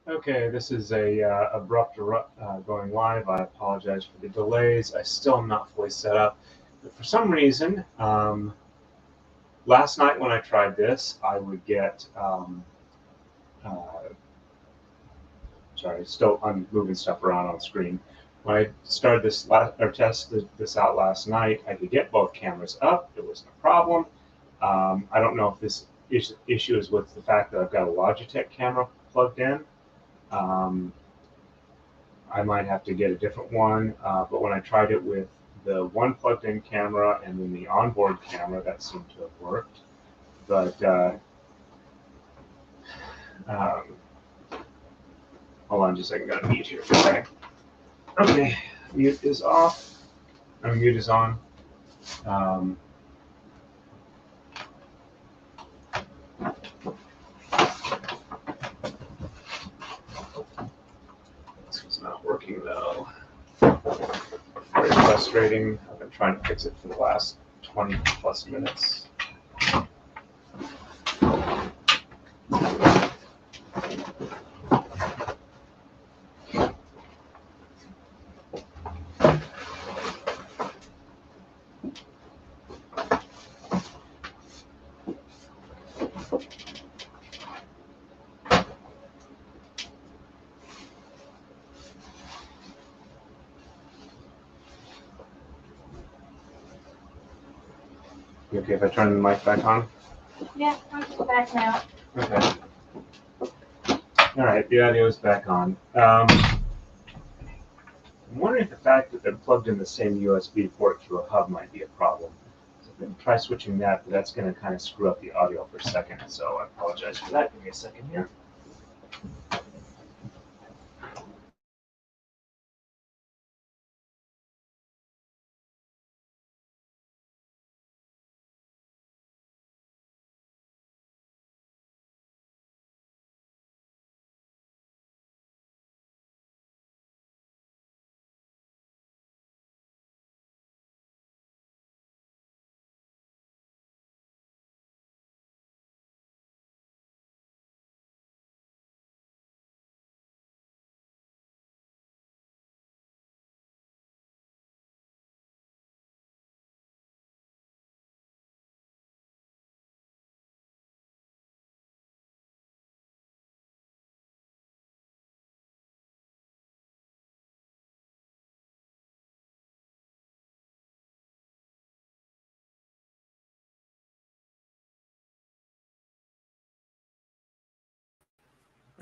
Okay, this is a abrupt going live. I apologize for the delays. I still am not fully set up. But for some reason, last night when I tried this, I would get, sorry, still I'm moving stuff around on screen. When I started this tested this out last night, I could get both cameras up. It wasn't a problem. I don't know if this issue is with the fact that I've got a Logitech camera plugged in. I might have to get a different one, but when I tried it with the one plugged-in camera and then the onboard camera, that seemed to have worked. But hold on just a second, I'm gonna mute here for a second. Okay, mute is off. Mute is on. This is not working though. Very frustrating. I've been trying to fix it for the last 20 plus minutes. You okay if I turn the mic back on? Yeah, I'm just back now. Okay. All right, the audio is back on. I'm wondering if the fact that they're plugged in the same USB port through a hub might be a problem. So I'm going to try switching that, but that's going to kind of screw up the audio for a second. So I apologize for that. Give me a second here.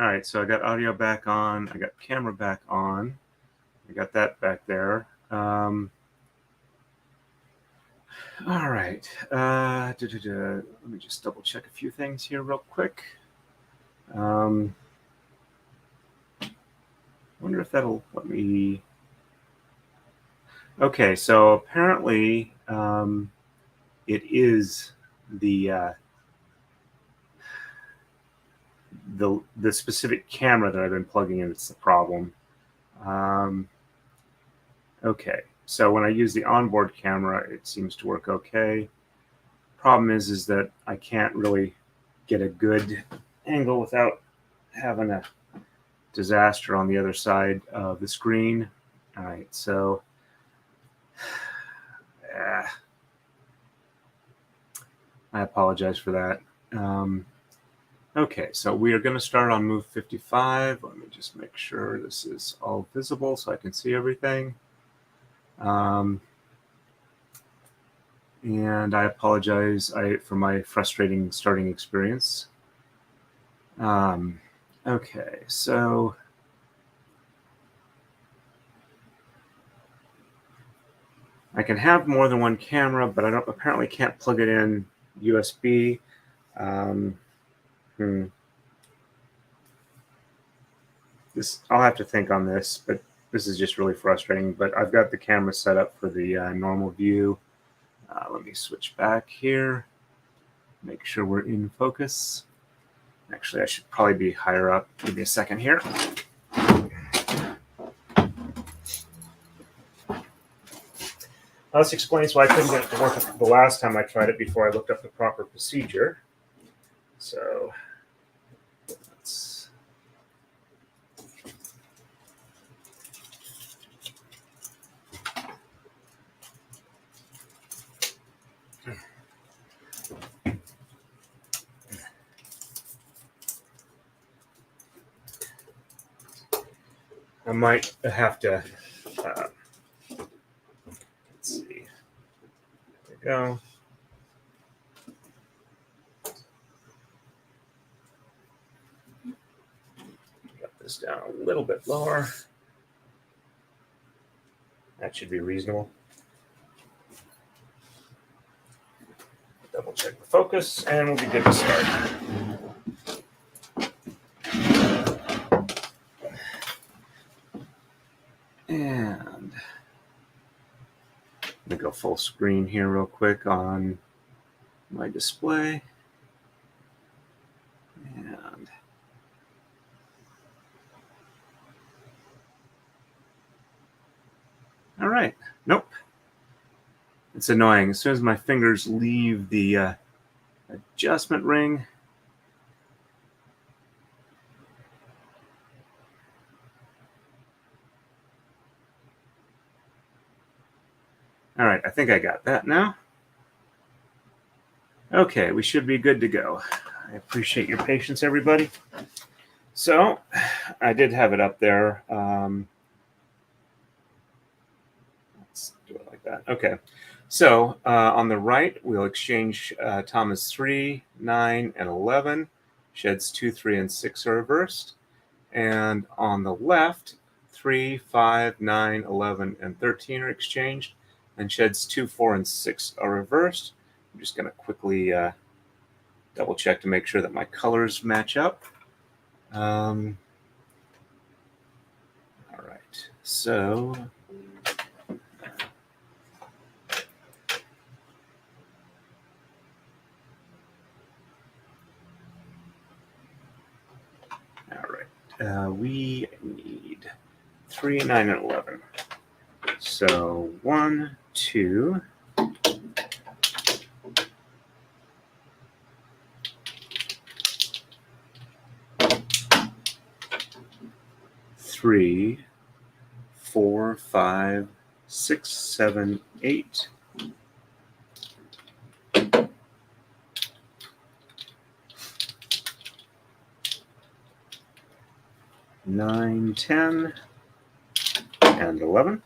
All right, so I got audio back on. I got camera back on. I got that back there. All right. Let me just double check a few things here real quick. Wonder if that'll let me. Okay, so apparently it is the specific camera that I've been plugging in that's the problem. Okay, so when I use the onboard camera, it seems to work okay. Problem is that I can't really get a good angle without having a disaster on the other side of the screen. All right, so I apologize for that. Okay, so we are going to start on move 55. Let me just make sure this is all visible so I can see everything. And I apologize for my frustrating starting experience. Okay, so I can have more than one camera, but I apparently can't plug it in USB. I'll have to think on this, but this is just really frustrating. But I've got the camera set up for the normal view. Let me switch back here. Make sure we're in focus. Actually, I should probably be higher up. Give me a second here. Now, this explains why I couldn't get it to work the last time I tried it before I looked up the proper procedure. So let's I might have to, let's see, there we go. Got this down a little bit lower. That should be reasonable. Double check the focus and we'll be good to start. And let me go full screen here real quick on my display. And all right. Nope. It's annoying. As soon as my fingers leave the adjustment ring, all right, I think I got that now. Okay, we should be good to go. I appreciate your patience, everybody. So I did have it up there. Let's do it like that. Okay. So on the right, we'll exchange Thomas 3, 9, and 11. Sheds 2, 3, and 6 are reversed. And on the left, 3, 5, 9, 11, and 13 are exchanged. And sheds 2, 4, and 6 are reversed. I'm just going to quickly double check to make sure that my colors match up. All right. So we need 3, 9, and 11. So 1, 2, 3, 4, 5, 6, 7, 8. 9, 10, and 11.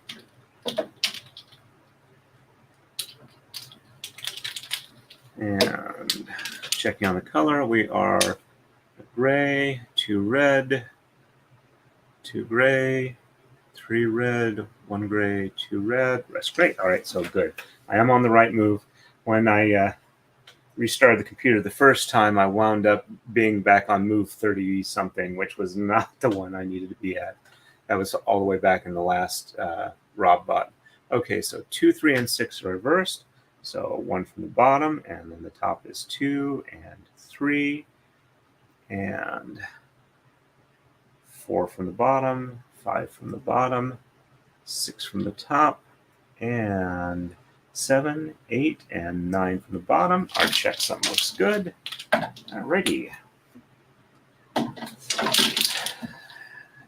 And checking on the color, we are gray, 2 red, 2 gray, 3 red, 1 gray, 2 red. That's great. All right, so good. I am on the right move. When I restarted the computer the first time, I wound up being back on move 30-something, which was not the one I needed to be at. That was all the way back in the last Rob bot. Okay, so 2, 3, and 6 are reversed. So 1 from the bottom, and then the top is 2 and 3, and 4 from the bottom, 5 from the bottom, 6 from the top, and 7, 8, and 9 from the bottom. Our checksum looks good. Alrighty.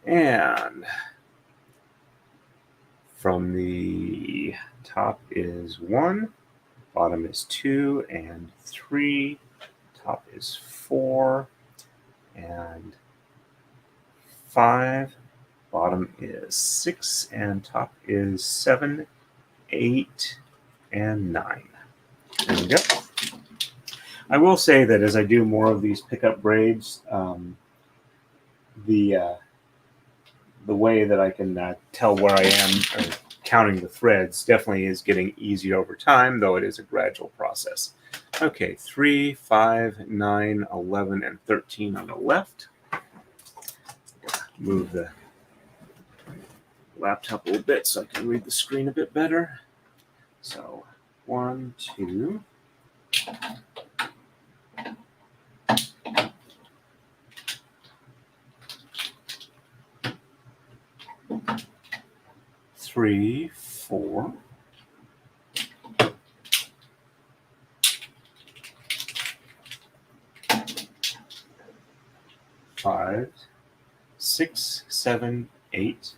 And from the top is 1, bottom is 2 and 3, top is 4 and 5, bottom is 6, and top is 7, 8, and 9. There we go. I will say that as I do more of these pickup braids, the way that I can tell where I am or counting the threads definitely is getting easier over time, though it is a gradual process. Okay, 3, 5, 9, 11, and 13 on the left. Move the laptop a little bit so I can read the screen a bit better. So 1, 2, 3, 4, 5, 6, 7, 8,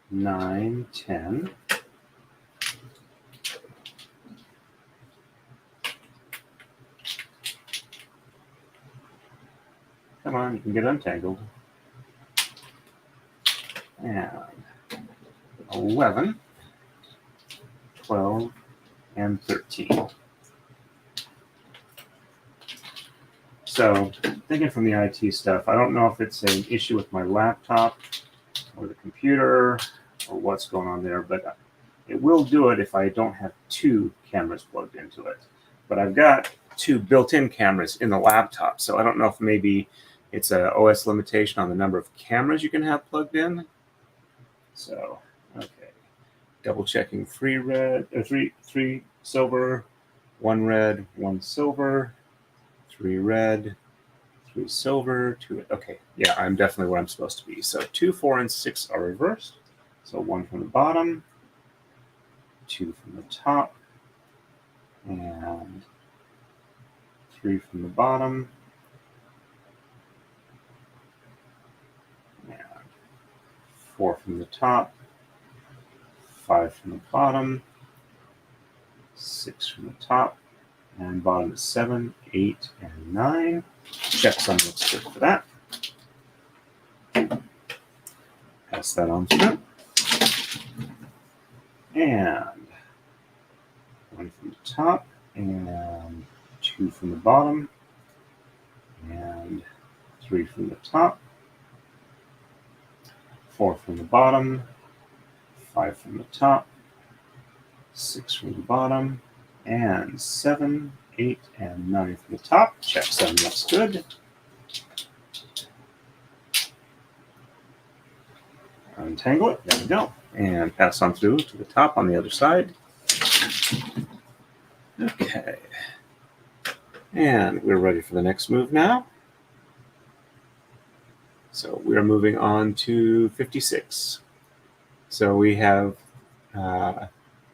9, 10, Come on, you can get untangled. And 11, 12, and 13. So, thinking from the IT stuff, I don't know if it's an issue with my laptop or the computer or what's going on there, but it will do it if I don't have two cameras plugged into it. But I've got two built-in cameras in the laptop, so I don't know if maybe it's a OS limitation on the number of cameras you can have plugged in. So, okay. Double checking three silver, one red, one silver, three red, three silver, two red. Okay, yeah, I'm definitely where I'm supposed to be. So 2, 4, and 6 are reversed. So 1 from the bottom, 2 from the top, and 3 from the bottom, and 4 from the top, 5 from the bottom, 6 from the top, and bottom is 7, 8, and 9. Checksum looks good for that. Pass that on through. And 1 from the top, and 2 from the bottom, and 3 from the top, 4 from the bottom, 5 from the top, 6 from the bottom, and 7, 8, and 9 from the top. Checksum looks good. Untangle it. There we go. And pass on through to the top on the other side. Okay. And we're ready for the next move now. So we're moving on to 56. So we have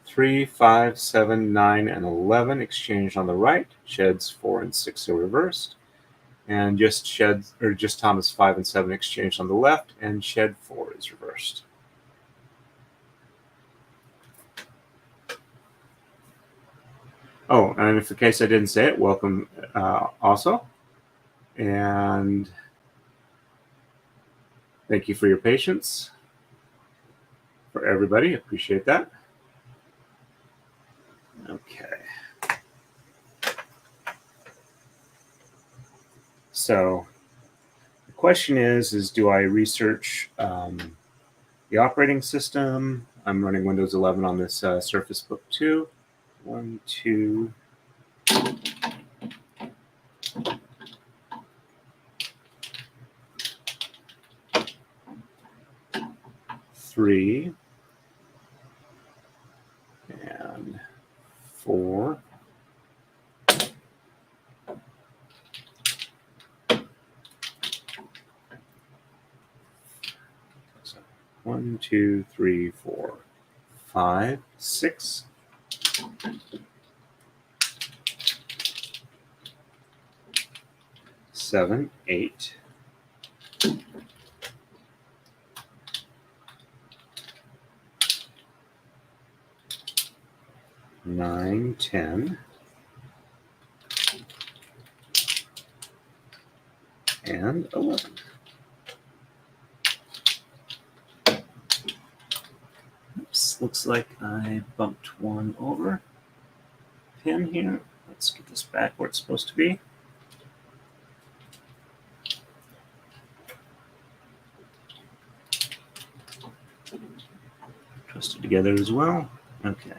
3, 5, 7, 9, and 11 exchanged on the right. Sheds 4 and 6 are reversed. And just Thomas 5 and 7 exchanged on the left, and shed 4 is reversed. Oh, and if in case I didn't say it, welcome also. And thank you for your patience. For everybody, appreciate that. Okay. So the question is do I research the operating system? I'm running Windows 11 on this Surface Book 2. 1, 2, 3, and 4. So 1, 2, 3, 4, 5, 6. 7, 8. 9, 10. And 11. Oops, looks like I bumped one over. Pin here. Let's get this back where it's supposed to be. Twist it together as well. Okay.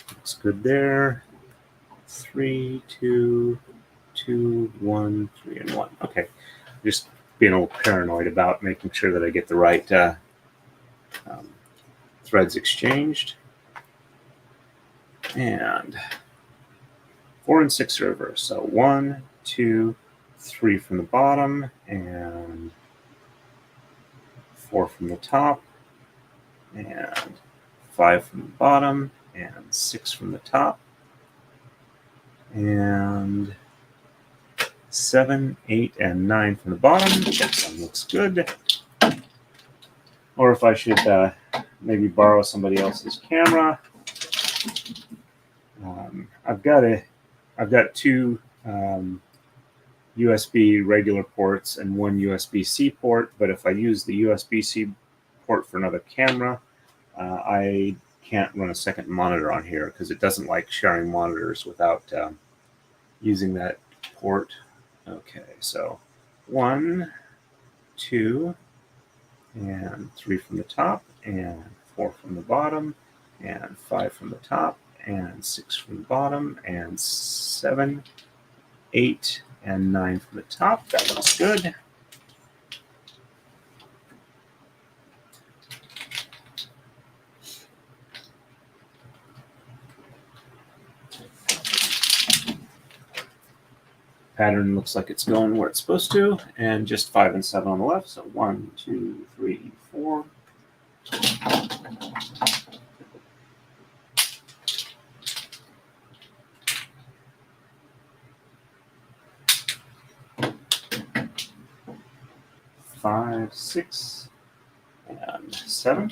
Looks good there. 3, 2, 2, 1, 3, and 1. Okay. Just being a little paranoid about making sure that I get the right threads exchanged. And 4 and 6 are reversed. So 1, 2, 3 from the bottom, and 4 from the top, and 5 from the bottom, and 6 from the top, and 7, 8, and 9 from the bottom. Checksum looks good. Or if I should maybe borrow somebody else's camera. I've got two USB regular ports and one USB-C port, but if I use the USB-C port for another camera, I can't run a second monitor on here because it doesn't like sharing monitors without using that port. Okay, so 1, 2, and 3 from the top, and 4 from the bottom, and 5 from the top, and 6 from the bottom, and 7, 8, and 9 from the top. That looks good. Pattern looks like it's going where it's supposed to, and just 5 and 7 on the left. So 1, 2, 3, 4. Five, 6, and 7.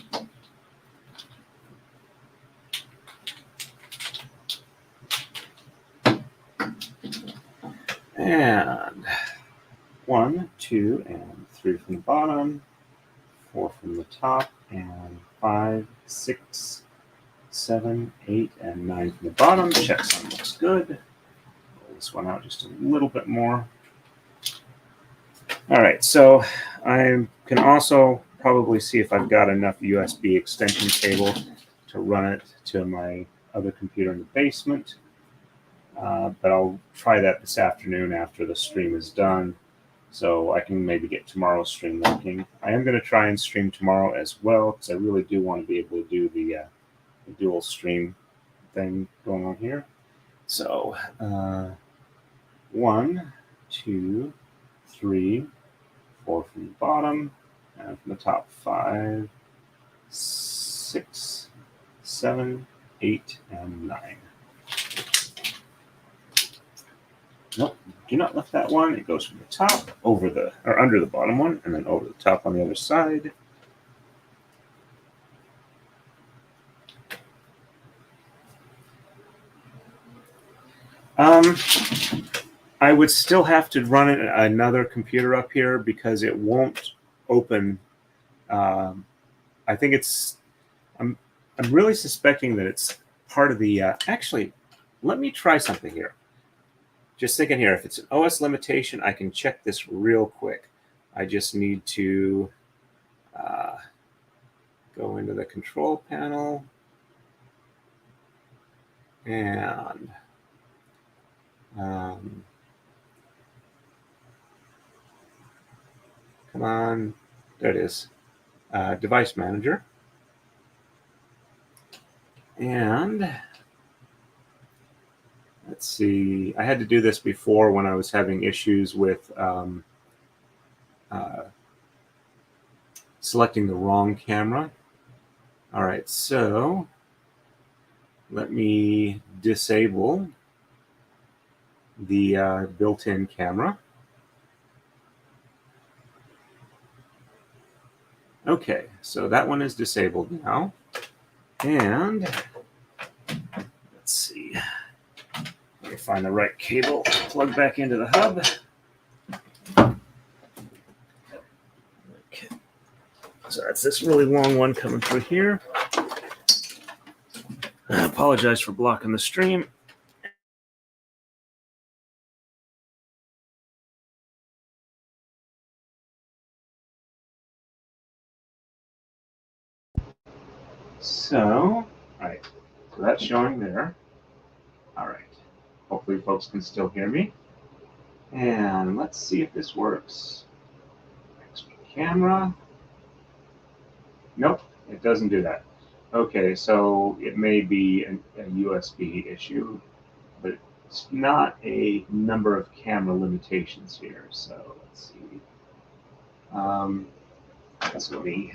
And 1, 2, and 3 from the bottom, 4 from the top, and 5, 6, 7, 8, and 9 from the bottom. Checksum looks good. Roll this one out just a little bit more. All right, so I can also probably see if I've got enough USB extension cable to run it to my other computer in the basement. But I'll try that this afternoon after the stream is done, so I can maybe get tomorrow's stream working. I am going to try and stream tomorrow as well because I really do want to be able to do the dual stream thing going on here. So 1, 2, 3, 4 from the bottom, and from the top 5, 6, 7, 8, and 9. Nope, do not lift that one. It goes from the top over the, or under the bottom one, and then over the top on the other side. I would still have to run another computer up here because it won't open. I think it's. I'm really suspecting that it's part of the. Actually, let me try something here. Just thinking here, if it's an OS limitation, I can check this real quick. I just need to go into the control panel and come on, there it is, device manager. And let's see, I had to do this before when I was having issues with selecting the wrong camera. All right, so let me disable the built-in camera. Okay, so that one is disabled now. And let's see, let me find the right cable, plug back into the hub. Okay, so that's this really long one coming through here. I apologize for blocking the stream. So, all right, so that's showing there. All right, hopefully folks can still hear me. And let's see if this works. Extra camera. Nope, it doesn't do that. Okay, so it may be a USB issue, but it's not a number of camera limitations here. So let's see. Let's let me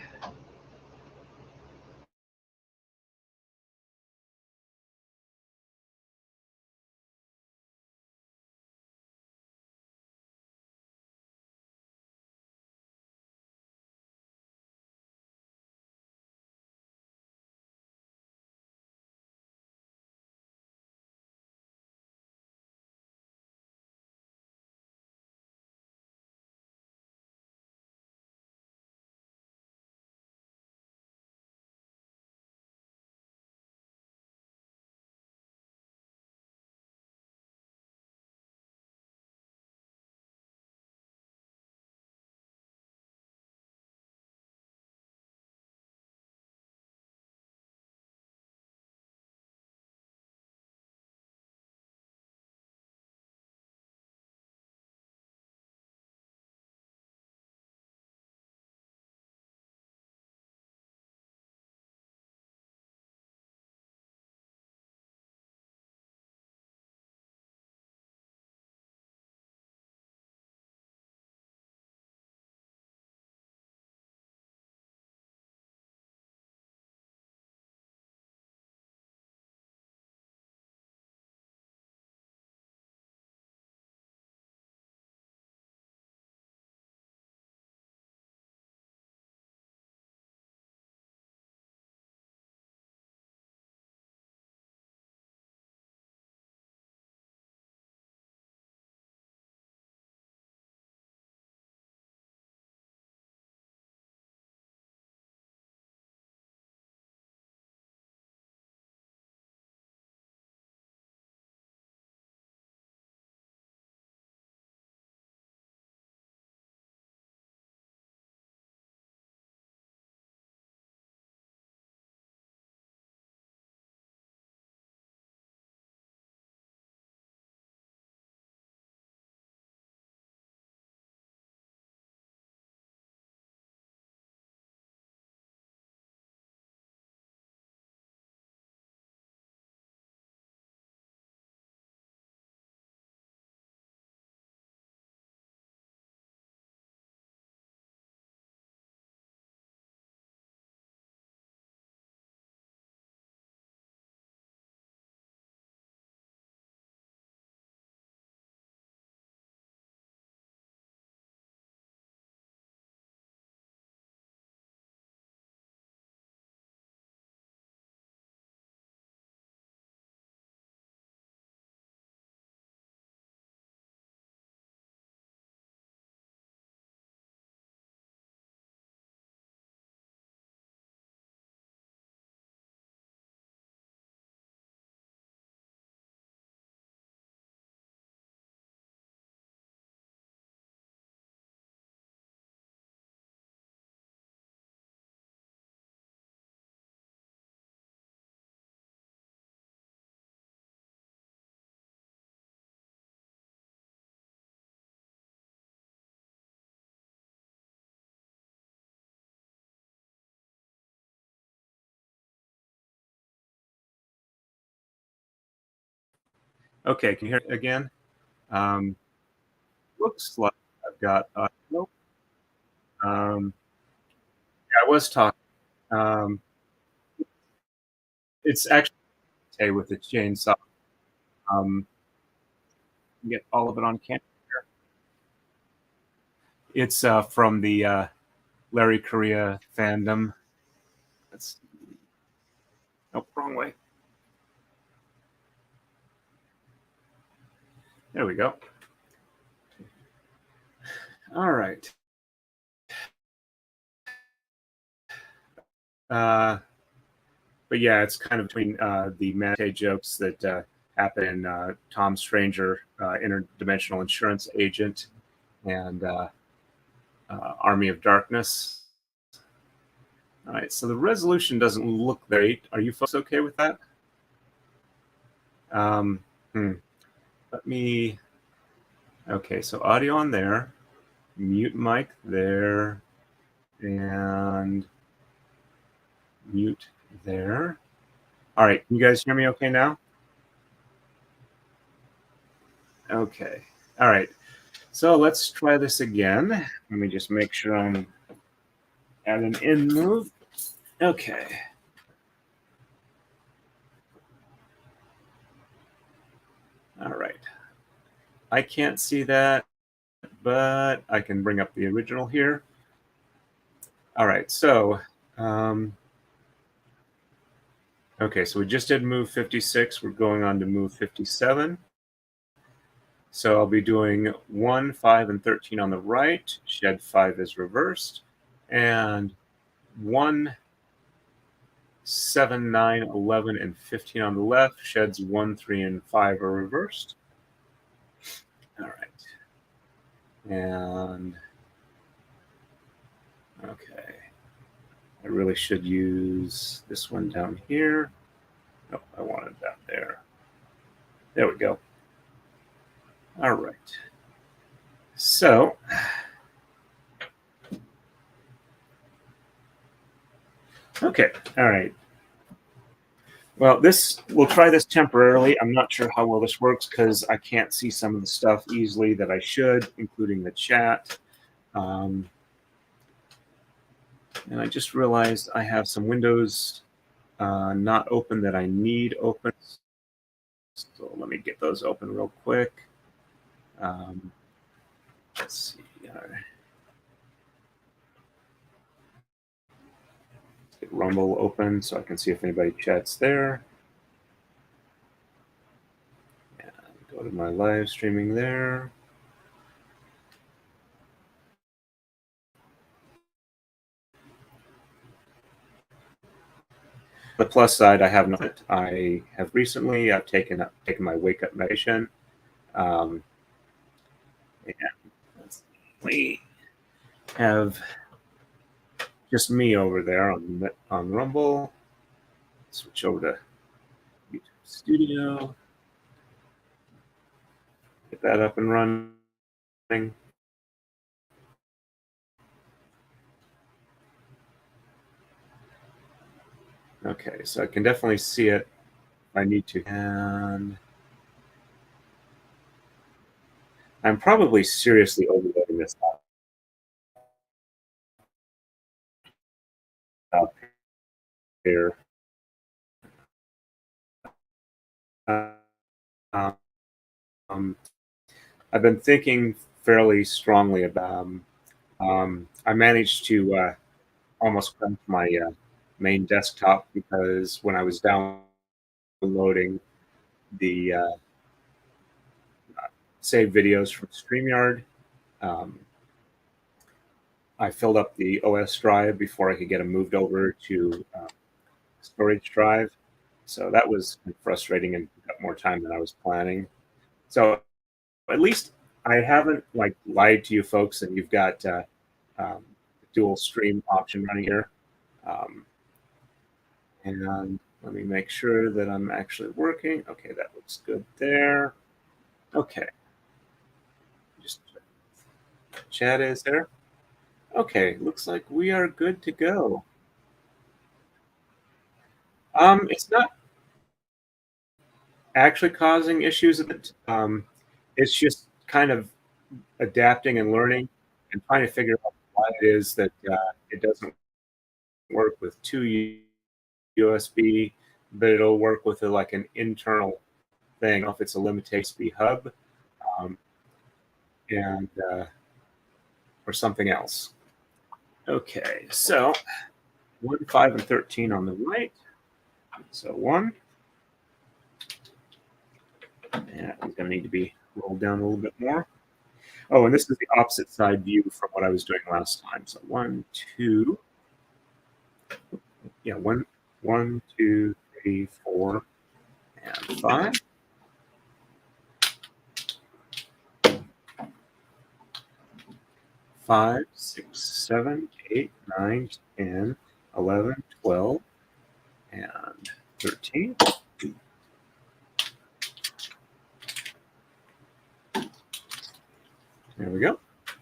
Okay, can you hear it again? Um, looks like I've got nope. Um, yeah, I was talking. Um, it's actually okay with the chainsaw. Um, get all of it on camera. It's from the Larry Korea fandom. That's nope, wrong way. There we go. All right. Uh, but yeah, it's kind of between the Mate jokes that happen in Tom Stranger, Interdimensional Insurance Agent, and Army of Darkness. All right, so the resolution doesn't look great. Are you folks okay with that? Um, hmm. Let me. Okay, so audio on there, mute mic there, and mute there. All right, can you guys hear me okay now? Okay. All right. So let's try this again. Let me just make sure I'm at an in move. Okay. All right. I can't see that, but I can bring up the original here. All right. So, okay. So we just did move 56. We're going on to move 57. So I'll be doing 1, 5, and 13 on the right. Shed 5 is reversed. And 1, 7, 9, 11, and 15 on the left. Sheds 1, 3, and 5 are reversed. All right. And okay. I really should use this one down here. No, I wanted that there. There we go. All right. So, okay. All right. Well, we'll try this temporarily. I'm not sure how well this works because I can't see some of the stuff easily that I should, including the chat. And I just realized I have some windows not open that I need open. So let me get those open real quick. Let's see. Get Rumble open so I can see if anybody chats there. And go to my live streaming there. The plus side, I have nothing. I have recently taken my wake up medication. And we have just me over there on Rumble. Switch over to YouTube Studio. Get that up and running. Okay, so I can definitely see it if I need to. And I'm probably seriously overloading this up here. Um, I've been thinking fairly strongly about. I managed to almost crash my main desktop because when I was downloading the save videos from StreamYard, um, I filled up the OS drive before I could get them moved over to storage drive. So that was frustrating and took more time than I was planning. So at least I haven't lied to you folks, and you've got dual stream option running here. And let me make sure that I'm actually working. Okay, that looks good there. Okay, just chat is there. Okay, looks like we are good to go. It's not actually causing issues with it. It's just kind of adapting and learning and trying to figure out why it is that it doesn't work with two USB, but it'll work with like an internal thing. If it's a limited USB hub, um, and or something else. Okay, so 1, 5, and 13 on the right. So 1, and it's going to need to be rolled down a little bit more. Oh, and this is the opposite side view from what I was doing last time. So 1, 2, yeah, 1, 2, 3, 4, and 5. 5, 6, 7, 8, 9, 10, 11, 12, and 13. There we go.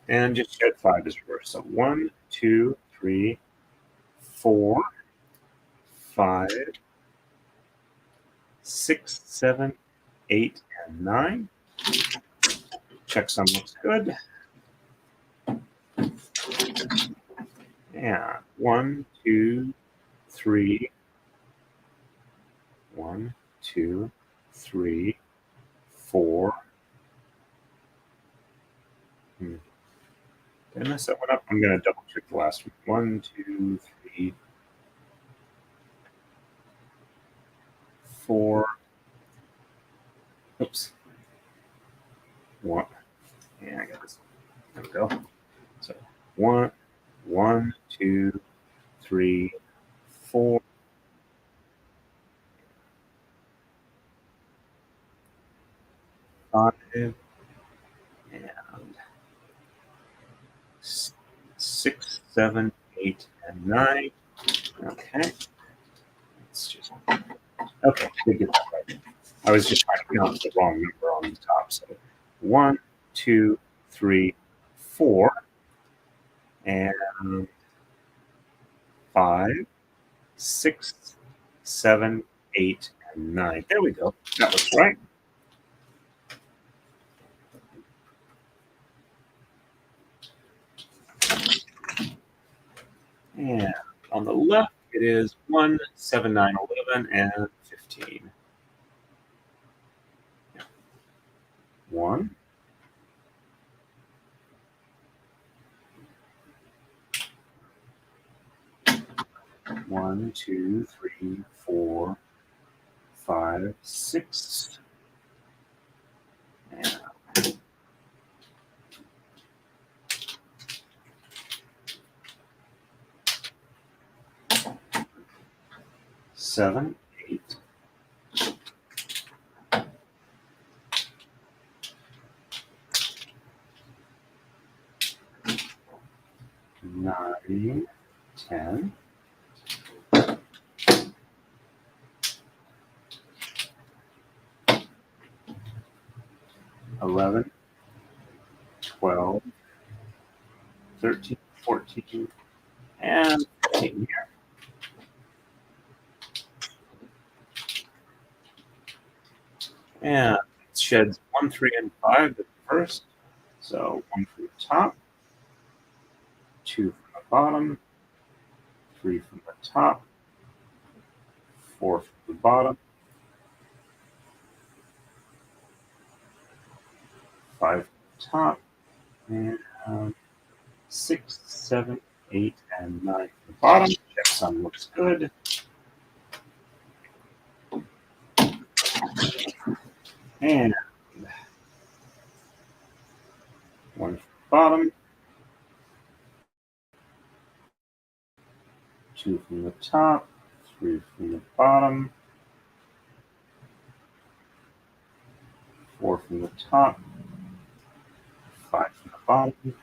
And just shed 5 is reversed. So 1, 2, 3, 4, 5, 6, 7, 8, and 9. Checksum looks good. And 1, 2, 3, 1, 2, 3, 4. Did I mess that one up? I'm going to double check the last one. 1, 2, 3, 4. Oops. 1. Yeah, I got this. There we go. So 1, 1, 2, 3, 4. 5, and 6, 7, 8, and 9. Okay. It's just okay. We get that right. I was just trying to count the wrong number on the top. So 1, 2, 3, 4, and 5, 6, 7, 8, and 9. There we go. That looks right. And on the left, it is 1, 7, 9, 11, and 15. 1, 1, 2, 3, 4, 5, 6, and 7, 8, 9, 10, 11, 12, 13, 14, and 15 here. And it sheds 1, 3, and 5 at first. So 1 from the top, 2 from the bottom, 3 from the top, 4 from the bottom, 5 from the top, and 6, 7, 8, and 9 from the bottom. Checksum looks good. And 1 from the bottom, 2 from the top, 3 from the bottom, 4 from the top, 5 from the bottom,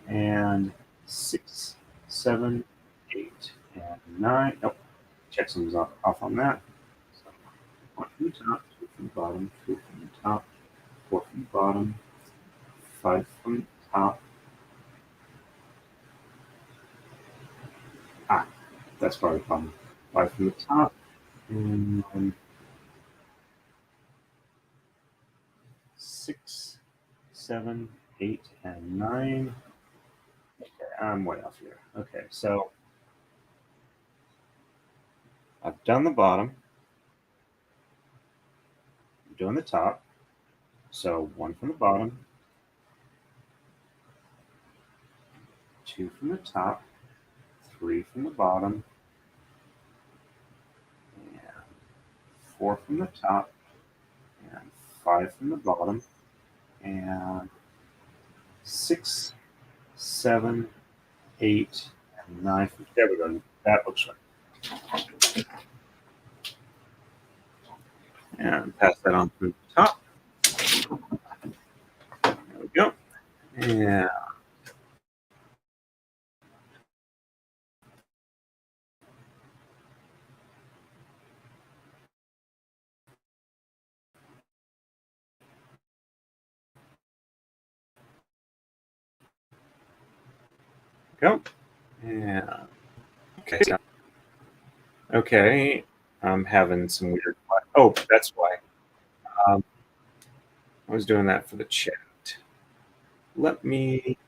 and 6, 7, 8, and 9. Nope, checksum's off on that. So 1 from the top, 2 from the bottom, 3 from the top, 4 from the bottom, 5 from the top. That's probably the problem. 5 from the top, and 6, 7, 8, and 9. Okay, I'm way off here. Okay, so I've done the bottom. I'm doing the top. So 1 from the bottom, 2 from the top, 3 from the bottom, and 4 from the top, and 5 from the bottom, and 6, 7, 8, and 9. There we go. That looks right. And pass that on through the top. There we go. And go. And okay. Okay. I'm having some weird. Oh, that's why. I was doing that for the chat. Let me.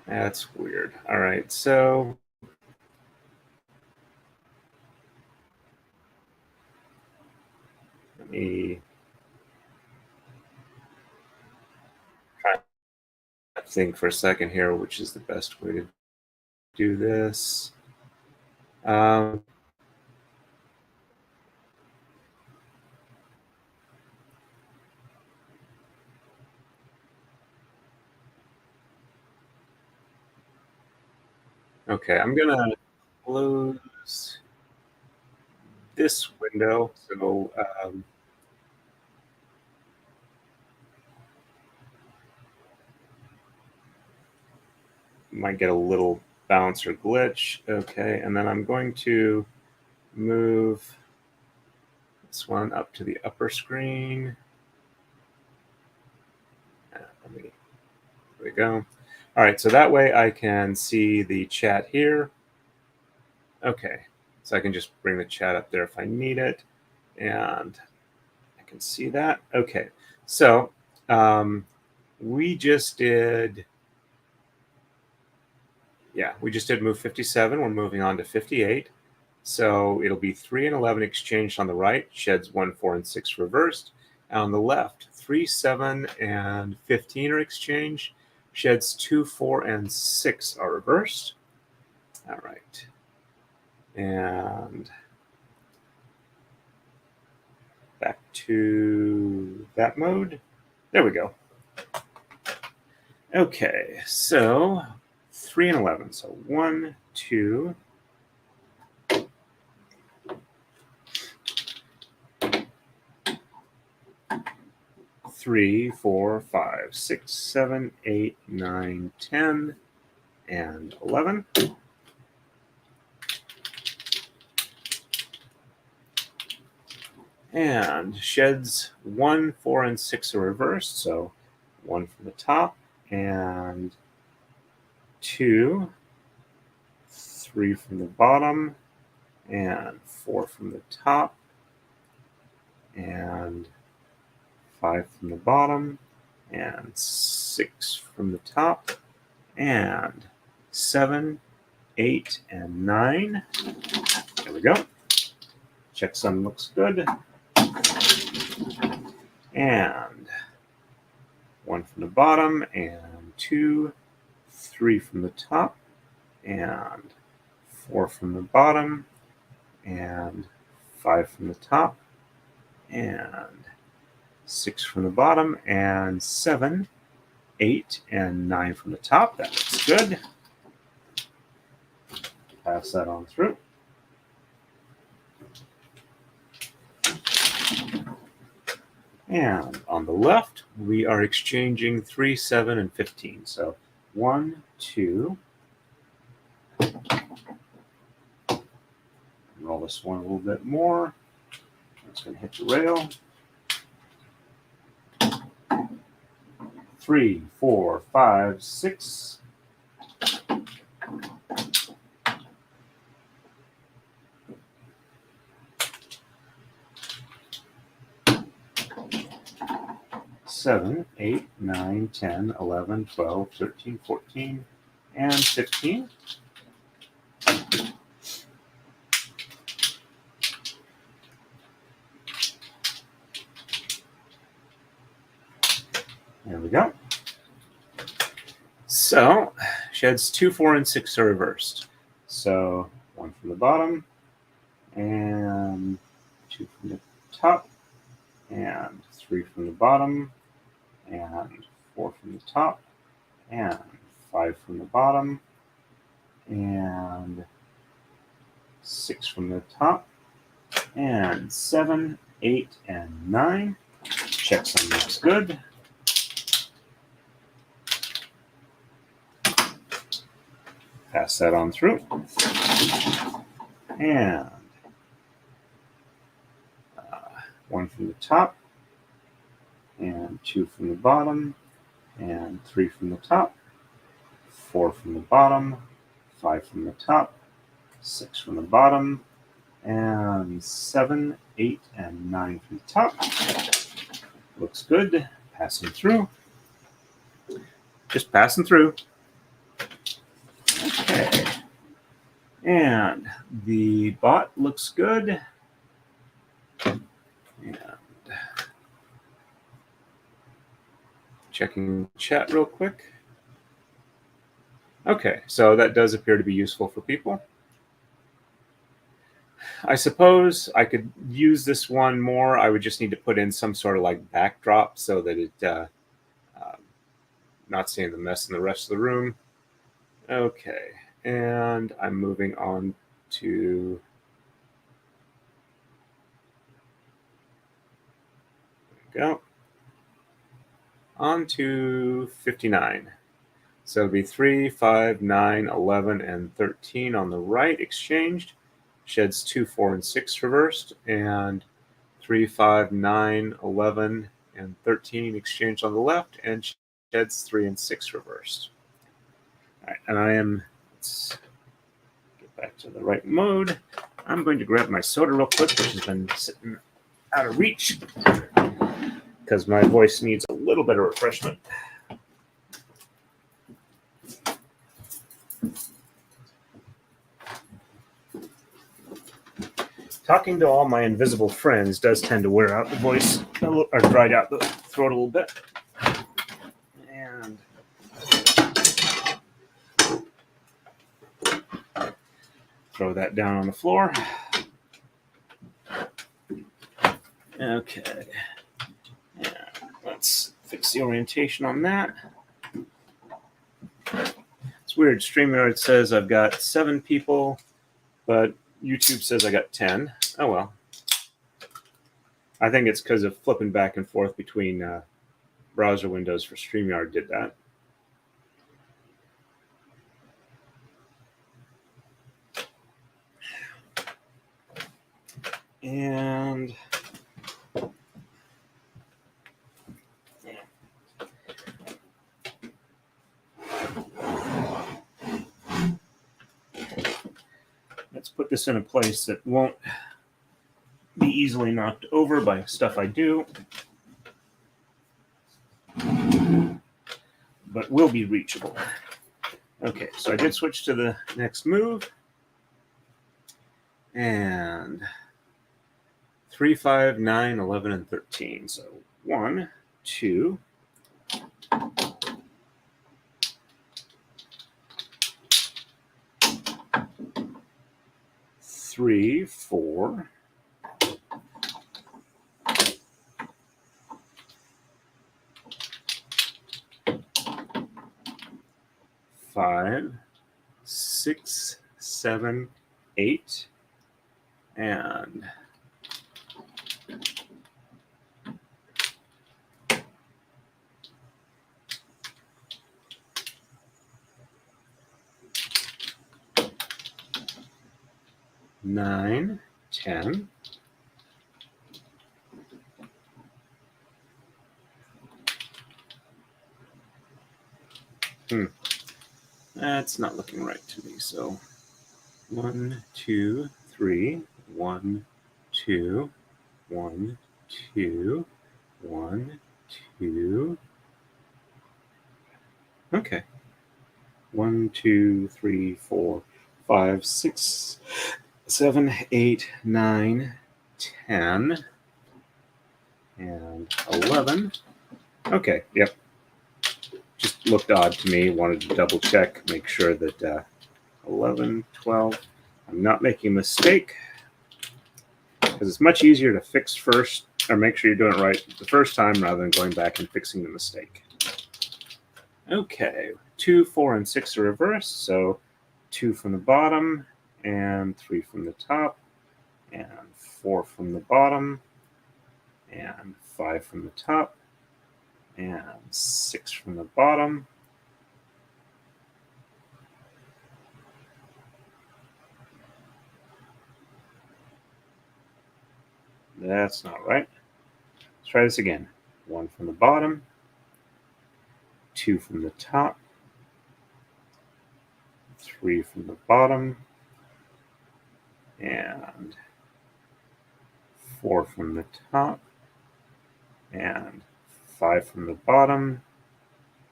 That's weird. All right. So let me try to think for a second here, which is the best way to do this. Okay, I'm gonna close this window. So might get a little bounce or glitch. Okay, and then I'm going to move this one up to the upper screen. There we go. All right, so that way I can see the chat here. Okay, so I can just bring the chat up there if I need it, and I can see that. Okay, so we just did, we just did move 57. We're moving on to 58. So it'll be 3 and 11 exchanged on the right, sheds 1, 4, and 6 reversed. On the left, 3, 7, and 15 are exchanged. Sheds 2, 4, and 6 are reversed. All right. And back to that mode. There we go. Okay, so 3 and 11. So 1, 2, 3, 4, 5, 6, 7, 8, 9, 10, and 11. And sheds 1, 4, and 6 are reversed. So 1 from the top, and 2, 3 from the bottom, and 4 from the top, and 5 from the bottom, and 6 from the top, and 7, 8, and 9. There we go. Checksum looks good. And 1 from the bottom, and 2, 3 from the top, and 4 from the bottom, and 5 from the top, and 6 from the bottom, and 7, 8, and 9 from the top. That looks good. Pass that on through. And on the left, we are exchanging 3, 7, and 15. So 1, 2. Roll this one a little bit more. It's going to hit the rail. 3, 4, 5, 6. 7, 8, 9, 10, 11, 12, 13, 14, and 15. There we go. So sheds 2, 4, and 6 are reversed. So 1 from the bottom, and 2 from the top, and 3 from the bottom, and 4 from the top, and 5 from the bottom, and 6 from the top, and 7, 8, and 9. Checksum looks good. Pass that on through. And 1 from the top, and 2 from the bottom, and 3 from the top, 4 from the bottom, 5 from the top, 6 from the bottom, and 7, 8, and 9 from the top. Looks good. Passing through. Just passing through. Okay. And the bot looks good. And checking chat real quick. Okay, so that does appear to be useful for people. I suppose I could use this one more. I would just need to put in some sort of like backdrop so that it not seeing the mess in the rest of the room. Okay, and I'm moving on to go on to 59. So it'll be 3, 5, 9, 11, and 13 on the right exchanged. Sheds 2, 4, and 6 reversed, and 3, 5, 9, 11, and 13 exchanged on the left, and sheds 3 and 6 reversed. All right, and let's get back to the right mode. I'm going to grab my soda real quick, which has been sitting out of reach because my voice needs a little bit of refreshment. Talking to all my invisible friends does tend to wear out the voice, or dry out the throat a little bit. And throw that down on the floor. Okay. Yeah, let's fix the orientation on that. It's weird. StreamYard says I've got 7 people, but YouTube says I got 10. Oh, well. I think it's because of flipping back and forth between browser windows for StreamYard did that. And let's put this in a place that won't be easily knocked over by stuff I do, but will be reachable. Okay, so I did switch to the next move. And 3, 5, 9, 11, and 13. So 1, 2, 3, 4, 5, 6, 7, 8, and 9, 10. That's not looking right to me. So 1, 2, 3, 1, 2, 1, 2, 1, 2. Okay. 1, 2, 3, 4, 5, 6, 7, 8, 9, 10, and 11. Okay, yep. Just looked odd to me. Wanted to double check, make sure that 11, 12. I'm not making a mistake, because it's much easier to fix first, or make sure you're doing it right the first time rather than going back and fixing the mistake. Okay, 2, 4, and 6 are reversed, so 2 from the bottom, and 3 from the top, and 4 from the bottom, and 5 from the top, and 6 from the bottom. That's not right. Let's try this again. 1 from the bottom, 2 from the top, 3 from the bottom, and 4 from the top, and 5 from the bottom,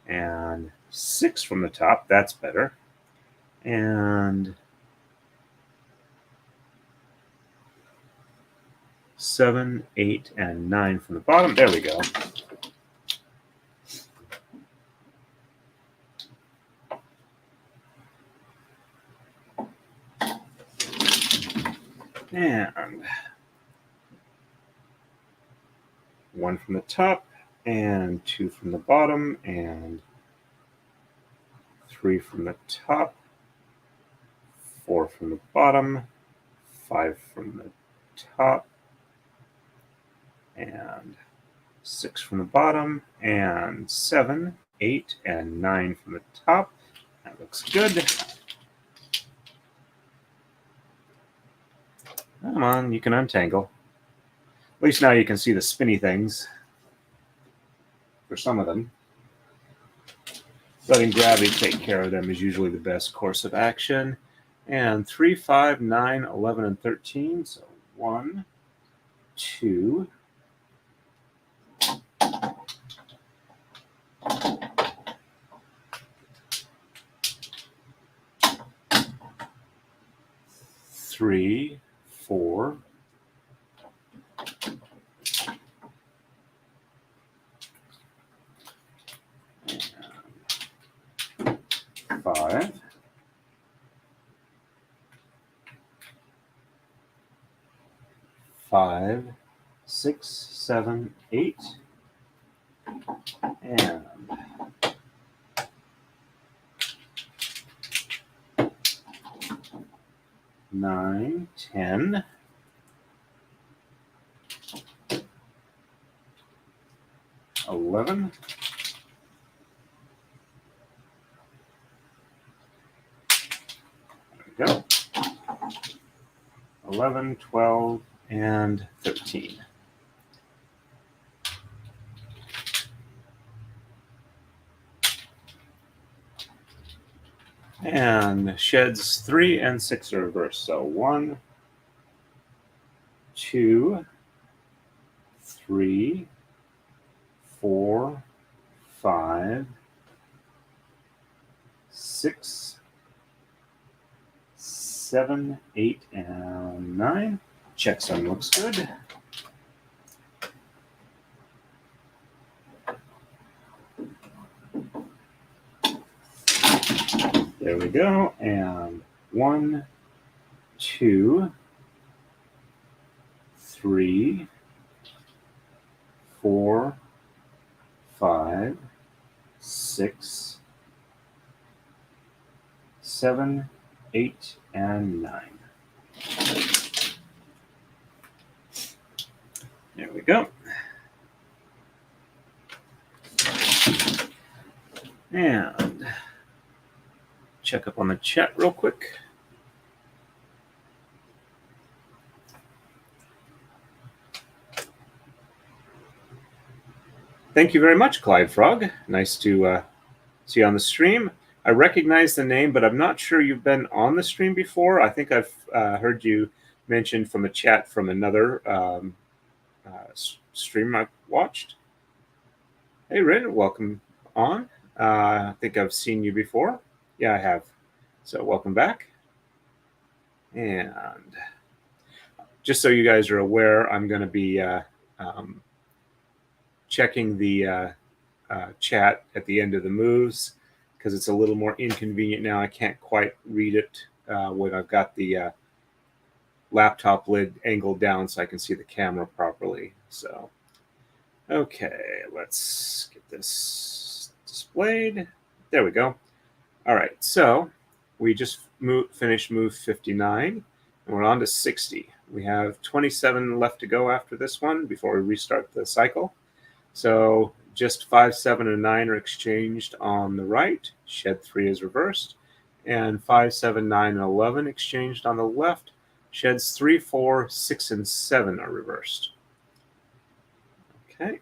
and 6 from the top. That's better. And 7, 8, and 9 from the bottom. There we go. And 1 from the top, and 2 from the bottom, and 3 from the top, 4 from the bottom, 5 from the top, and 6 from the bottom, and 7, 8, and 9 from the top. That looks good. Come on, you can untangle. At least now you can see the spinny things for some of them. Letting gravity take care of them is usually the best course of action. And 3, 5, 9, 11, and 13. So 1, 2, 3, 4, 5, 5, 6, 7, 8, and 9, 10, 11, 11, 12, and 13. And sheds 3 and 6 are reversed. So 1, 2, 3, 4, 5, 6, 7, 8, and 9. Checksum looks good. There we go. And 1, 2, 3, 4, 5, 6, 7, 8, and 9. There we go. And check up on the chat real quick. Thank you very much, Clyde Frog. Nice to see you on the stream. I recognize the name, but I'm not sure you've been on the stream before. I think I've heard you mentioned from a chat from another stream I've watched. Hey, Rin, welcome on. I think I've seen you before. Yeah, I have. So welcome back. And just so you guys are aware, I'm going to be checking the chat at the end of the moves because it's a little more inconvenient now. I can't quite read it when I've got the laptop lid angled down so I can see the camera properly. So, okay, let's get this displayed. There we go. All right, so we just finished move 59, and we're on to 60. We have 27 left to go after this one before we restart the cycle. So just 5, 7, and 9 are exchanged on the right. Shed 3 is reversed. And 5, 7, 9, and 11 exchanged on the left. Sheds 3, 4, 6, and 7 are reversed. Okay.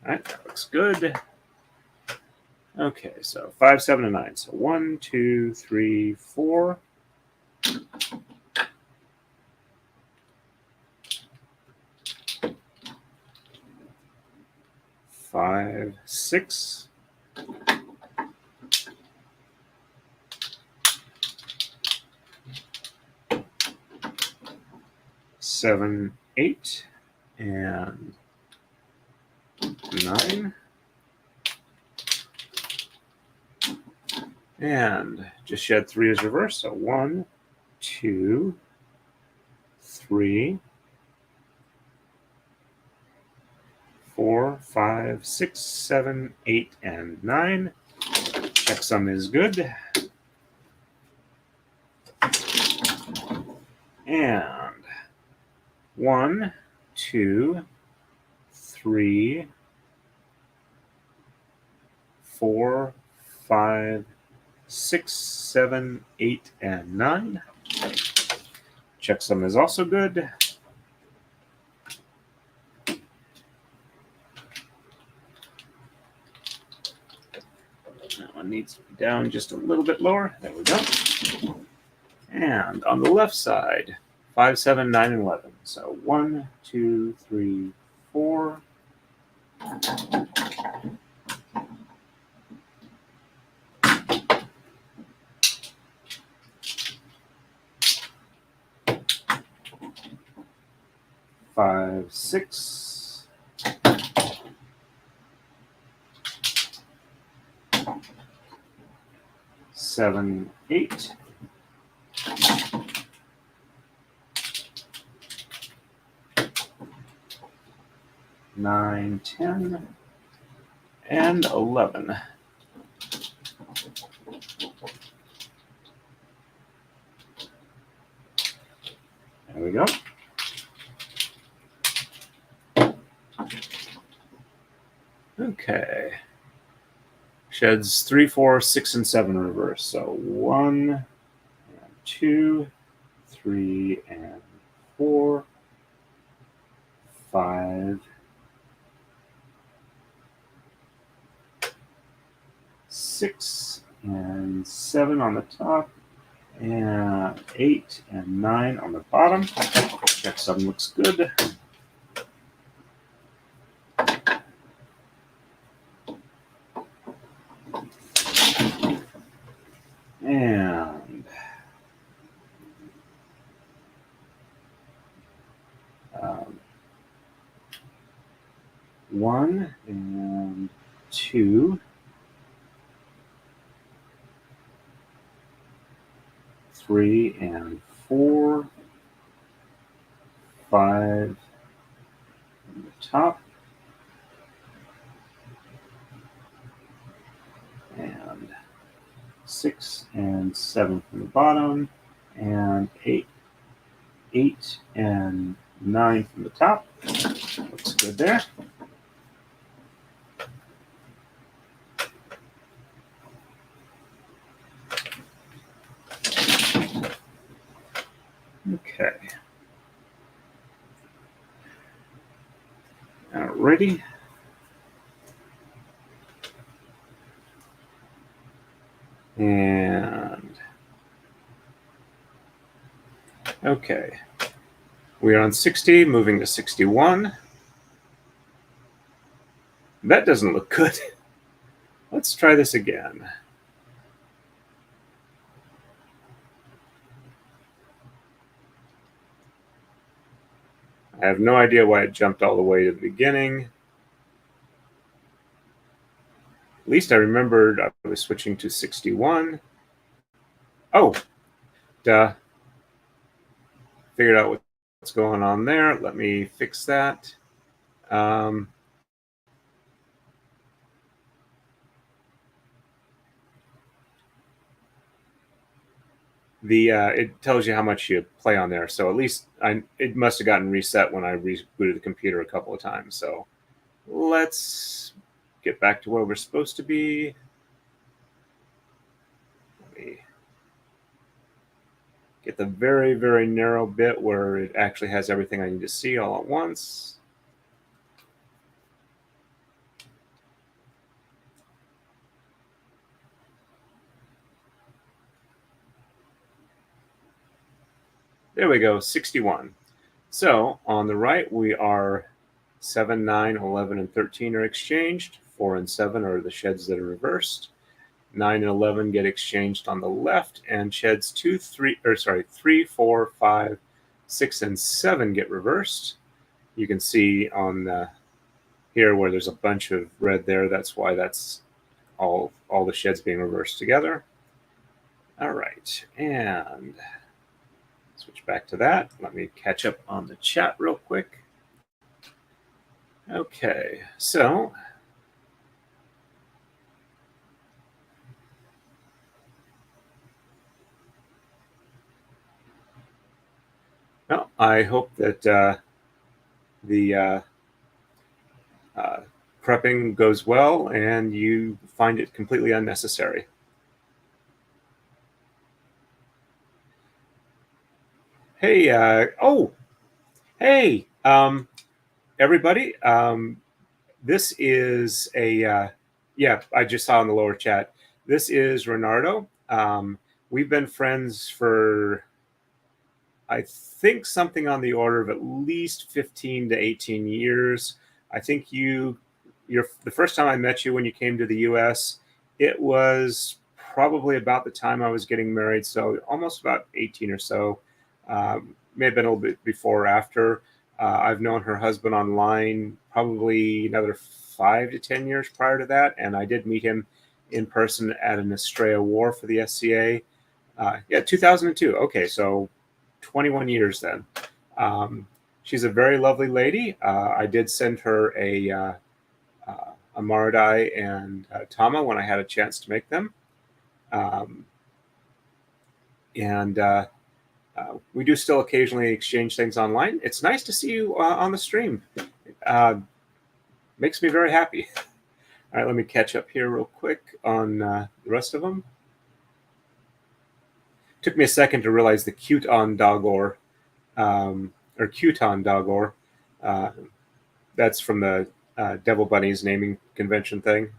All right, that looks good. Okay, so 5, 7, and 9. So 1, 2, 3, 4. 5, 6. 7, 8, and 9. And just shed 3 is reversed. So 1, 2, 3, 4, 5, 6, 7, 8, and 9. Checksum is good. And 1, 2, 3, 4, 5, 6, 7, 8, and 9. Checksum is also good. That one needs to be down just a little bit lower. There we go. And on the left side, 5, 7, 9, and 11. So 1, 2, 3, 4. 5, 6. 7, 8. 9, 10, and 11. There we go. Okay. Sheds 3, 4, 6, and 7 reverse. So 1, and 2, 3, and 4, 5, 6, and 7 on the top, and 8 and 9 on the bottom. Checksum looks good. And 1 and 2, 3 and 4, 5 on the top, and 6 and 7 from the bottom, and 8 and 9 from the top. Looks good there. Okay. Alrighty. And okay. We are on 60, moving to 61. That doesn't look good. Let's try this again. I have no idea why it jumped all the way to the beginning. At least I remembered I was switching to 61. Oh, duh. Figured out what's going on there. Let me fix that. It tells you how much you play on there. So at least it must have gotten reset when I rebooted the computer a couple of times. So let's get back to where we're supposed to be. Let me get the very, very narrow bit where it actually has everything I need to see all at once. There we go, 61. So on the right, we are 7, 9, 11, and 13 are exchanged. 4 and 7 are the sheds that are reversed. 9 and 11 get exchanged on the left, and sheds 3, 4, 5, 6, and 7 get reversed. You can see on here where there's a bunch of red there. That's why that's all the sheds being reversed together. All right, and switch back to that. Let me catch up on the chat real quick. Okay, so well, I hope that the prepping goes well and you find it completely unnecessary. Hey, hey, everybody. This is yeah, I just saw in the lower chat. This is Renardo. We've been friends for, I think, something on the order of at least 15 to 18 years. I think the first time I met you when you came to the US, it was probably about the time I was getting married, so almost about 18 or so. May have been a little bit before or after. I've known her husband online probably another 5 to 10 years prior to that, and I did meet him in person at an Estrella War for the SCA. Yeah, 2002. Okay, so 21 years then. She's a very lovely lady. I did send her a Maridai and Tama when I had a chance to make them. We do still occasionally exchange things online. It's nice to see you on the stream. Makes me very happy. All right, let me catch up here real quick on the rest of them. Took me a second to realize the Kuton Dagor, or Kuton Dagor. That's from the Devil Bunnies naming convention thing.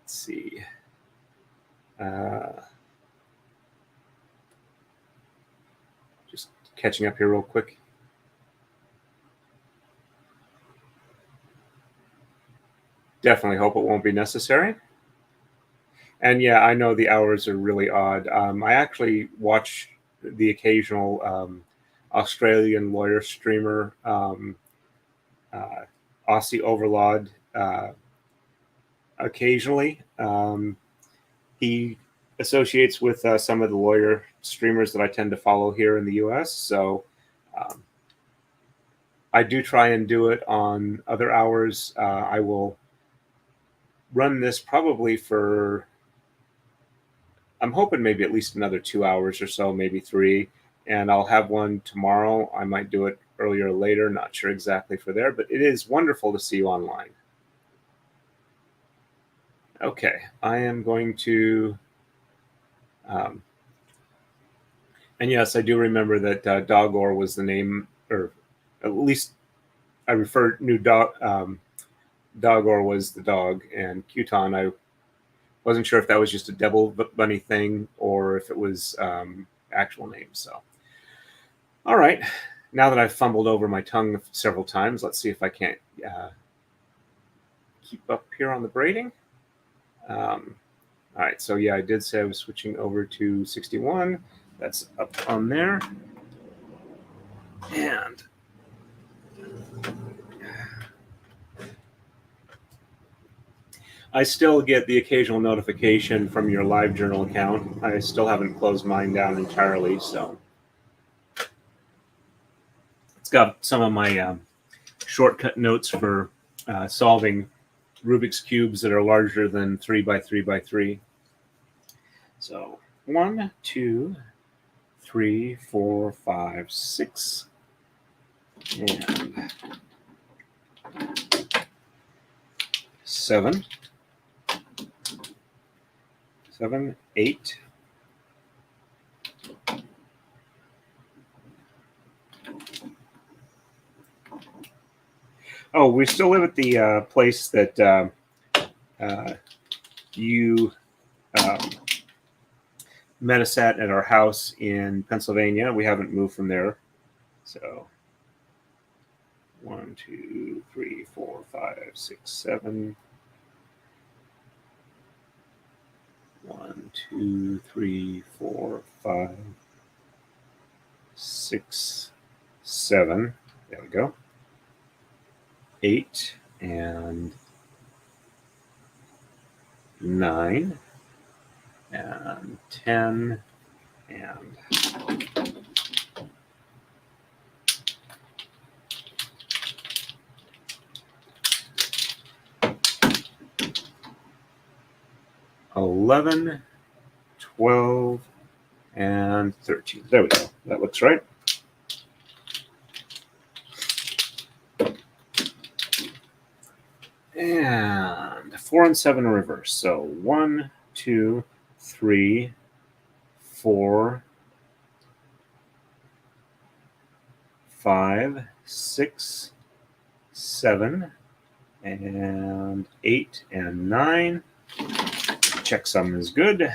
Let's see. Just catching up here real quick. Definitely hope it won't be necessary. And yeah, I know the hours are really odd. I actually watch the occasional Australian lawyer streamer, Aussie Overlord, occasionally. He associates with some of the lawyer streamers that I tend to follow here in the US. So I do try and do it on other hours. I will run this probably for, I'm hoping maybe at least another 2 hours or so, maybe 3. And I'll have one tomorrow. I might do it earlier or later, not sure exactly for there, but it is wonderful to see you online. Okay, I am going to, and yes, I do remember that Dagor was the name, or at least I knew Dagor was the dog, and Kuton, I wasn't sure if that was just a Devil Bunny thing or if it was actual name. So, All right, now that I've fumbled over my tongue several times, let's see if I can't keep up here on the braiding. All right, so yeah, I did say I was switching over to 61. That's up on there. And I still get the occasional notification from your LiveJournal account. I still haven't closed mine down entirely, so it's got some of my shortcut notes for solving Rubik's cubes that are larger than 3 by 3 by 3. So 1, 2, 3, 4, 5, 6, and 7, 8. Oh, we still live at the place that you met us at our house in Pennsylvania. We haven't moved from there. So 1, 2, 3, 4, 5, 6, 7. 1, 2, 3, 4, 5, 6, 7. There we go. 8 and 9 and 10 and 11, 12, and 13. There we go. That looks right. And 4 and 7 reverse. So 1, 2, 3, 4, 5, 6, 7, and 8 and 9. Checksum is good.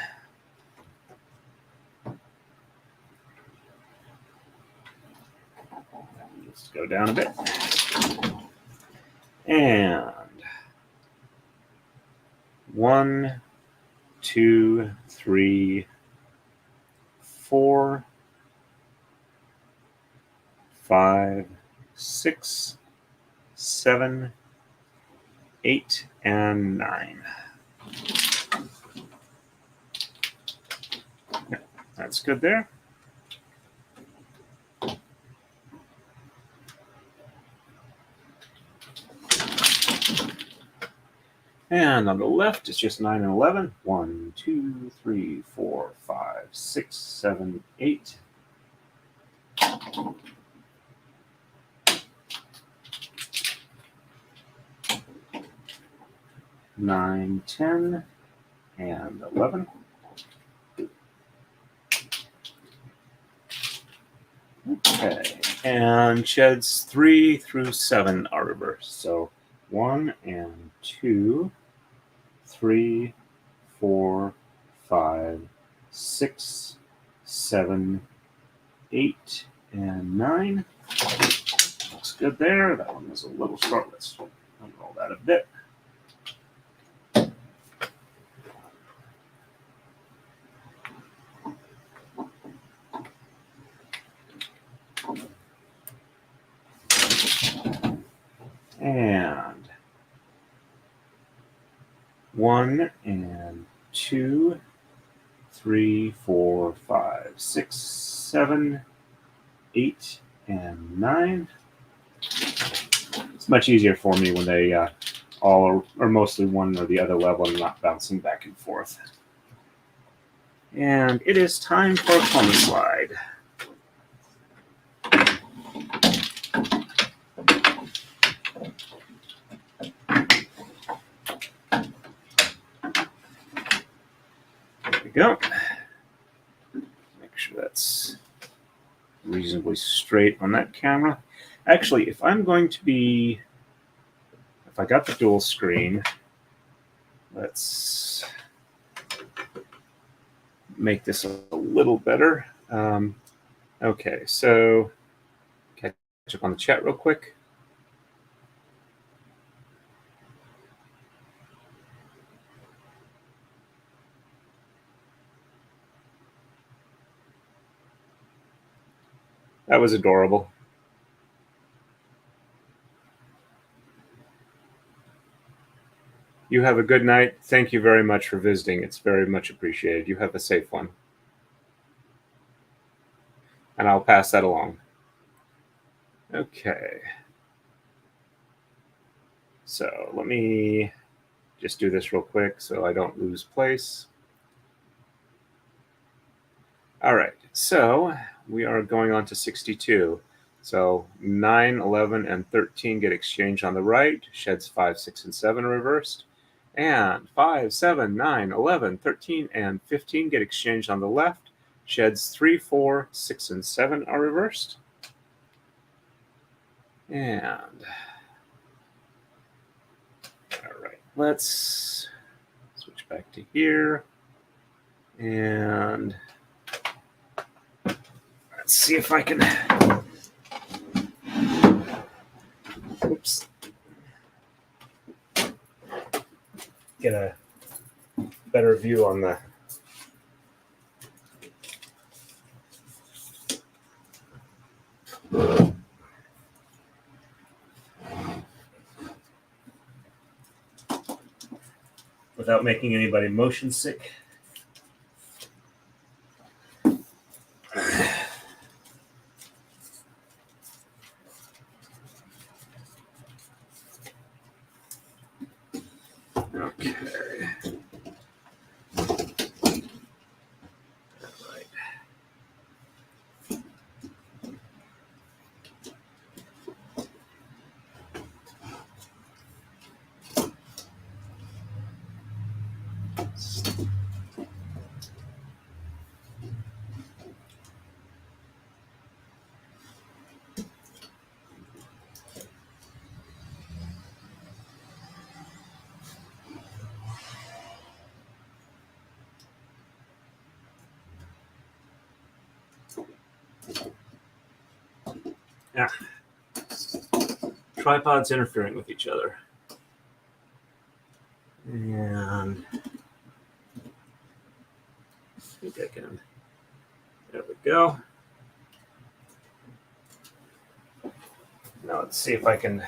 Let's go down a bit. And 1, 2, 3, 4, 5, 6, 7, 8, and 9. That's good there. And on the left, it's just 9 and 11. 1, 2, 3, 4, 5, 6, 7, 8. 9, 10, and 11. Okay, and sheds 3 through 7 are reversed. So 1 and 2, 3, 4, 5, 6, 7, 8, and 9. Looks good there. That one was a little short. Let's unroll that a bit. And 1 and 2, 3, 4, 5, 6, 7, 8, and 9. It's much easier for me when they all are mostly one or the other level and not bouncing back and forth. And it is time for a pony slide. There we go. Make sure that's reasonably straight on that camera. Actually, if I got the dual screen, let's make this a little better. Okay, so Check on the chat real quick. That was adorable. You have a good night. Thank you very much for visiting. It's very much appreciated. You have a safe one. And I'll pass that along. Okay. So let me just do this real quick so I don't lose place. All right, so we are going on to 62. So 9, 11, and 13 get exchanged on the right. Sheds 5, 6, and 7 are reversed. And 5, 7, 9, 11, 13, and 15 get exchanged on the left. Sheds 3, 4, 6, and 7 are reversed. And all right, let's switch back to here. And let's see if I can, oops, get a better view on the without making anybody motion sick. Okay. All right. Yeah. Tripods interfering with each other. And I think I can, there we go. Now let's see if I can,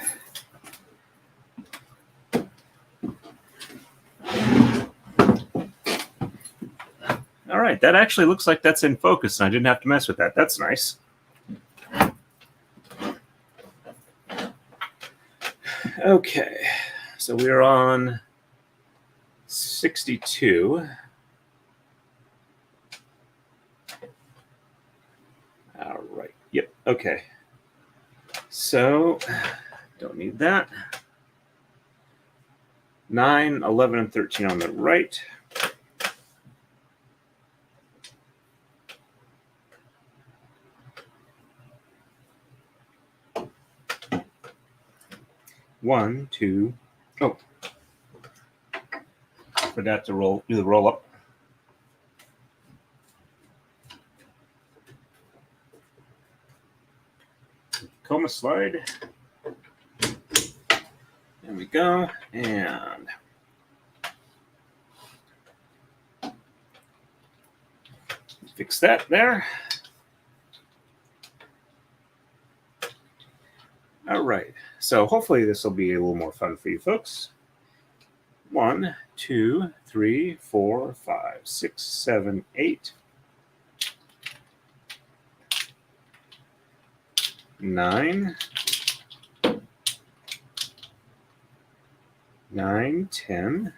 all right, that actually looks like that's in focus and I didn't have to mess with that. That's nice. Okay, so we are on 62. All right, yep, okay. So, don't need that. 9, 11, and 13 on the right. One, two, oh. Forgot to do the roll up. Coma slide. There we go. And fix that there. All right. So hopefully this will be a little more fun for you folks. 1, 2, 3, 4, 5, 6, 7, 8. 9. 9, 10.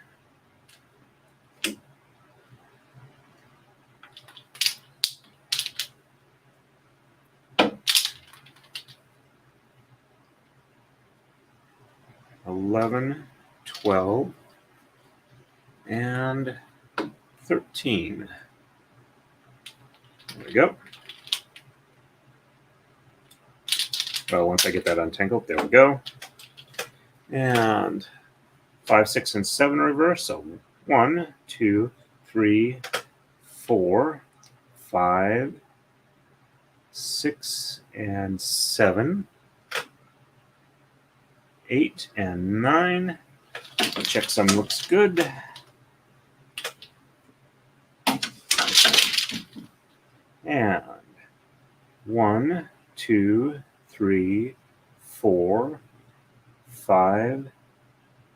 11, 12, and 13. There we go. Well, once I get that untangled, there we go. And 5, 6, and 7 reverse. So 1, 2, 3, 4, 5, 6, and 7. 8 and 9. Check some looks good. And 1, 2, 3, 4, 5,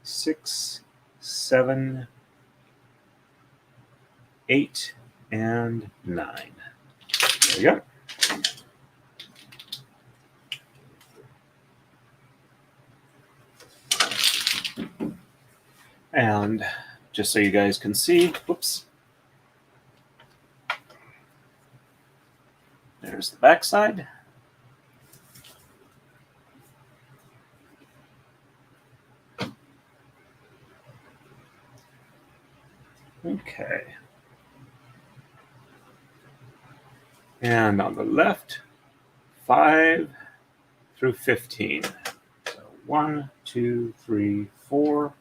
6, 7, 8, and 9. There you go. And just so you guys can see, whoops, there's the back side. Okay. And on the left, 5 through 15. So 1, 2, 3, 4.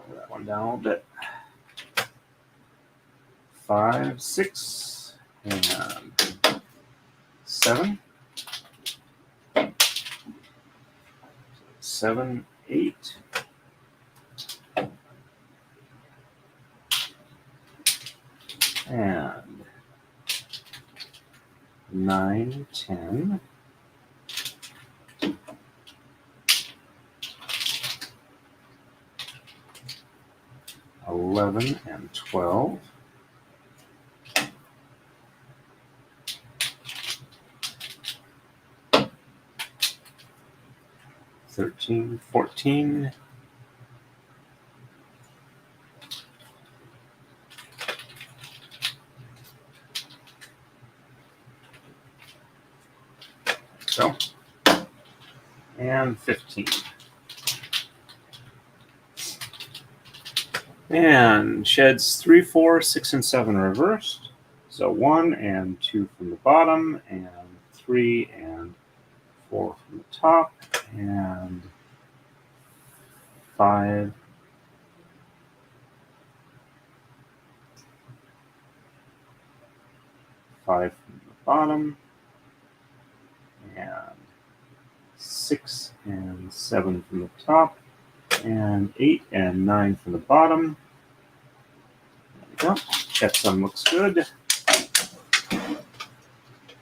That one down a little bit. 5, 6, and 7. 7, 8. And 9, 10. 11 and 12. 13, 14. 15. And sheds 3, 4, 6, and 7 reversed. So 1 and 2 from the bottom, and 3 and 4 from the top, and 5. 5 from the bottom, and 6 and 7 from the top, and 8 and 9 from the bottom. There we go. Checksum looks good.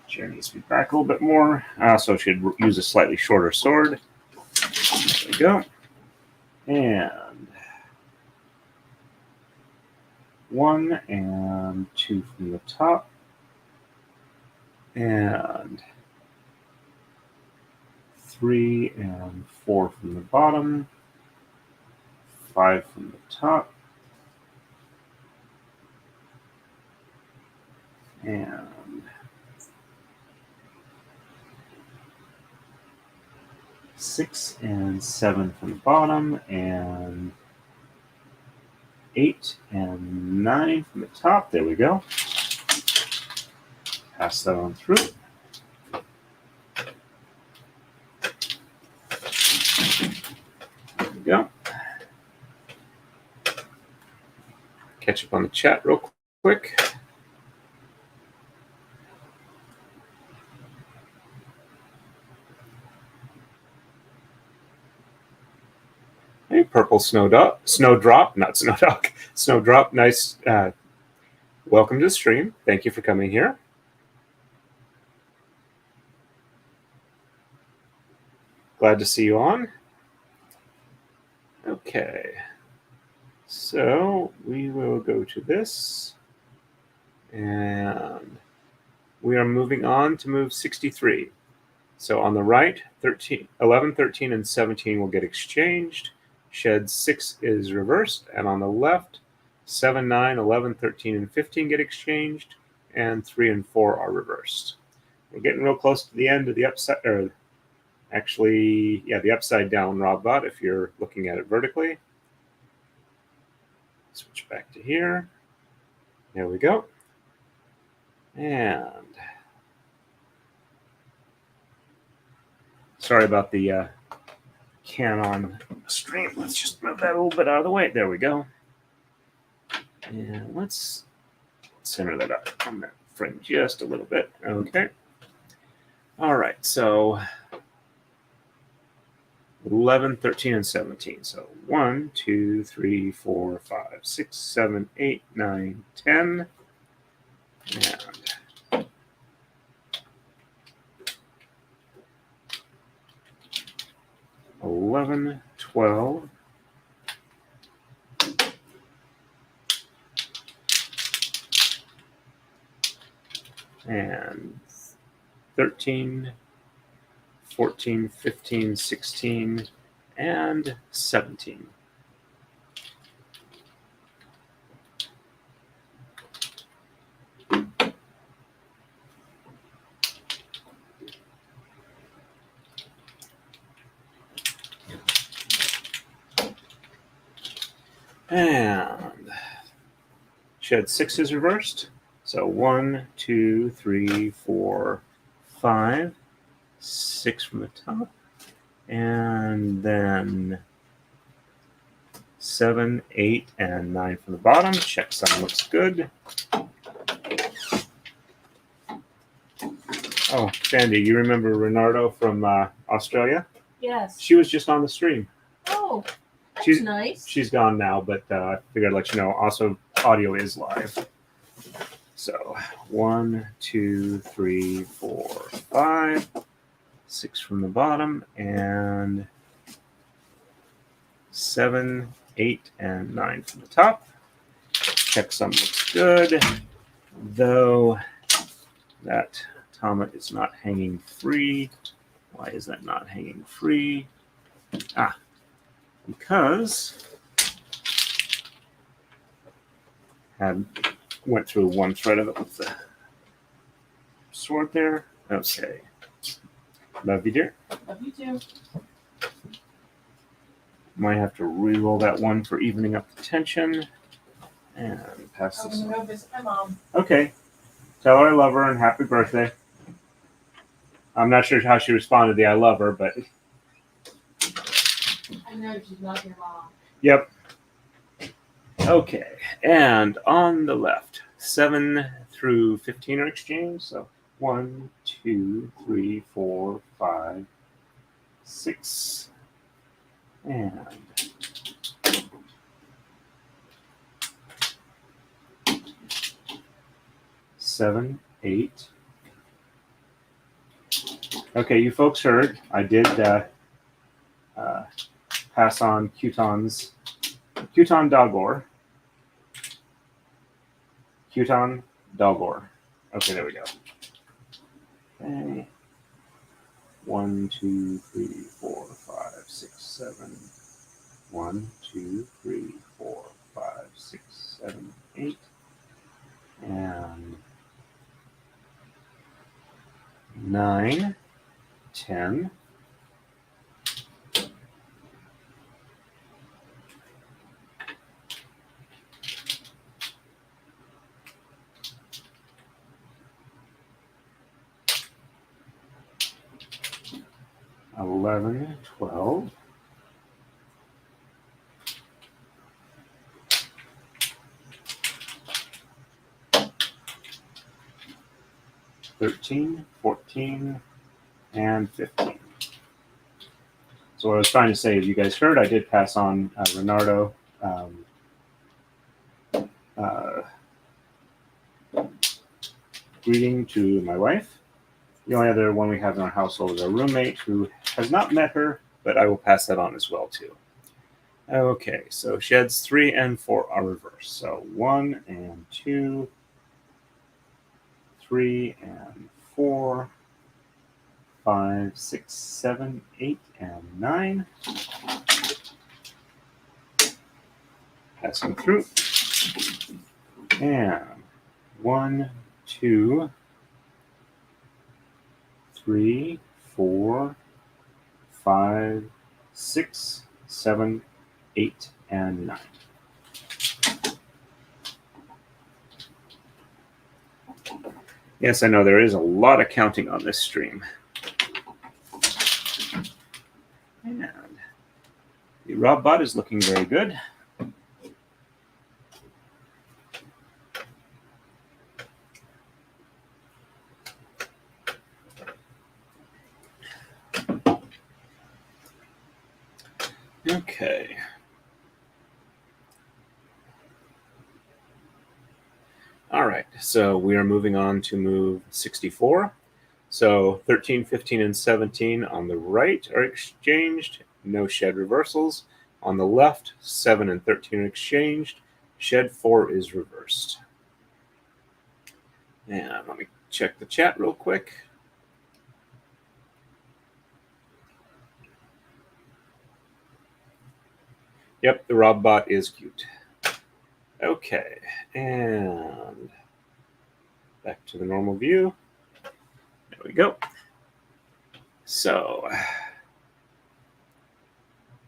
Chair needs to be back a little bit more. I also should use a slightly shorter sword. There we go. And 1 and 2 from the top, and 3 and 4 from the bottom, 5 from the top, and 6 and 7 from the bottom, and 8 and 9 from the top. There we go. Pass that on through. There we go. Catch up on the chat real quick. Hey, purple snowdrop, not snowdog, snowdrop. Nice. Welcome to the stream. Thank you for coming here. Glad to see you on. Okay. So we will go to this. And we are moving on to move 63. So on the right, 11, 13, and 17 will get exchanged. Shed 6 is reversed. And on the left, 7, 9, 11, 13, and 15 get exchanged. And 3 and 4 are reversed. We're getting real close to the end of the upside, or actually, yeah, the upside down Robbot if you're looking at it vertically. Switch back to here. There we go. And sorry about the can on stream. Let's just move that a little bit out of the way. There we go. And let's center that up on that frame just a little bit. Okay. All right, so 11, 13, and 17. So 1, 2, 3, 4, 5, 6, 7, 8, 9, 10. And 11, 12. And 13, 14, 15, 16, and 17. And shed 6 is reversed. So 1, 2, 3, 4, 5, 6 from the top. And then 7, 8, and 9 from the bottom. Checksum looks good. Oh, Sandy, you remember Renardo from Australia? Yes. She was just on the stream. Oh, that's She's nice. She's gone now, but I figured I'd let you know. Also, audio is live. So 1, 2, 3, 4, 5, 6 from the bottom, and 7, 8, and 9 from the top. Checksum looks good, though that tama is not hanging free. Why is that not hanging free? Because I went through one thread of it with the sword there. Okay. Love you, dear. Love you too. Might have to re-roll that one for evening up the tension. And pass I'm this gonna on. go visit my mom. Okay. Tell her I love her and happy birthday. I'm not sure how she responded to the I love her, but I know she's not your mom. yep. Okay. And on the left, 7 through 15 are exchanged. So 1, 2, 3, 4, 5, 6, and 7, 8. Okay, you folks heard. I did pass on Kuton Dogor. Kuton Dogor. Okay, there we go. Okay. 1, 2, 3, 4, 5, 6, 7. 1, 2, 3, 4, 5, 6, 7, 8. And 9, 10. Eleven, 12, 13, 14, and 15. So what I was trying to say is, you guys heard, I did pass on Renardo greeting to my wife. The only other one we have in our household is our roommate, who has not met her, but I will pass that on as well too. Okay, so sheds 3 and 4 are reversed. So 1 and 2, 3 and 4, 5, 6, 7, 8, and 9. Passing through. And 1, 2, 3, 4, 5, 6, 7, 8, and 9. Yes, I know there is a lot of counting on this stream. And the Rob bot is looking very good. Okay. All right, so we are moving on to move 64. So 13, 15, and 17 on the right are exchanged. No shed reversals. On the left, 7 and 13 are exchanged. Shed 4 is reversed. And let me check the chat real quick. Yep, the Robbot is cute. Okay, and back to the normal view. There we go. So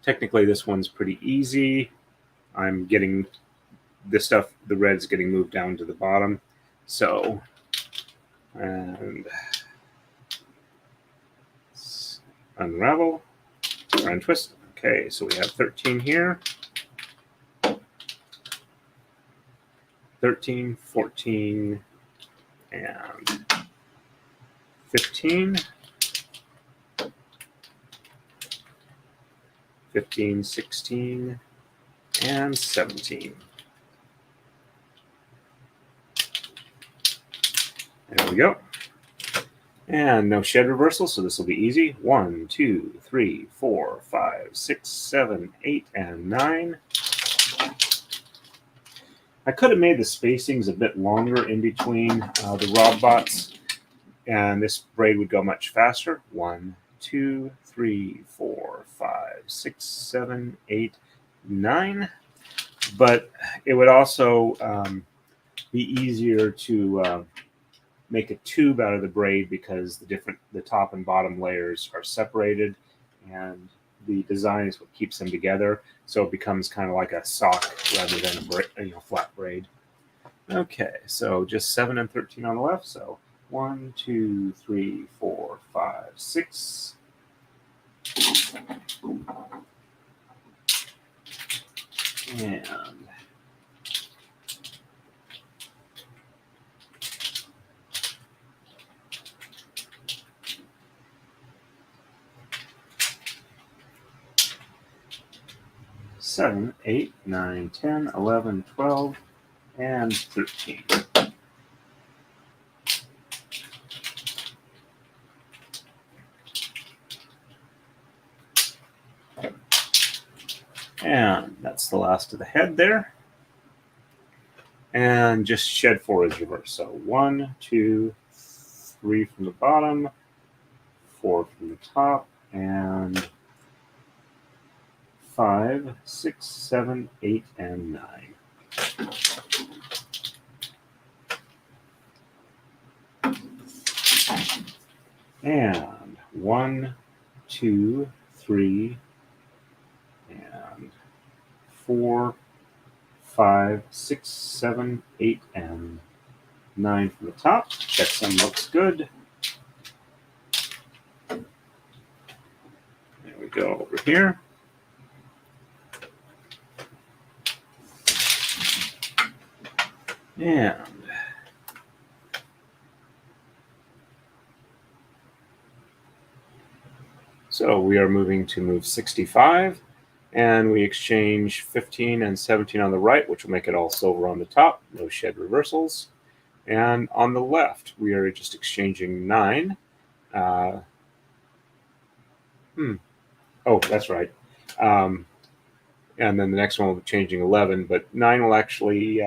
technically this one's pretty easy. I'm getting this stuff, the red's getting moved down to the bottom. So, and unravel, or untwist. Okay, so we have 13 here. 13, 14, and 15. 15, 16, and 17. There we go. And no shed reversal, so this will be easy. 1, 2, 3, 4, 5, 6, 7, 8, and 9. I could have made the spacings a bit longer in between the Robbots, and this braid would go much faster. 1, 2, 3, 4, 5, 6, 7, 8, 9. But it would also be easier to make a tube out of the braid because the top and bottom layers are separated, and the design is what keeps them together. So it becomes kind of like a sock rather than a flat braid. Okay, so just 7 and 13 on the left. So 1, 2, 3, 4, 5, 6. And 7, 8, 9, 10, 11, 12, and 13. And that's the last of the head there. And just shed 4 is reversed. So 1, 2, 3 from the bottom, 4 from the top, and 5, 6, 7, 8, and 9. And 1, 2, 3, and 4, 5, 6, 7, 8, and 9 from the top. Checksum looks good. There we go over here. And so we are moving to move 65, and we exchange 15 and 17 on the right, which will make it all silver on the top, no shed reversals. And on the left, we are just exchanging 9. Oh, that's right. And then the next one will be changing 11, but 9 will actually,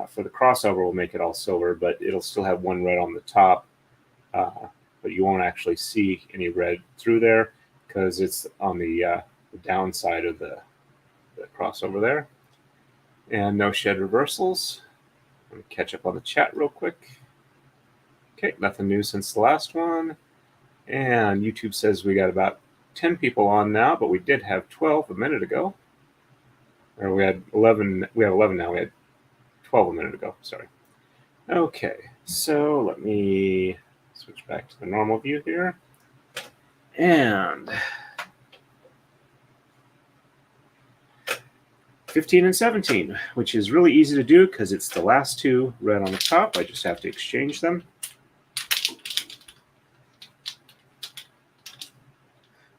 for the crossover, will make it all silver, but it'll still have 1 red on the top. But you won't actually see any red through there because it's on the downside of the crossover there. And no shed reversals. Let me catch up on the chat real quick. Okay, nothing new since the last one. And YouTube says we got about 10 people on now, but we did have 12 a minute ago. Or we had 11. We have 11 now. We had 12 a minute ago. Sorry. Okay, so let me switch back to the normal view here. And 15 and 17, which is really easy to do because it's the last 2 red on the top. I just have to exchange them.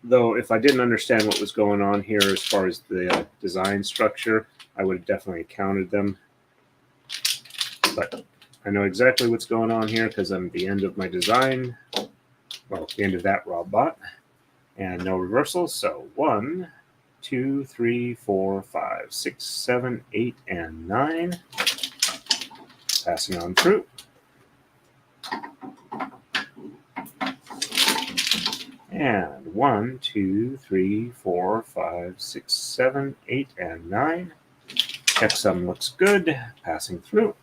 Though if I didn't understand what was going on here as far as the design structure, I would have definitely counted them. But I know exactly what's going on here because I'm at the end of my design. Well, the end of that robot. And no reversals. So 1, 2, 3, 4, 5, 6, 7, 8, and 9. Passing on through. And 1, 2, 3, 4, 5, 6, 7, 8, and 9. Checksum looks good. Passing through.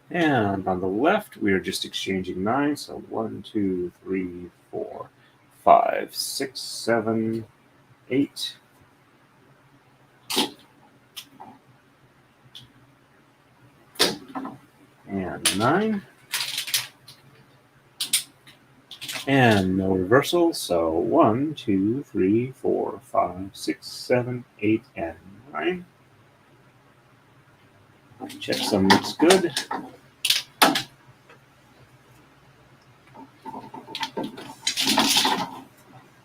And on the left, we are just exchanging 9. So 1, 2, 3, 4, 5, 6, 7, 8. And 9. And no reversal. So 1, 2, 3, 4, 5, 6, 7, 8, and 9. Checksum looks good.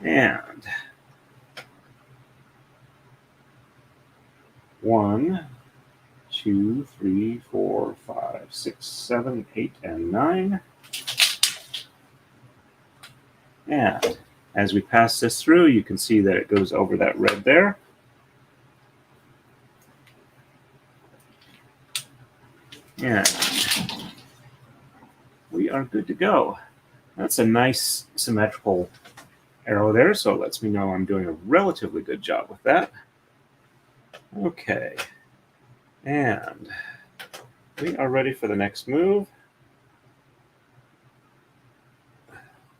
And 1, 2, 3, 4, 5, 6, 7, 8, and 9. And as we pass this through, you can see that it goes over that red there. And we are good to go. That's a nice symmetrical arrow there, so it lets me know I'm doing a relatively good job with that. Okay. And we are ready for the next move.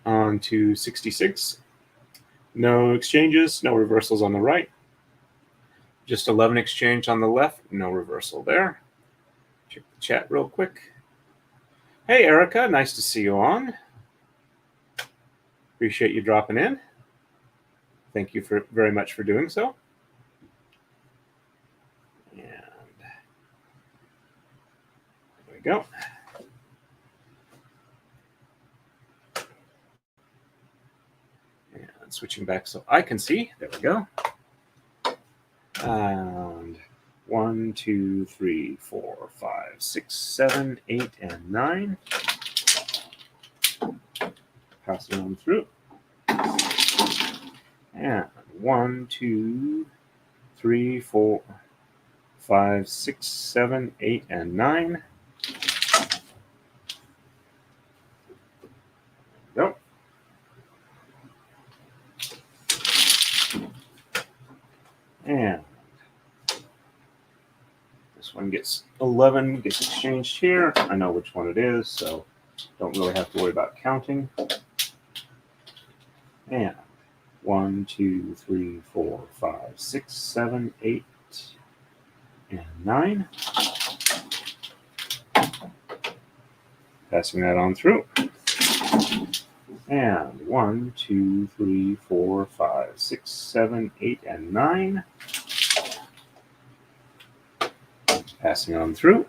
On to 66. No exchanges, no reversals on the right. Just 11 exchange on the left, no reversal there. Check the chat real quick. Hey, Erica, nice to see you on. Appreciate you dropping in. Thank you very much for doing so. And there we go. And switching back so I can see. There we go. And 1, 2, 3, 4, 5, 6, 7, 8, and 9. Passing on through. And 1, 2, 3, 4, 5, 6, 7, 8, and 9. Go. And this one gets 11, gets exchanged here. I know which one it is, so don't really have to worry about counting. And 1, 2, 3, 4, 5, 6, 7, 8, and 9. Passing that on through. And 1, 2, 3, 4, 5, 6, 7, 8, and 9. Passing on through.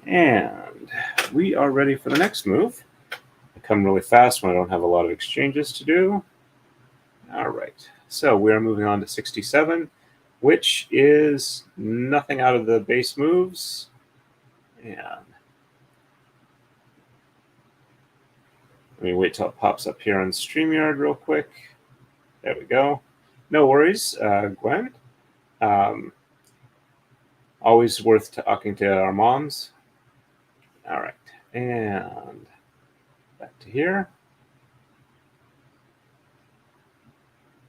And we are ready for the next move. I come really fast when I don't have a lot of exchanges to do. All right. So we are moving on to 67, which is nothing out of the base moves. And let me wait till it pops up here on StreamYard real quick. There we go. No worries, Gwen. Always worth talking to our moms. All right. And back to here.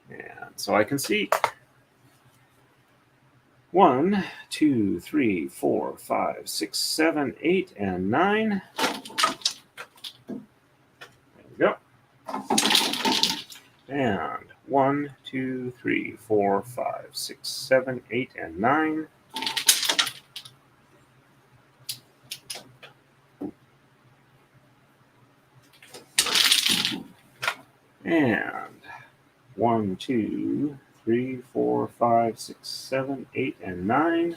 And so I can see 1, 2, 3, 4, 5, 6, 7, 8, and 9. There we go. And 1, 2, 3, 4, 5, 6, 7, 8, and 9. And 1, 2, 3, 4, 5, 6, 7, 8, and 9.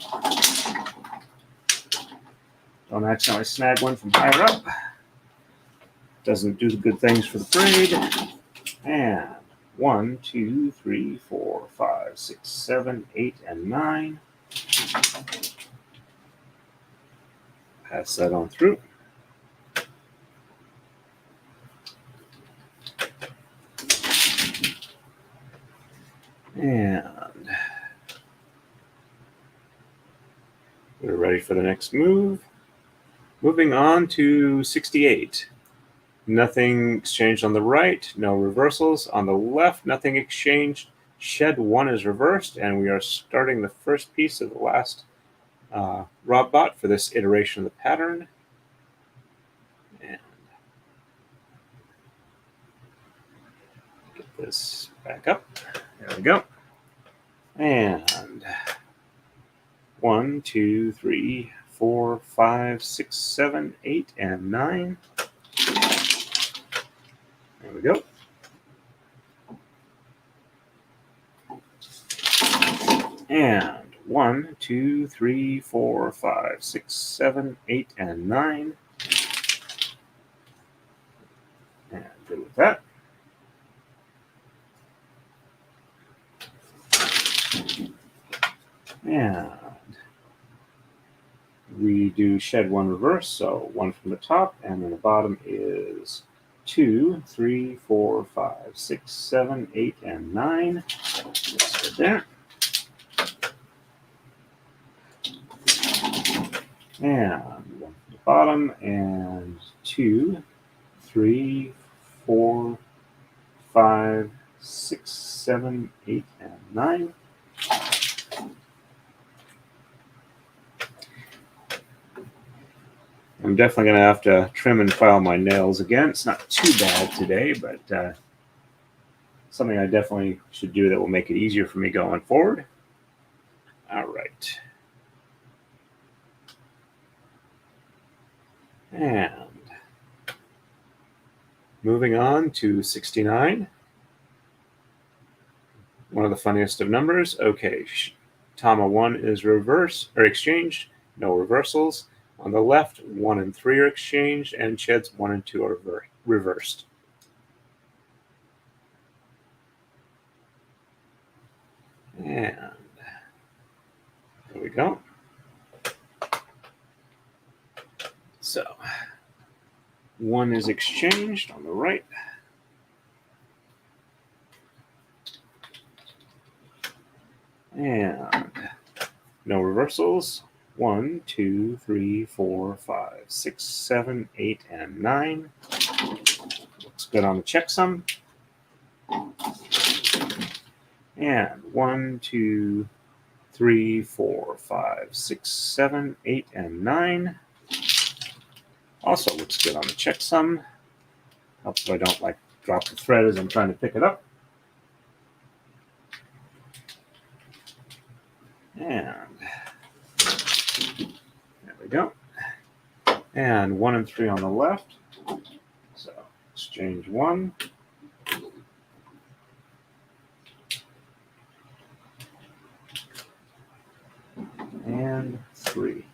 Don't accidentally snag one from higher up. Doesn't do the good things for the braid. And 1, 2, 3, 4, 5, 6, 7, 8, and 9. Pass that on through. And we're ready for the next move. Moving on to 68. Nothing exchanged on the right, no reversals. On the left, nothing exchanged. Shed 1 is reversed, and we are starting the first piece of the last Rob bot for this iteration of the pattern. And get this back up. There we go. And 1, 2, 3, 4, 5, 6, 7, 8, and 9. There we go. And 1, 2, 3, 4, 5, 6, 7, 8, and 9. And good with that. And we do shed 1 reverse, so 1 from the top, and then the bottom is 2, 3, 4, 5, 6, 7, 8, and 9. Looks good there. And 1 from the bottom, and 2, 3, 4, 5, 6, 7, 8, and 9. I'm definitely going to have to trim and file my nails again. It's not too bad today, but something I definitely should do that will make it easier for me going forward. All right. And moving on to 69. One of the funniest of numbers. Okay, Tama 1 is reversed or exchanged. No reversals. On the left, 1 and 3 are exchanged, and sheds 1 and 2 are reversed. And there we go. So 1 is exchanged on the right. And no reversals. 1, 2, 3, 4, 5, 6, 7, 8, and 9. Looks good on the checksum. And 1, 2, 3, 4, 5, 6, 7, 8, and 9. Also looks good on the checksum. Helps so I don't drop the thread as I'm trying to pick it up. And there we go. And 1 and 3 on the left. So exchange 1. And 3.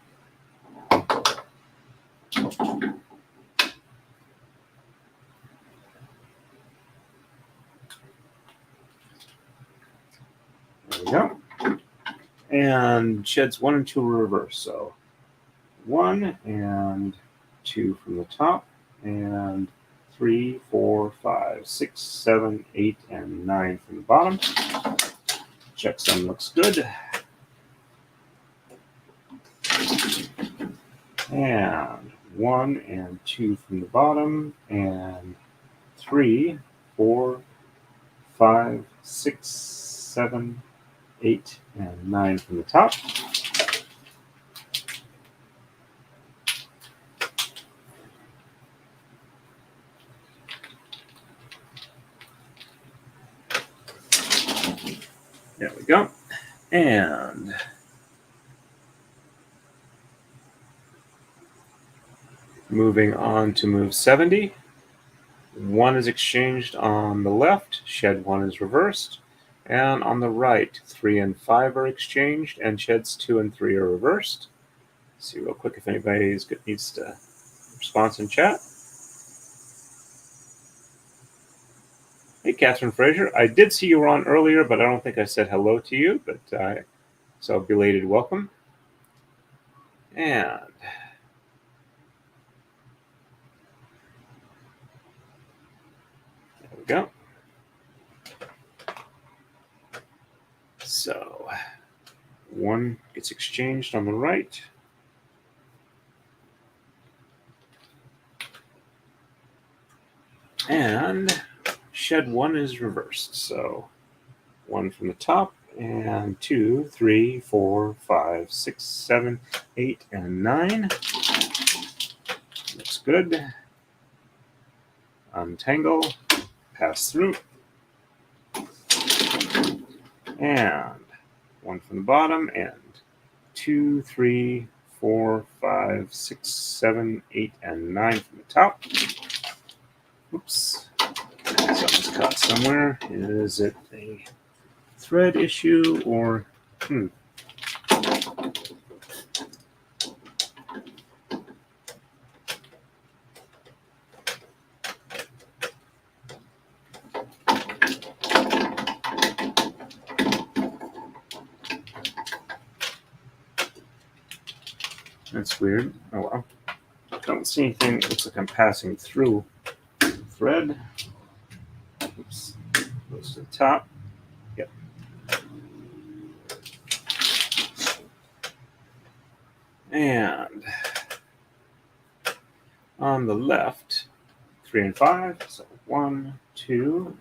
There we go. And sheds 1 and 2 are reversed. So 1 and 2 from the top, and 3, 4, 5, 6, 7, 8, and 9 from the bottom. Checksum looks good. And 1 and 2 from the bottom, and 3, 4, 5, 6, 7, 8, and 9 from the top. There we go. And moving on to move 70. 1 is exchanged on the left, shed 1 is reversed. And on the right, 3 and 5 are exchanged, and sheds 2 and 3 are reversed. Let's see real quick if anybody needs to response in chat. Hey, Catherine Fraser. I did see you were on earlier, but I don't think I said hello to you. But so belated welcome. And there we go. So 1 gets exchanged on the right. And shed 1 is reversed. So 1 from the top, and 2, 3, 4, 5, 6, 7, 8, and 9. Looks good. Untangle, pass through. And 1 from the bottom, and 2, 3, 4, 5, 6, 7, 8, and 9 from the top. Oops. Something's caught somewhere. Is it a thread issue or That's weird. Oh well. Don't see anything. It looks like I'm passing through thread. Oops. Goes to the top. Yep. And on the left, 3 and 5. So 1, 2.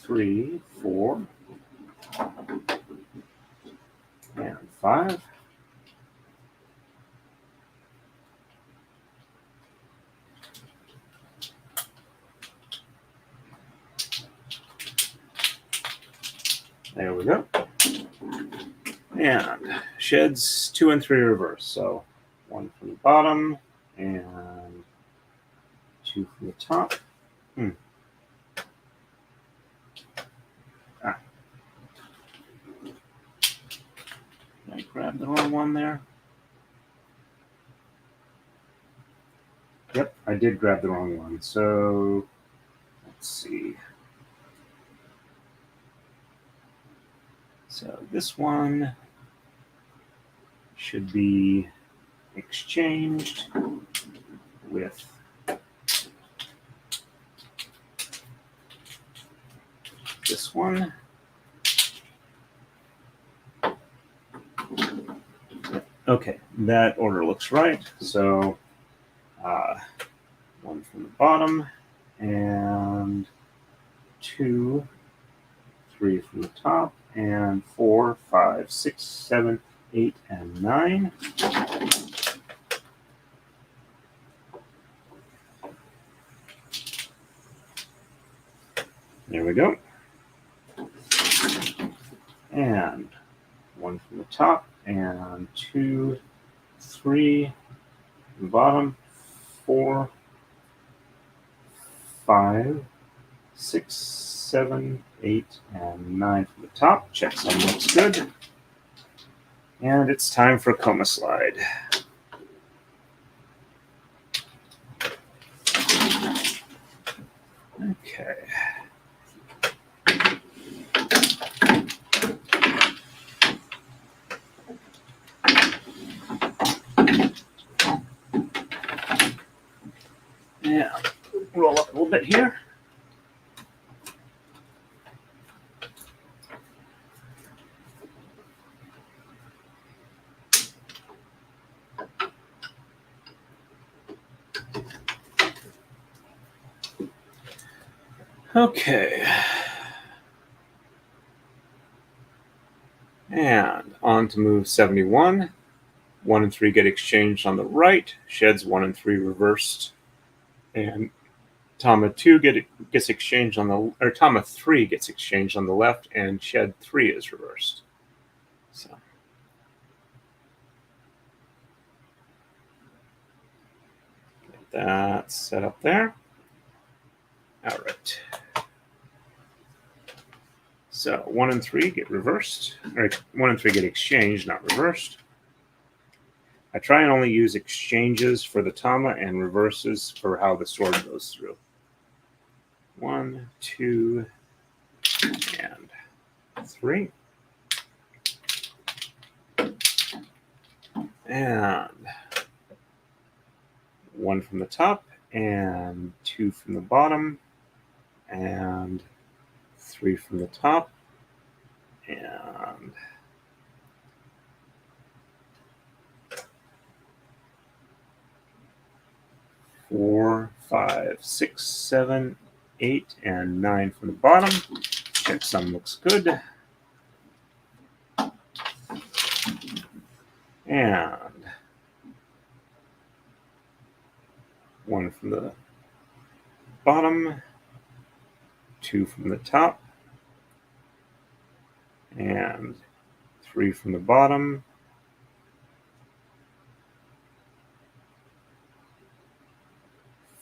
Three, 4, and 5. There we go. And sheds 2 and 3 reverse. So 1 from the bottom and 2 from the top. I grabbed the wrong one there. Yep, I did grab the wrong one. So let's see. So this one should be exchanged with this one. Okay, that order looks right. So 1 from the bottom and 2, 3 from the top, and 4, 5, 6, 7, 8, and 9. There we go. And 1 from the top, and 2, 3 from the bottom, 4, 5, 6, 7, 8, and 9 from the top. Check some looks good. And it's time for coma slide. Okay. Yeah, roll up a little bit here. Okay. And on to move 71. 1 and 3 get exchanged on the right. Sheds 1 and 3 reversed And Tama 2 gets exchanged on the, or Tama 3 gets exchanged on the left, and shed 3 is reversed. So get that set up there. All right. So 1 and 3 get reversed, or 1 and 3 get exchanged, not reversed. I try and only use exchanges for the Tama and reverses for how the sword goes through. 1, 2, and 3. And 1 from the top, and 2 from the bottom, and 3 from the top, and 4, 5, 6, 7, 8, and 9 from the bottom. Checksum looks good. And 1 from the bottom, 2 from the top, and 3 from the bottom,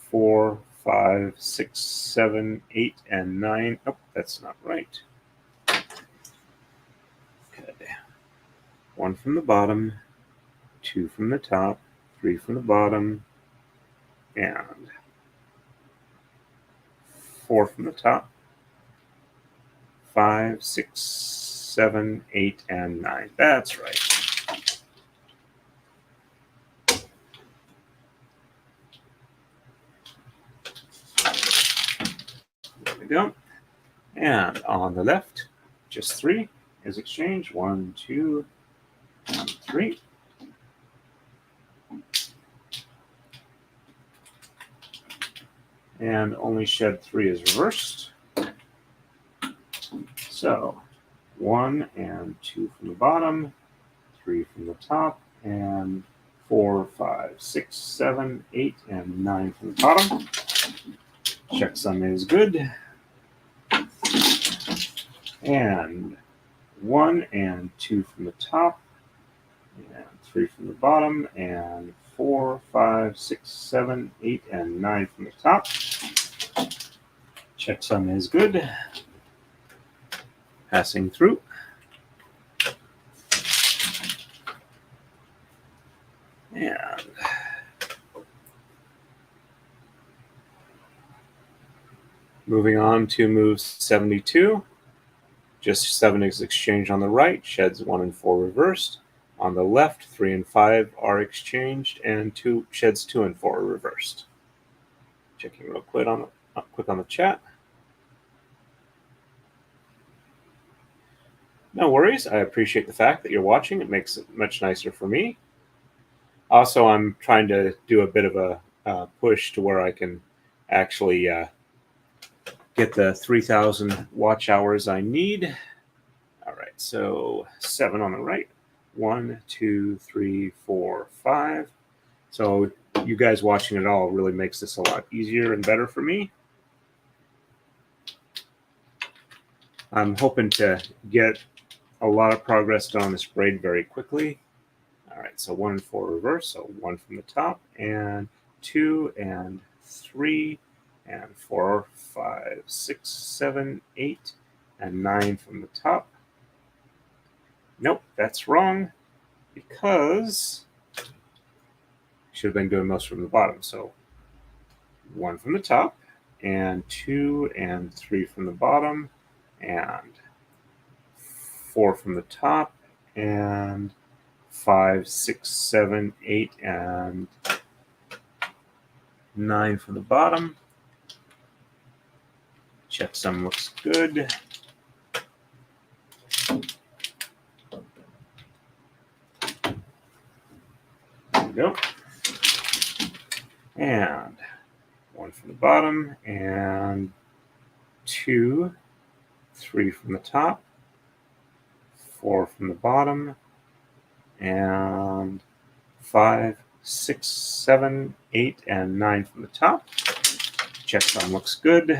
4, 5, 6, 7, 8, and 9. Oh, that's not right. Okay. 1 from the bottom, 2 from the top, 3 from the bottom, and 4 from the top, 5, 6, 7, 8, and 9. That's right. There we go. And on the left, just 3 is exchanged. 1, 2, and 3. And only shed 3 is reversed. So 1 and 2 from the bottom, 3 from the top, and 4, 5, 6, 7, 8, and 9 from the bottom. Checksum is good. And 1 and 2 from the top, and 3 from the bottom, and 4, 5, 6, 7, 8, and 9 from the top. Checksum is good. Passing through. And moving on to move 72. Just 7 is exchanged on the right, sheds 1 and 4 reversed. On the left, 3 and 5 are exchanged, and sheds 2 and 4 are reversed. Checking real quick on the chat. No worries. I appreciate the fact that you're watching. It makes it much nicer for me. Also, I'm trying to do a bit of a push to where I can actually get the 3,000 watch hours I need. All right, so 7 on the right. 1, 2, 3, 4, 5. So you guys watching it all really makes this a lot easier and better for me. I'm hoping to get a lot of progress done on this braid very quickly. All right, so 1 and 4 reverse. So 1 from the top, and 2 and 3 and 4, 5, 6, 7, 8, and 9 from the top. Nope, that's wrong, because I should have been doing most from the bottom. So 1 from the top, and 2 and 3 from the bottom, and 4 from the top, and 5, 6, 7, 8, and 9 from the bottom. Checksum looks good. There we go. And 1 from the bottom, and 2, 3 from the top, 4 from the bottom, and 5, 6, 7, 8, and 9 from the top. checksum looks good.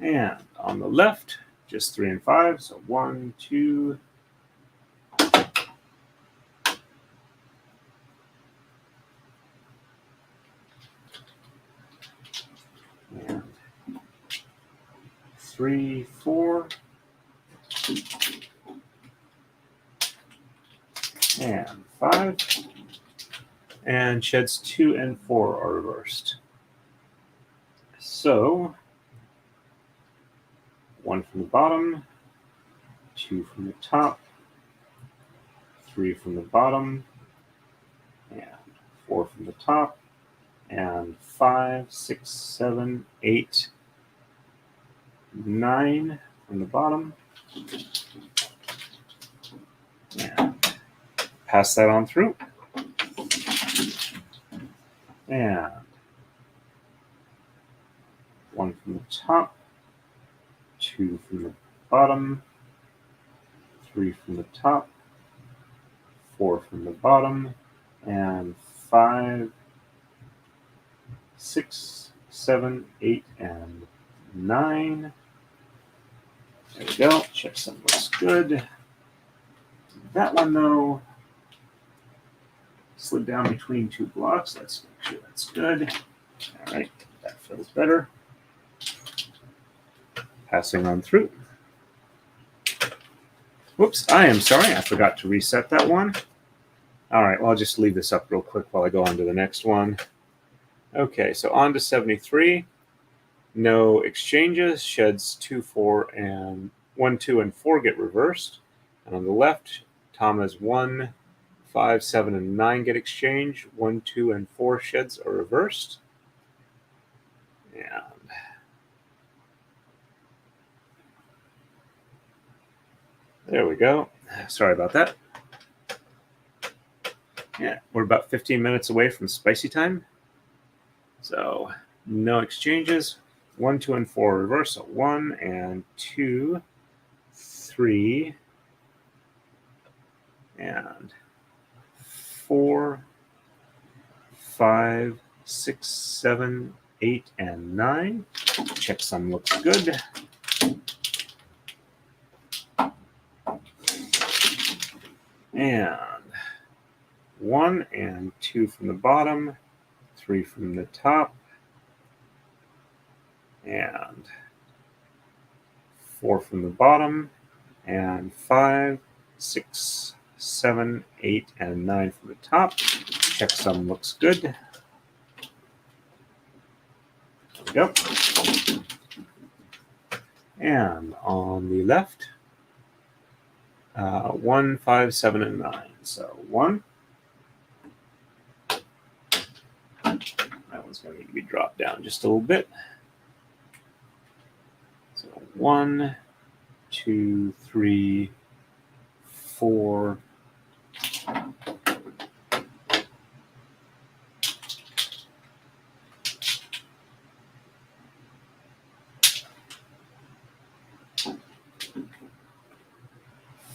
And on the left, just 3 and 5. So 1, 2, and 3, 4, and 5. And sheds 2 and 4 are reversed. So 1 from the bottom, 2 from the top, 3 from the bottom, and 4 from the top, and 5, 6, 7, 8, 9 from the bottom. And pass that on through. And 1 from the top, 2 from the bottom, 3 from the top, 4 from the bottom, and 5, 6, 7, 8, and 9. There we go. Checksum looks good. That one, though, slid down between 2 blocks. Let's make sure that's good. All right, that feels better. Passing on through. Whoops, I am sorry. I forgot to reset that one. All right, well, I'll just leave this up real quick while I go on to the next one. Okay, so on to 73. No exchanges. Sheds 2, 4, and 1, 2, and 4 get reversed. And on the left, Tama's 1, 5, 7, and 9 get exchanged. 1, 2, and 4 sheds are reversed. And there we go. Sorry about that. Yeah, we're about 15 minutes away from spicy time. So no exchanges. 1, 2, and 4 reverse. So 1 and 2, 3, and 4, 5, 6, 7, 8, and 9. Checksum looks good. And 1 and 2 from the bottom, 3 from the top, and 4 from the bottom, and 5, 6, 7, 8, and 9 from the top. Checksum looks good. There we go. And on the left, 1, 5, 7, and 9. So 1. That one's going to need to be dropped down just a little bit. So 1, 2, 3, 4.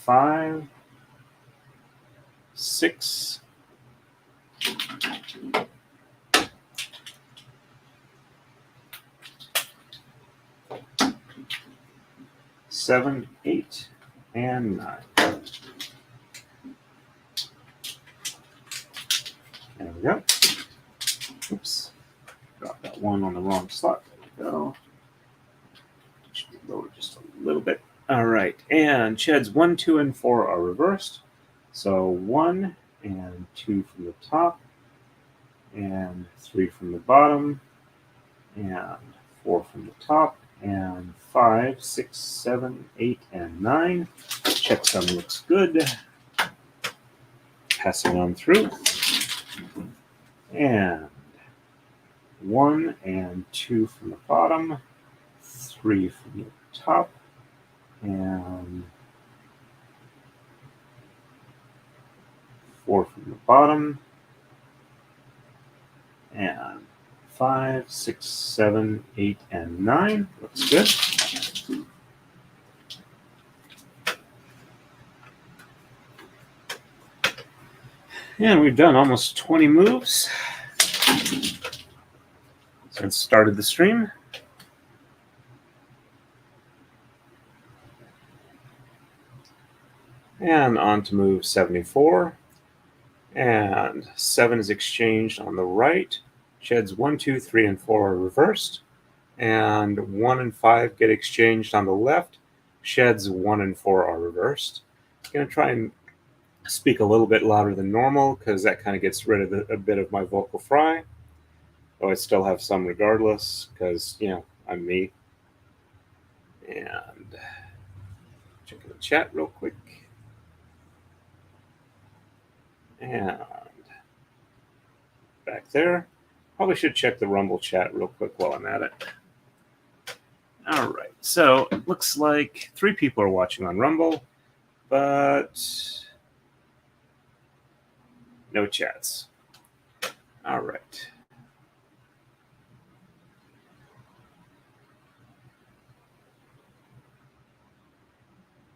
Five, 6, 7, 8, and 9. There we go. Oops. Got that one on the wrong slot. There we go. Should be lower just a little bit. All right. And sheds 1, 2, and 4 are reversed. So 1 and 2 from the top, and 3 from the bottom, and 4 from the top, and 5, 6, 7, 8, and 9. Checksum looks good. Passing on through. And 1 and 2 from the bottom, 3 from the top, and 4 from the bottom, and 5, 6, 7, 8, and 9. Looks good. And we've done almost 20 moves since started the stream. And on to move 74. And 7 is exchanged on the right. Sheds 1, 2, 3, and 4 are reversed. And 1 and 5 get exchanged on the left. Sheds 1 and 4 are reversed. I'm going to try and speak a little bit louder than normal because that kind of gets rid of a bit of my vocal fry. Though I still have some regardless because, you know, I'm me. And checking the chat real quick. And back there. Probably should check the Rumble chat real quick while I'm at it. All right, so it looks like 3 people are watching on Rumble, but no chats. All right.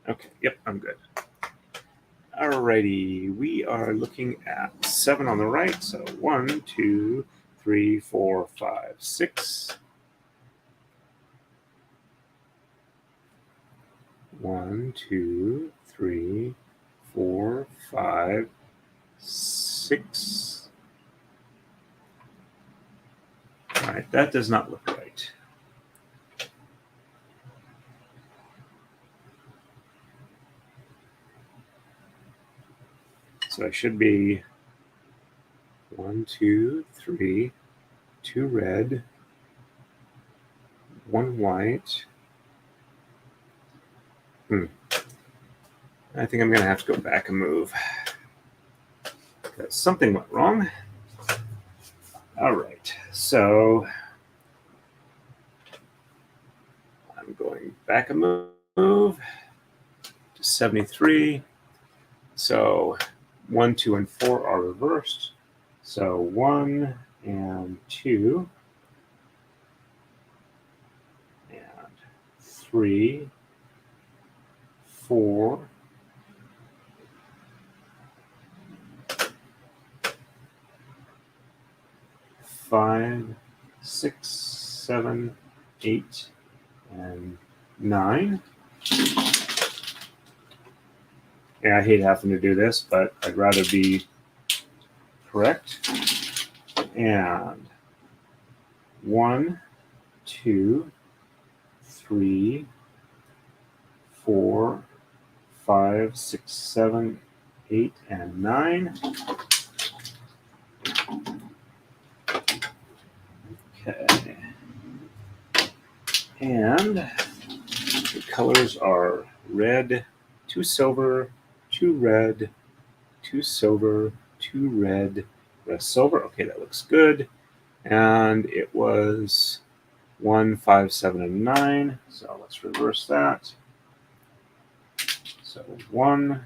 Okay, yep, I'm good. All righty, we are looking at 7 on the right, so 1, 2, 3, 4, 5, 6. 1, 2, 3, 4, 5, 6. All right, that does not look right. So I should be 1, 2, 3, 2 red, 1 white. I think I'm going to have to go back a move because something went wrong. All right, so I'm going back a move to 73. So 1, 2, and 4 are reversed. So 1 and 2 and 3, 4, 5, 6, 7, 8, and 9. Yeah, I hate having to do this, but I'd rather be correct. And 1, 2, 3, 4, 5, 6, 7, 8, and 9. Okay. And the colors are red, 2 silver, 2 red, 2 silver, 2 red, rest silver. Okay, that looks good. And it was 1, 5, 7, and 9. So let's reverse that. So 1,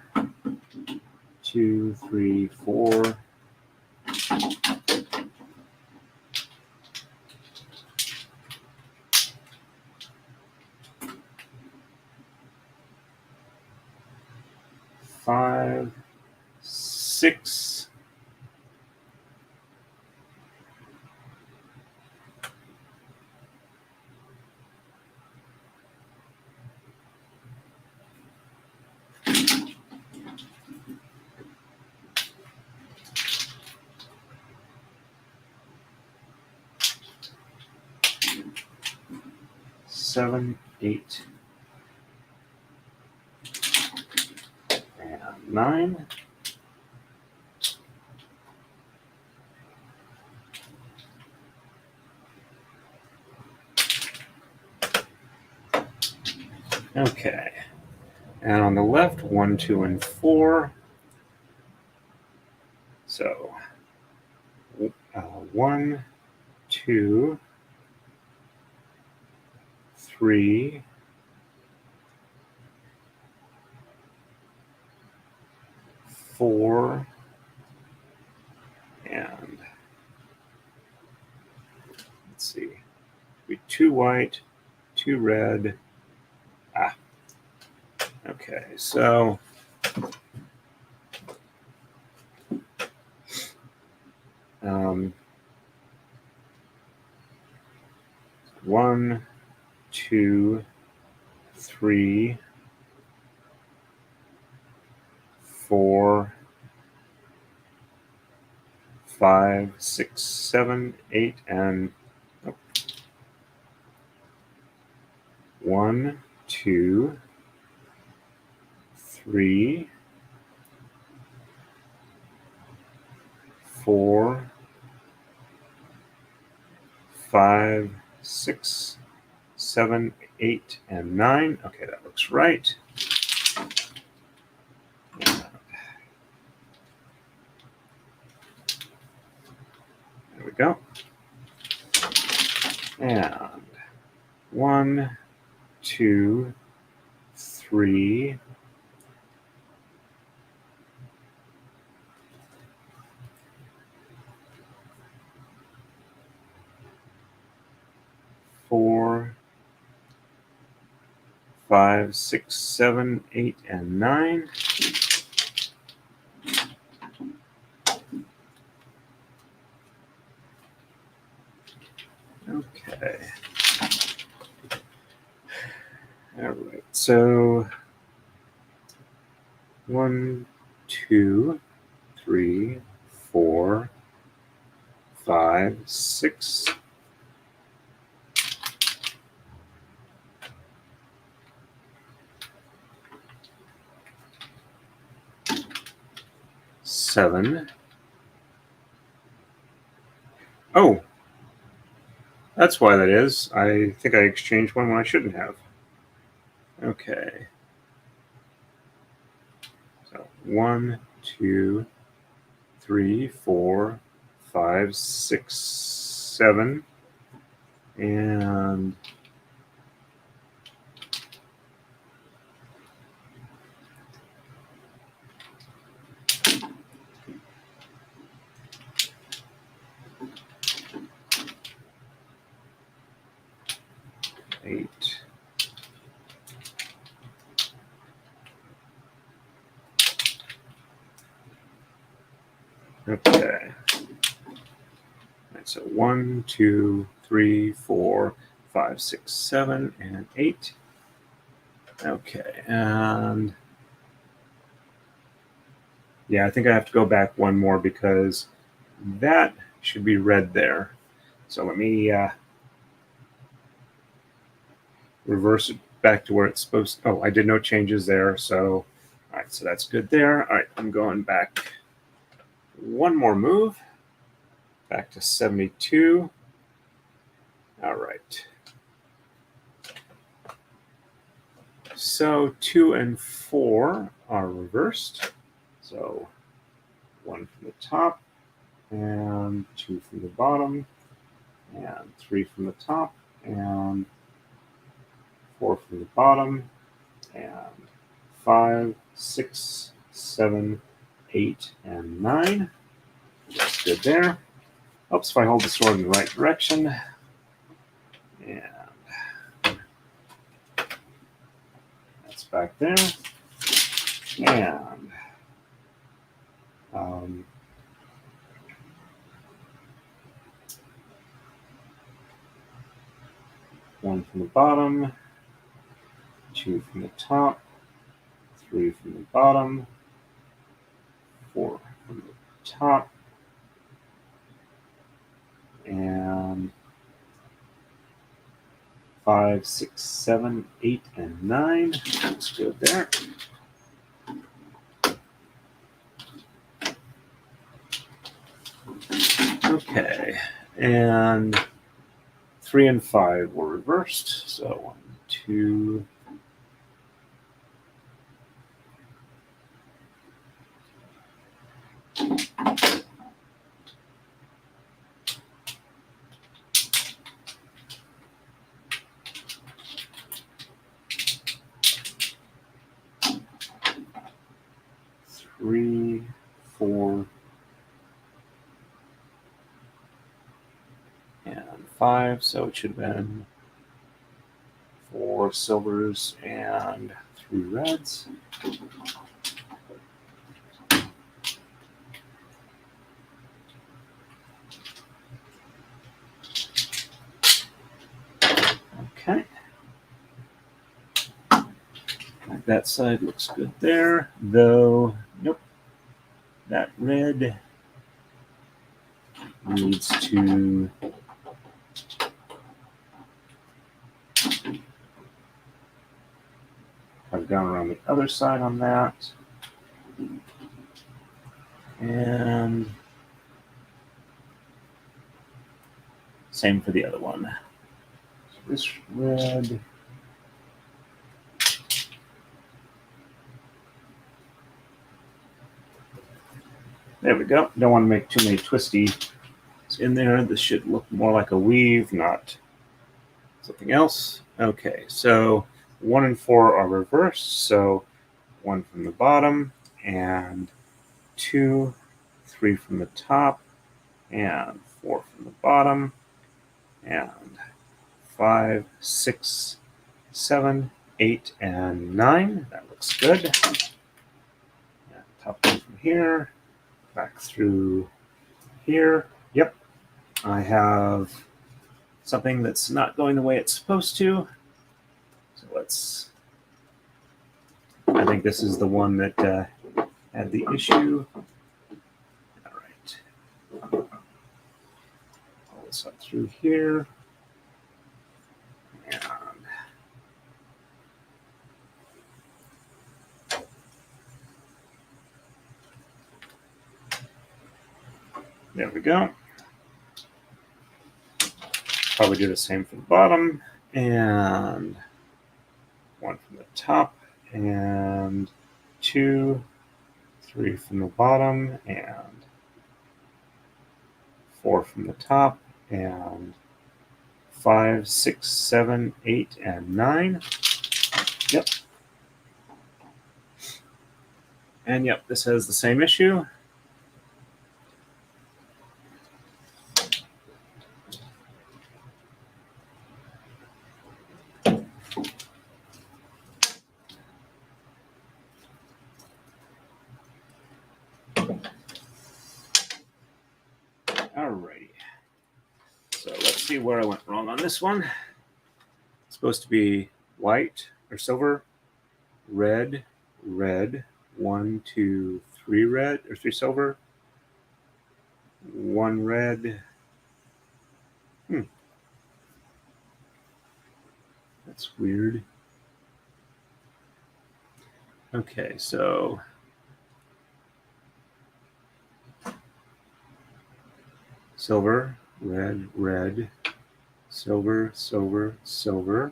2, 3, 4. 5, 6. Seven, 8, and 9. Okay. And on the left, 1, 2, and 4. So 1, 2, 3, 4, and let's see, 2 white, 2 red. Okay, so 1, 2, 3, 4, 5, 6, 7, 8, and 1, 2, 3, 4, 5, 6, 7, 8, and 9. Okay, that looks right. There we go. And 1, 2, 3, 4, 5, 6, 7, 8, and 9. Okay. All right. So 1, 2, 3, 4, 5, 6. 7. Oh, that's why that is. I think I exchanged one when I shouldn't have. Okay. So 1, 2, 3, 4, 5, 6, 7, and 8. Okay. Right, so 1, 2, 3, 4, 5, 6, 7, and 8. Okay, and yeah, I think I have to go back one more because that should be red there. So let me reverse it back to where it's supposed to. Oh, I did no changes there. So, all right, so that's good there. All right, I'm going back one more move, back to 72. All right. So 2 and 4 are reversed. So 1 from the top, and 2 from the bottom, and 3 from the top, and 4 from the bottom, and 5, 6, 7, 8, and 9. That's good there. Helps if I hold the sword in the right direction. And that's back there. And 1 from the bottom, 2 from the top, 3 from the bottom, 4 from the top, and 5, 6, 7, 8, and 9. That's good there. Okay, and 3 and 5 were reversed. So 1, 2, 3, 4, and 5. So it should have been 4 silvers and 3 reds. that side looks good there, though, nope. That red needs to have gone around the other side on that. And same for the other one. So this red. There we go. Don't want to make too many twisties in there. This should look more like a weave, not something else. Okay, so 1 and 4 are reversed. So 1 from the bottom, and 2, 3 from the top, and 4 from the bottom, and 5, 6, 7, 8, and 9. That looks good. And top one from here, back through here. Yep, I have something that's not going the way it's supposed to. So let's, I think this is the one that had the issue. All right. Pull this up through here. And there we go. Probably do the same for the bottom, and 1 from the top, and 2, 3 from the bottom, and 4 from the top, and 5, 6, 7, 8, and 9. Yep. And yep, this has the same issue. Alrighty. So let's see where I went wrong on this one. It's supposed to be white or silver, red, red, 1, 2, 3 red or 3 silver, 1 red. That's weird. Okay, so silver, red, red, silver, silver, silver,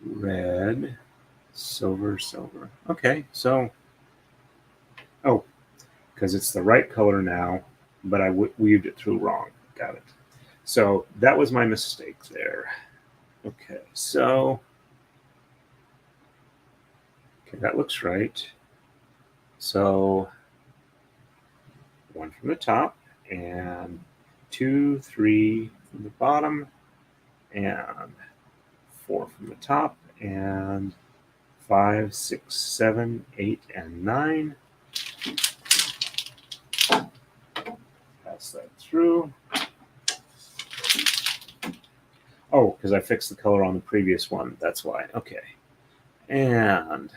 red, silver, silver. Okay, so, oh, because it's the right color now, but I weaved it through wrong. Got it. So that was my mistake there. Okay, so, okay, that looks right. So 1 from the top, and 2, 3 from the bottom, and 4 from the top, and 5, 6, 7, 8, and 9. Pass that through. Oh, because I fixed the color on the previous one. That's why. Okay. And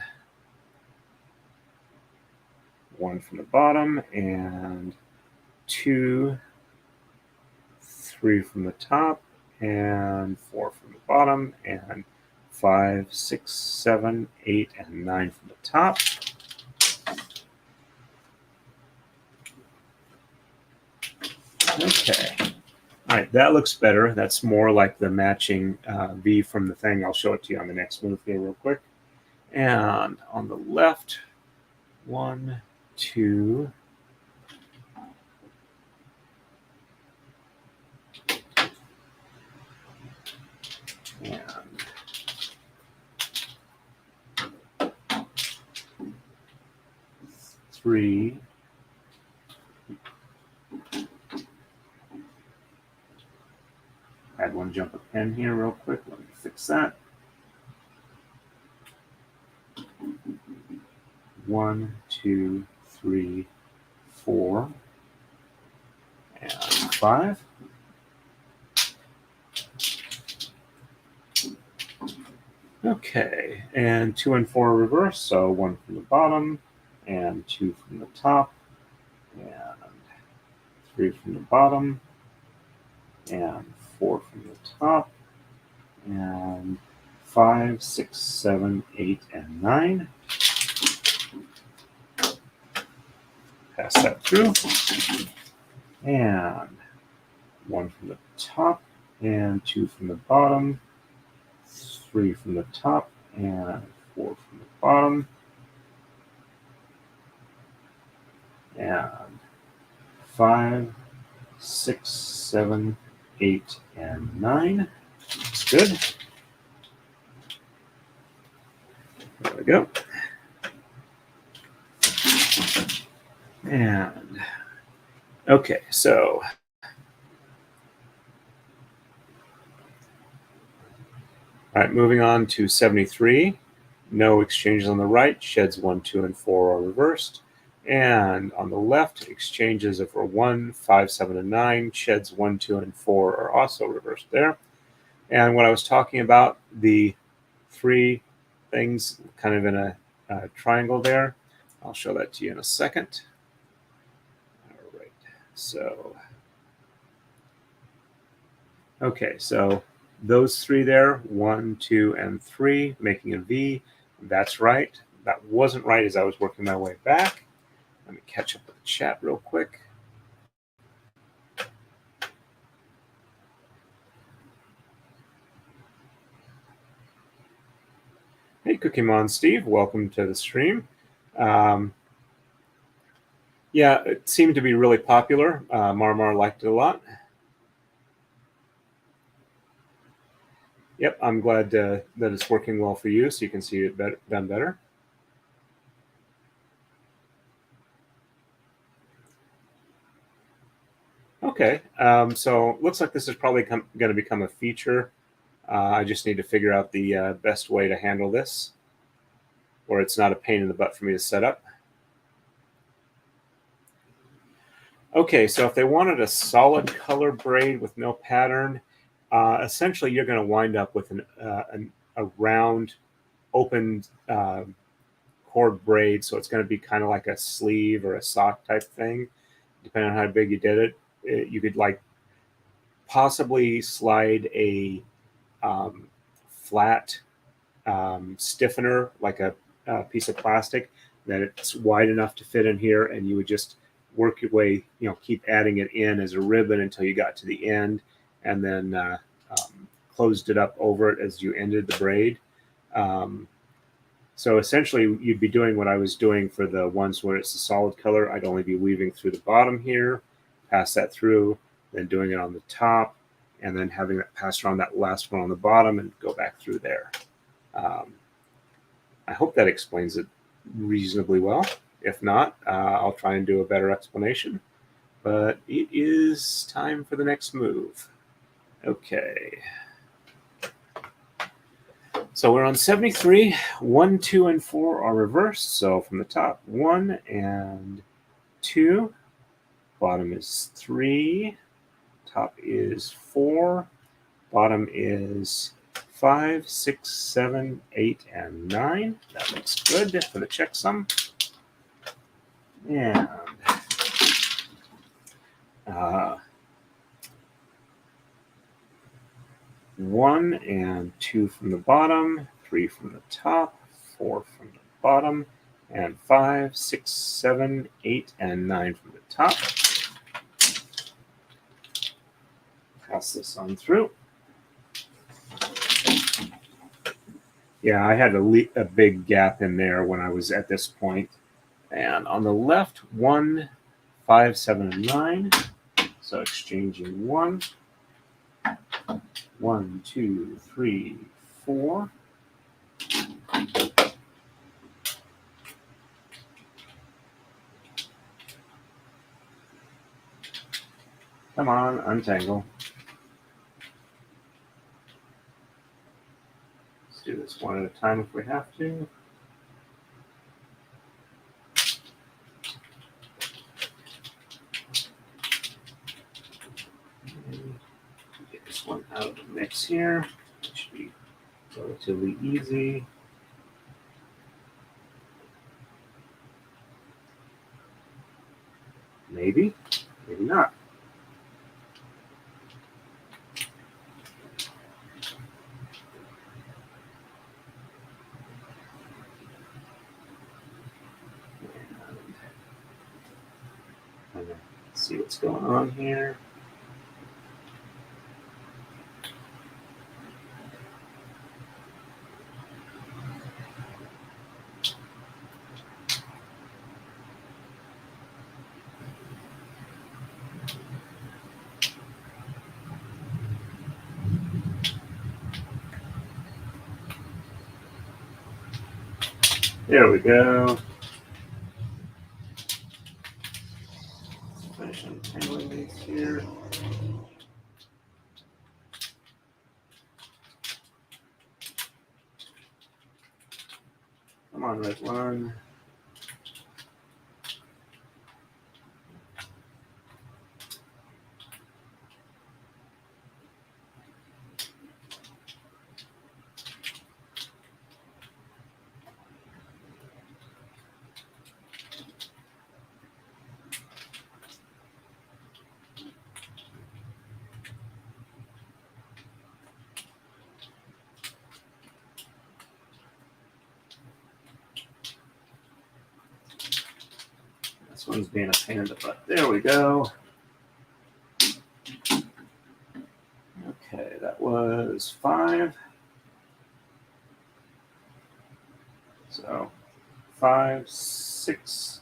1 from the bottom, and 2, 3 from the top, and 4 from the bottom, and 5, 6, 7, 8, and 9 from the top. Okay. All right, that looks better. That's more like the matching V from the thing. I'll show it to you on the next move here real quick. And on the left, 1, 2, and 3. I had one jump a pen here real quick. Let me fix that. 1, 2, 3, 4, and 5. Okay, and 2 and 4 reverse, so 1 from the bottom, and 2 from the top, and 3 from the bottom, and 4 from the top, and 5, 6, 7, 8, and 9. Pass that through, and 1 from the top, and 2 from the bottom, 3 from the top, and 4 from the bottom, and 5, 6, 7, 8, and 9. Looks good. There we go. And okay, so all right, moving on to 73. No exchanges on the right. Sheds 1, 2, and 4 are reversed. And on the left, exchanges of 1, 5, 7, and 9. Sheds 1, 2, and 4 are also reversed there. And what I was talking about, the 3 things kind of in a triangle there, I'll show that to you in a second. All right, so, okay, so those 3 there, 1, 2, and 3, making a V. That's right. That wasn't right as I was working my way back. Let me catch up with the chat real quick. Hey, Kumihimo Steve, welcome to the stream. Yeah, it seemed to be really popular. Marmar liked it a lot. Yep, I'm glad that it's working well for you, so you can see it done better. Okay, so looks like this is probably going to become a feature. I just need to figure out the best way to handle this, where it's not a pain in the butt for me to set up. Okay, so if they wanted a solid color braid with no pattern, essentially you're going to wind up with a round, open cord braid. So it's going to be kind of like a sleeve or a sock type thing, depending on how big you did it. You could like possibly slide a flat stiffener, like a piece of plastic that it's wide enough to fit in here, and you would just work your way, keep adding it in as a ribbon until you got to the end, and then closed it up over it as you ended the braid. So essentially, you'd be doing what I was doing for the ones where it's a solid color. I'd only be weaving through the bottom here, pass that through, then doing it on the top, and then having that pass around that last one on the bottom and go back through there. I hope that explains it reasonably well. If not, I'll try and do a better explanation. But it is time for the next move. Okay. So we're on 73. 1, 2, and 4 are reversed. So from the top, 1 and 2. Bottom is 3. Top is 4. Bottom is 5, 6, 7, 8, and 9. That looks good for the checksum. And 1 and 2 from the bottom, 3 from the top, 4 from the bottom, and 5, 6, 7, 8, and 9 from the top. Pass this on through. Yeah, I had a big gap in there when I was at this point. And on the left, 1, 5, 7, and 9. So exchanging 1. 1, 2, 3, 4. Come on, untangle. Let's do this one at a time if we have to. Get this one out of the mix here. It should be both relatively easy. Maybe, maybe not. And let's see what's going on here. There we go. Finish untangling these here. Come on, red one. This one's being a pain in the butt. There we go. Okay, that was 5. So 5, 6.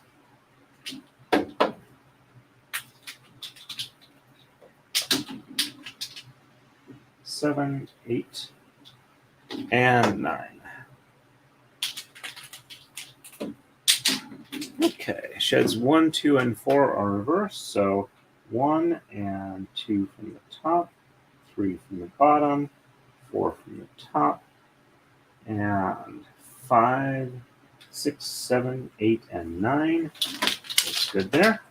7, 8, and 9. Okay, sheds 1, 2, and 4 are reversed. So 1 and 2 from the top, 3 from the bottom, 4 from the top, and 5, 6, 7, 8, and 9. Looks good there.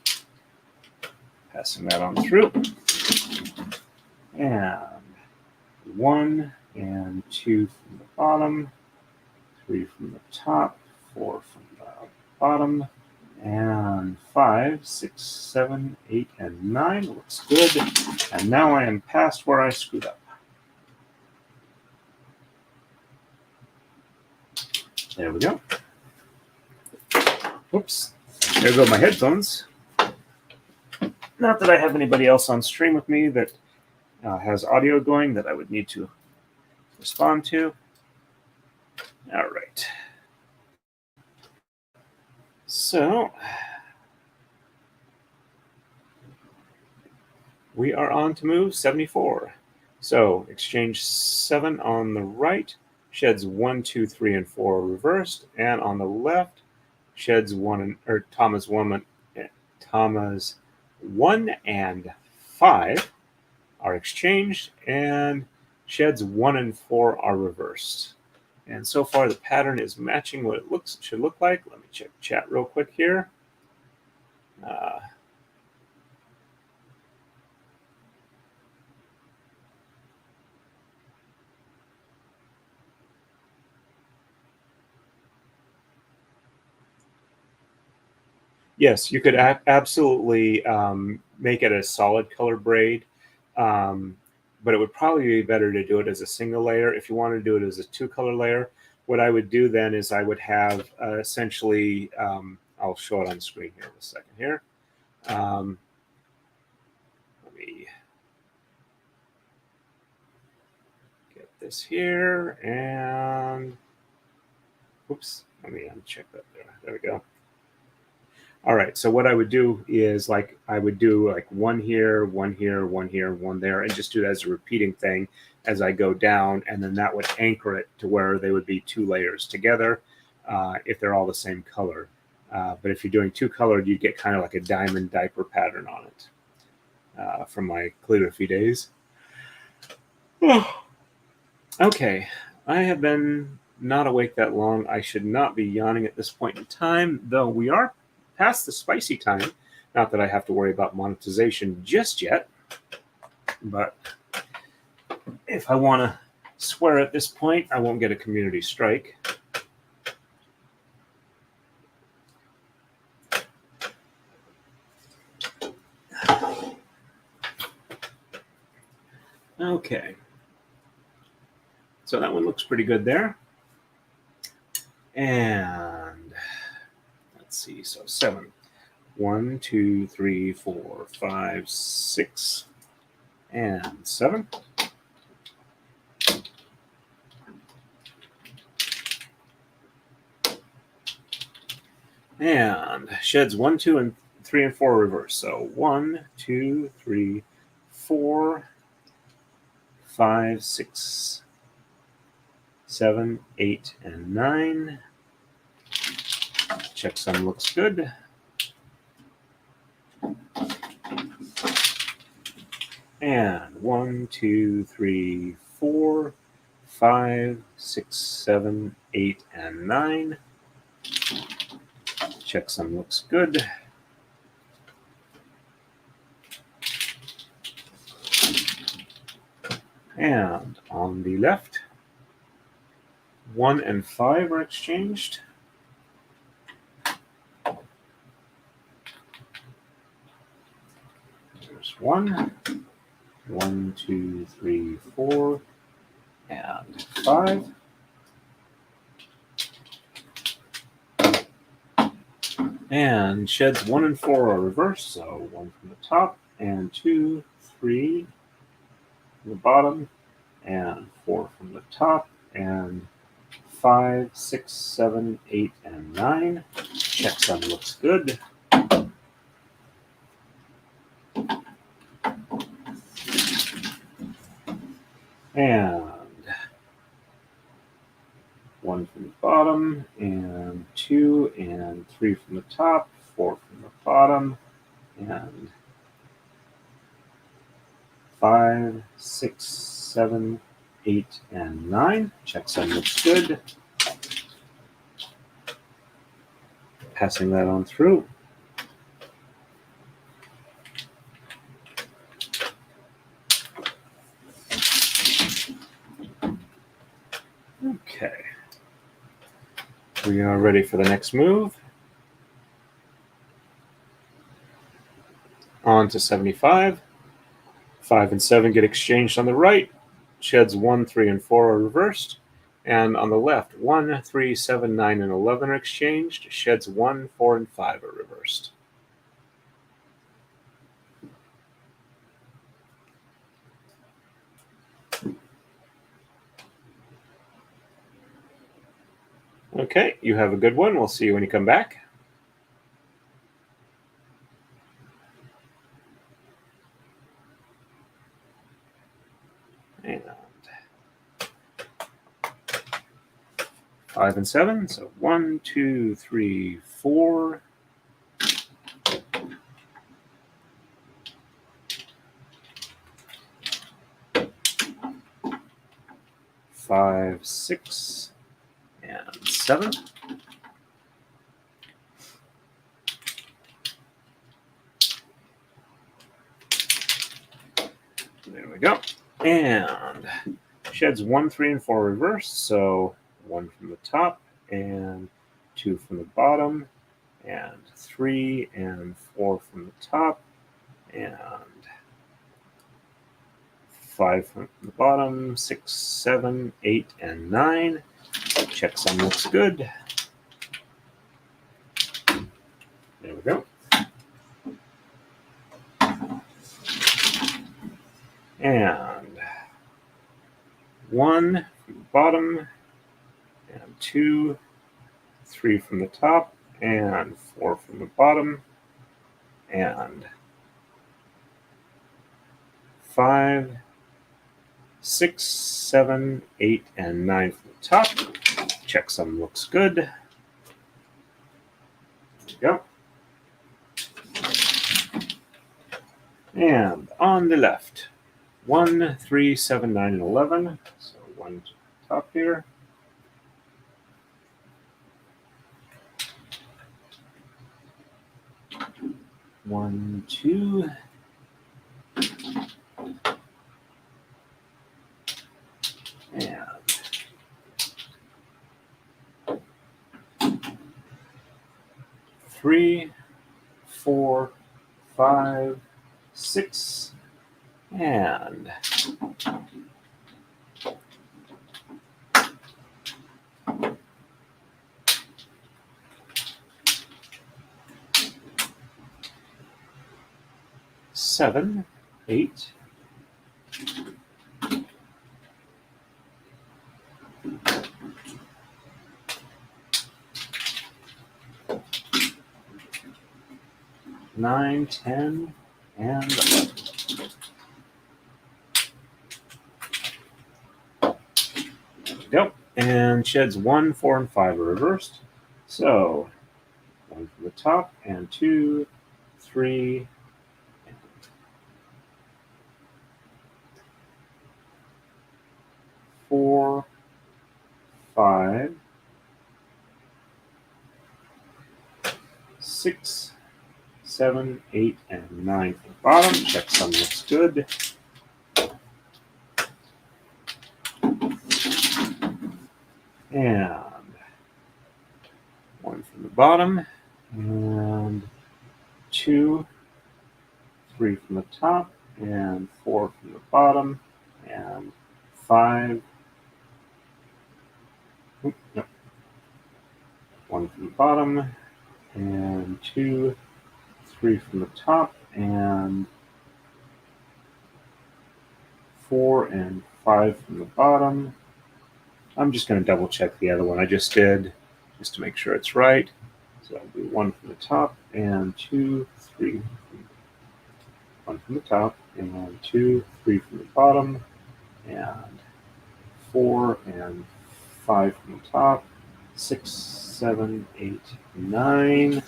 Passing that on through. And 1 and 2 from the bottom, 3 from the top, 4 from the bottom, and 5, 6, 7, 8, and 9. Looks good. And now I am past where I screwed up. There we go. Oops. There go my headphones. Not that I have anybody else on stream with me that has audio going that I would need to respond to. All right. So we are on to move 74. So exchange 7 on the right, sheds 1, 2, 3, and 4 reversed, and on the left, sheds 1 and 5 are exchanged, and sheds 1 and 4 are reversed. And so far, the pattern is matching what it should look like. Let me check chat real quick here. Yes, you could absolutely make it a solid color braid, but it would probably be better to do it as a single layer. If you want to do it as a 2-color layer, what I would do then is I would have essentially, I'll show it on screen here in a second here. Let me get this here and, oops, let me uncheck that there. There we go. All right, so what I would do is I would do like 1 here, 1 here, 1 here, 1 there, and just do it as a repeating thing as I go down, and then that would anchor it to where they would be 2 layers together if they're all the same color. But if you're doing 2-colored, you get kind of like a diamond diaper pattern on it from my calligraphy days. Okay, I have been not awake that long. I should not be yawning at this point in time, though we are past the spicy time. Not that I have to worry about monetization just yet, but if I want to swear at this point, I won't get a community strike. Okay. So that one looks pretty good there. And let's see, so 7. 1, 2, 3, 4, 5, 6, and 7. And sheds 1, 2, and 3, and 4 reverse. So 1, 2, 3, 4, 5, 6, 7, 8, and 9. Checksum looks good. And 1, 2, 3, 4, 5, 6, 7, 8, and 9. Checksum looks good. And on the left, 1 and 5 are exchanged. There's 1, 1, 2, 3, 4, and 5. And sheds 1 and 4 are reversed, so 1 from the top, and 2, 3 from the bottom, and 4 from the top, and 5, 6, 7, 8, and 9. Checksum looks good. And 1 from the bottom, and 2, and 3 from the top, 4 from the bottom, and 5, 6, 7, 8, and 9. Checksum looks good. Passing that on through. Okay. We are ready for the next move. On to 75. 5 and 7 get exchanged on the right. Sheds 1, 3, and 4 are reversed. And on the left, 1, 3, 7, 9, and 11 are exchanged. Sheds 1, 4, and 5 are reversed. Okay, you have a good one. We'll see you when you come back. And 5 and 7. So 1, 2, 3, 4. 5, 6, and 7. There we go. And sheds 1, 3, and 4 reversed. So 1 from the top, and 2 from the bottom, and 3 and 4 from the top, and 5 from the bottom, 6, 7, 8, and 9. Checksum looks good. There we go. And 1 from the bottom, and 2, 3 from the top, and 4 from the bottom, and 5, 6, 7, 8, and 9 from the top. Checksum looks good. There we go. And on the left, 1, 3, 7, 9, and 11. So 1 to the top here. One, 2. And 5, 6, and 7, 8, 9, 10, and 11. There we go. And sheds 1, 4, and 5 are reversed. So 1 from the top, and 2, 3, and 4, 5, 6, 7, 8, and 9 from the bottom. Check some looks good. And 1 from the bottom, and 2, 3 from the top, and 4 from the bottom, and 5. Nope. 1 from the bottom, and 2, 3 from the top, and 4 and 5 from the bottom. I'm just going to double check the other one I just did, just to make sure it's right. So I'll do 1 from the top, and 2, 3, 1 from the top, and 2, 3 from the bottom, and 4 and 5 from the top, 6, 7, 8, 9.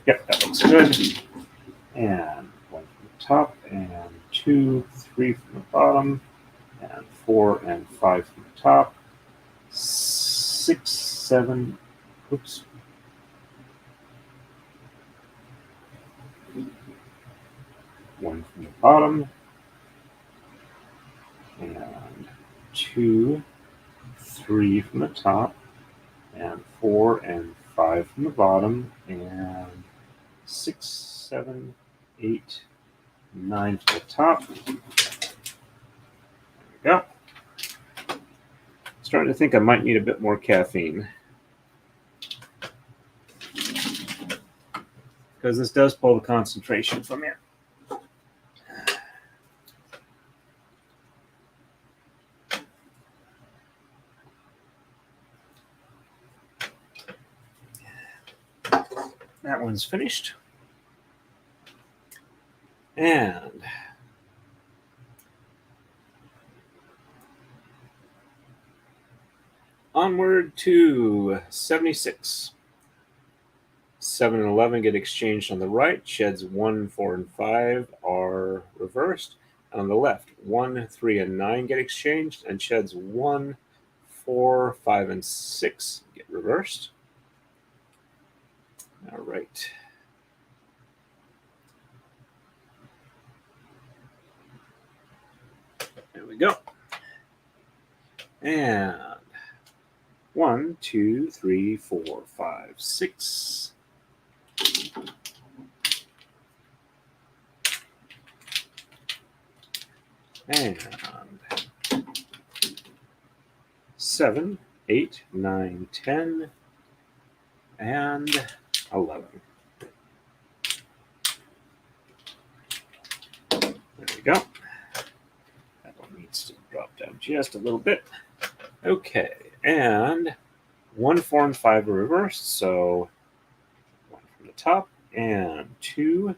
Yep, that looks good. And 1 from the top, and 2, 3 from the bottom, and 4 and 5 from the top, 6, 7, oops. One from the bottom, and 2, 3 from the top, and 4 and 5 from the bottom, and 6, 7, 8, 9 from the top. There we go. Starting to think I might need a bit more caffeine, because this does pull the concentration from you. That one's finished. And onward to 76. 7 and 11 get exchanged on the right. Sheds 1, 4, and 5 are reversed. And on the left, 1, 3, and 9 get exchanged, and sheds 1, 4, 5, and 6 get reversed. All right. There we go. And 1, 2, 3, 4, 5, 6. And 7, 8, 9, 10, and 11. There we go. That one needs to drop down just a little bit. Okay, and 1, 4, and 5 are reversed, so 1 from the top, and 2,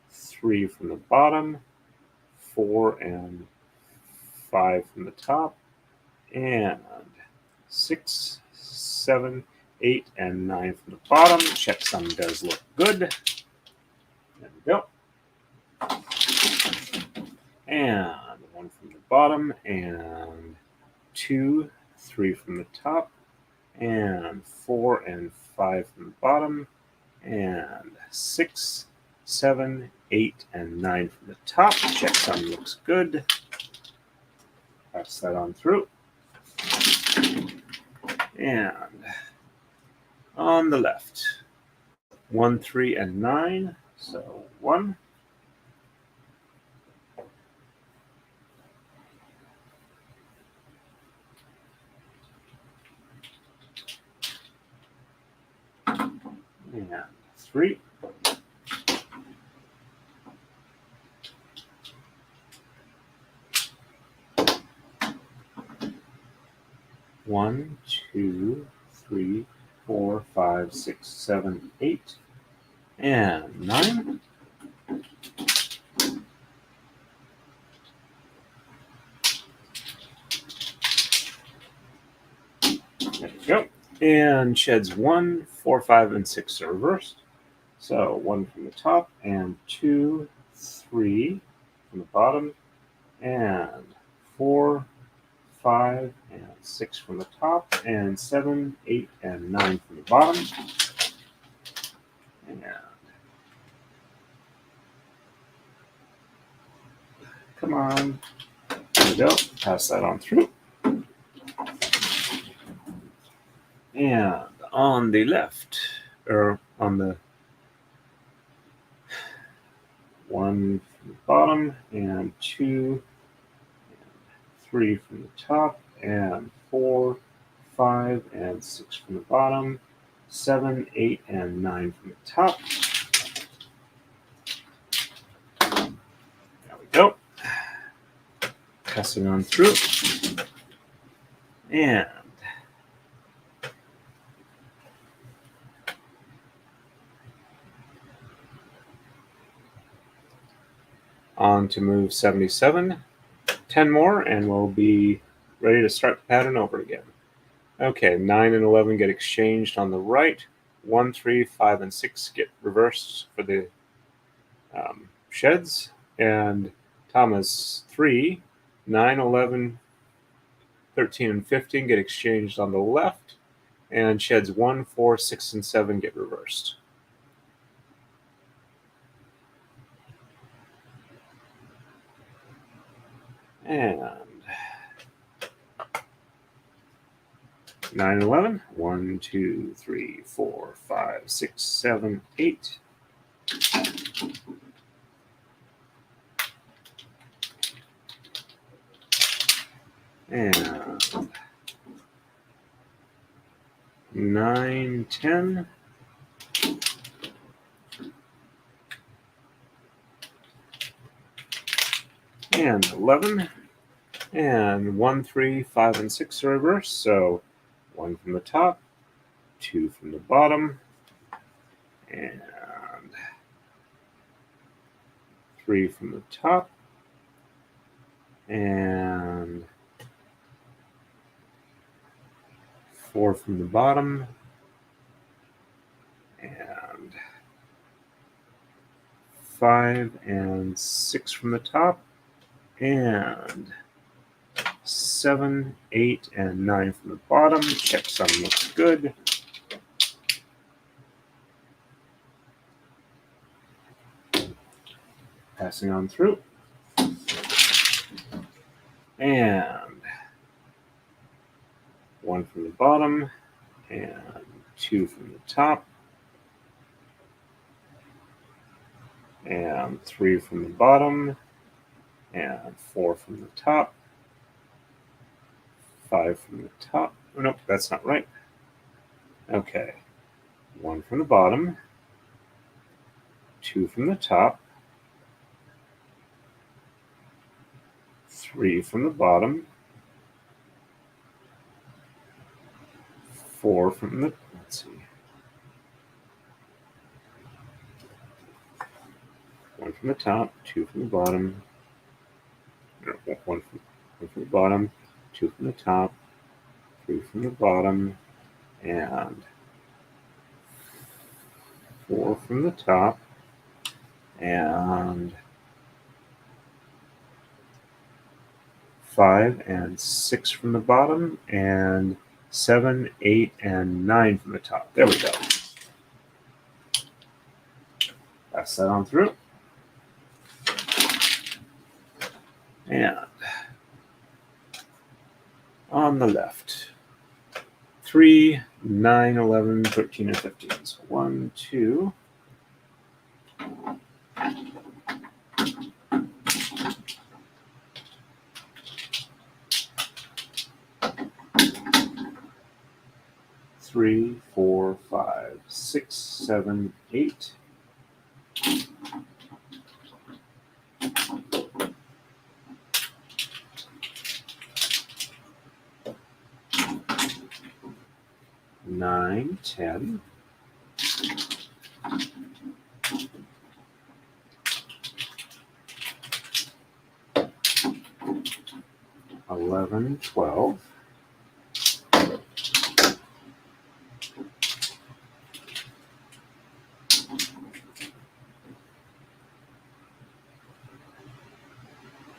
3 from the bottom, 4 and 5 from the top, and 6, 7, 8, and 9 from the bottom. Checksum does look good. There we go. And 1 from the bottom, and 2, 3 from the top, and 4 and 5 from the bottom, and 6, 7, 8, and 9 from the top. Checksum looks good. Pass that on through. And on the left, 1, 3, and 9. So 1. And 3. 1, 2, 3, 4, 5, 6, 7, 8, and 9. There we go. And sheds 1, 4, 5, and 6 are reversed. So 1 from the top, and 2, 3 from the bottom, and 4, 5, and 6 from the top, and 7, 8, and 9 from the bottom. And come on. There we go. Pass that on through. And on the left, or on the 1 from the bottom, and 2, and 3 from the top, and 4, 5, and 6 from the bottom, 7, 8, and 9 from the top. There we go. Passing on through. And on to move 77. 10 more, and we'll be ready to start the pattern over again. Okay, 9 and 11 get exchanged on the right. 1, 3, 5, and 6 get reversed for the sheds. And Thomas 3, 9, 11, 13, and 15 get exchanged on the left. And sheds 1, 4, 6, and 7 get reversed. And 9 and 11. 1, 2, 3, 4, 5, 6, 7, 8. And 9, 10. And 11. And 1, 3, 5, and 6 are reversed. So 1 from the top, 2 from the bottom, and 3 from the top, and 4 from the bottom, and 5 and 6 from the top, and 7, 8, and 9 from the bottom. Checksum looks good. Passing on through. And 1 from the bottom, and 2 from the top, and 3 from the bottom, and 4 from the top, 5 from the top. Oh, nope, that's not right. Okay. 1 from the bottom, 2 from the top, 3 from the bottom, 4 from the, let's see, 1 from the top, 2 from the bottom, 1 from the bottom, 2 from the top, 3 from the bottom, and 4 from the top, and 5 and 6 from the bottom, and 7, 8, and 9 from the top. There we go. Pass that on through. And on the left, 3, 9, 11, 13, and 15. So 1, 2, 7, 8. 9, 10. 11, 12.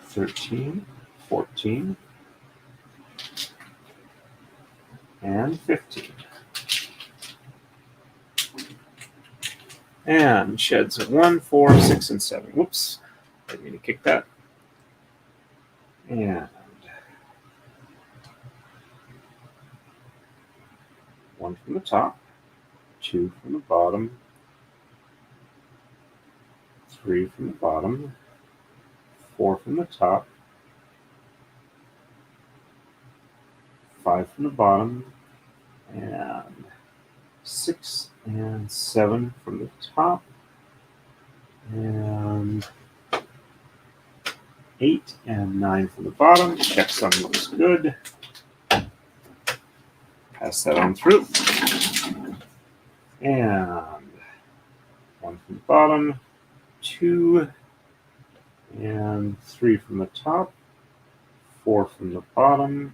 13, 14, and 15. And sheds 1, 4, 6, and 7. Whoops, didn't mean to kick that. And 1 from the top, 2 from the bottom, 3 from the bottom, 4 from the top, 5 from the bottom, and 6 and 7 from the top, and 8 and 9 from the bottom. Check some looks good. Pass that on through. And 1 from the bottom, 2 and 3 from the top, 4 from the bottom,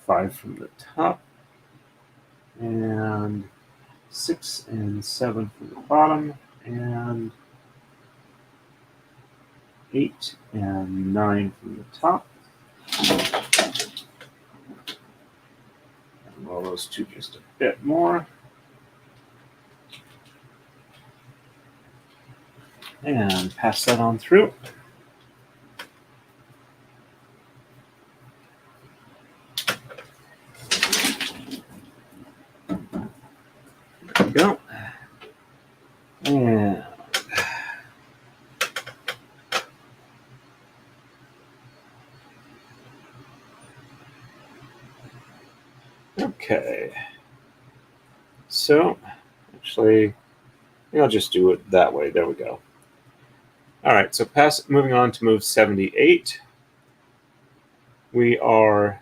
5 from the top, and 6 and 7 from the bottom, and 8 and 9 from the top. And roll those two just a bit more. And pass that on through. There we go. And okay. So actually, I'll just do it that way. There we go. All right, so moving on to move 78. We are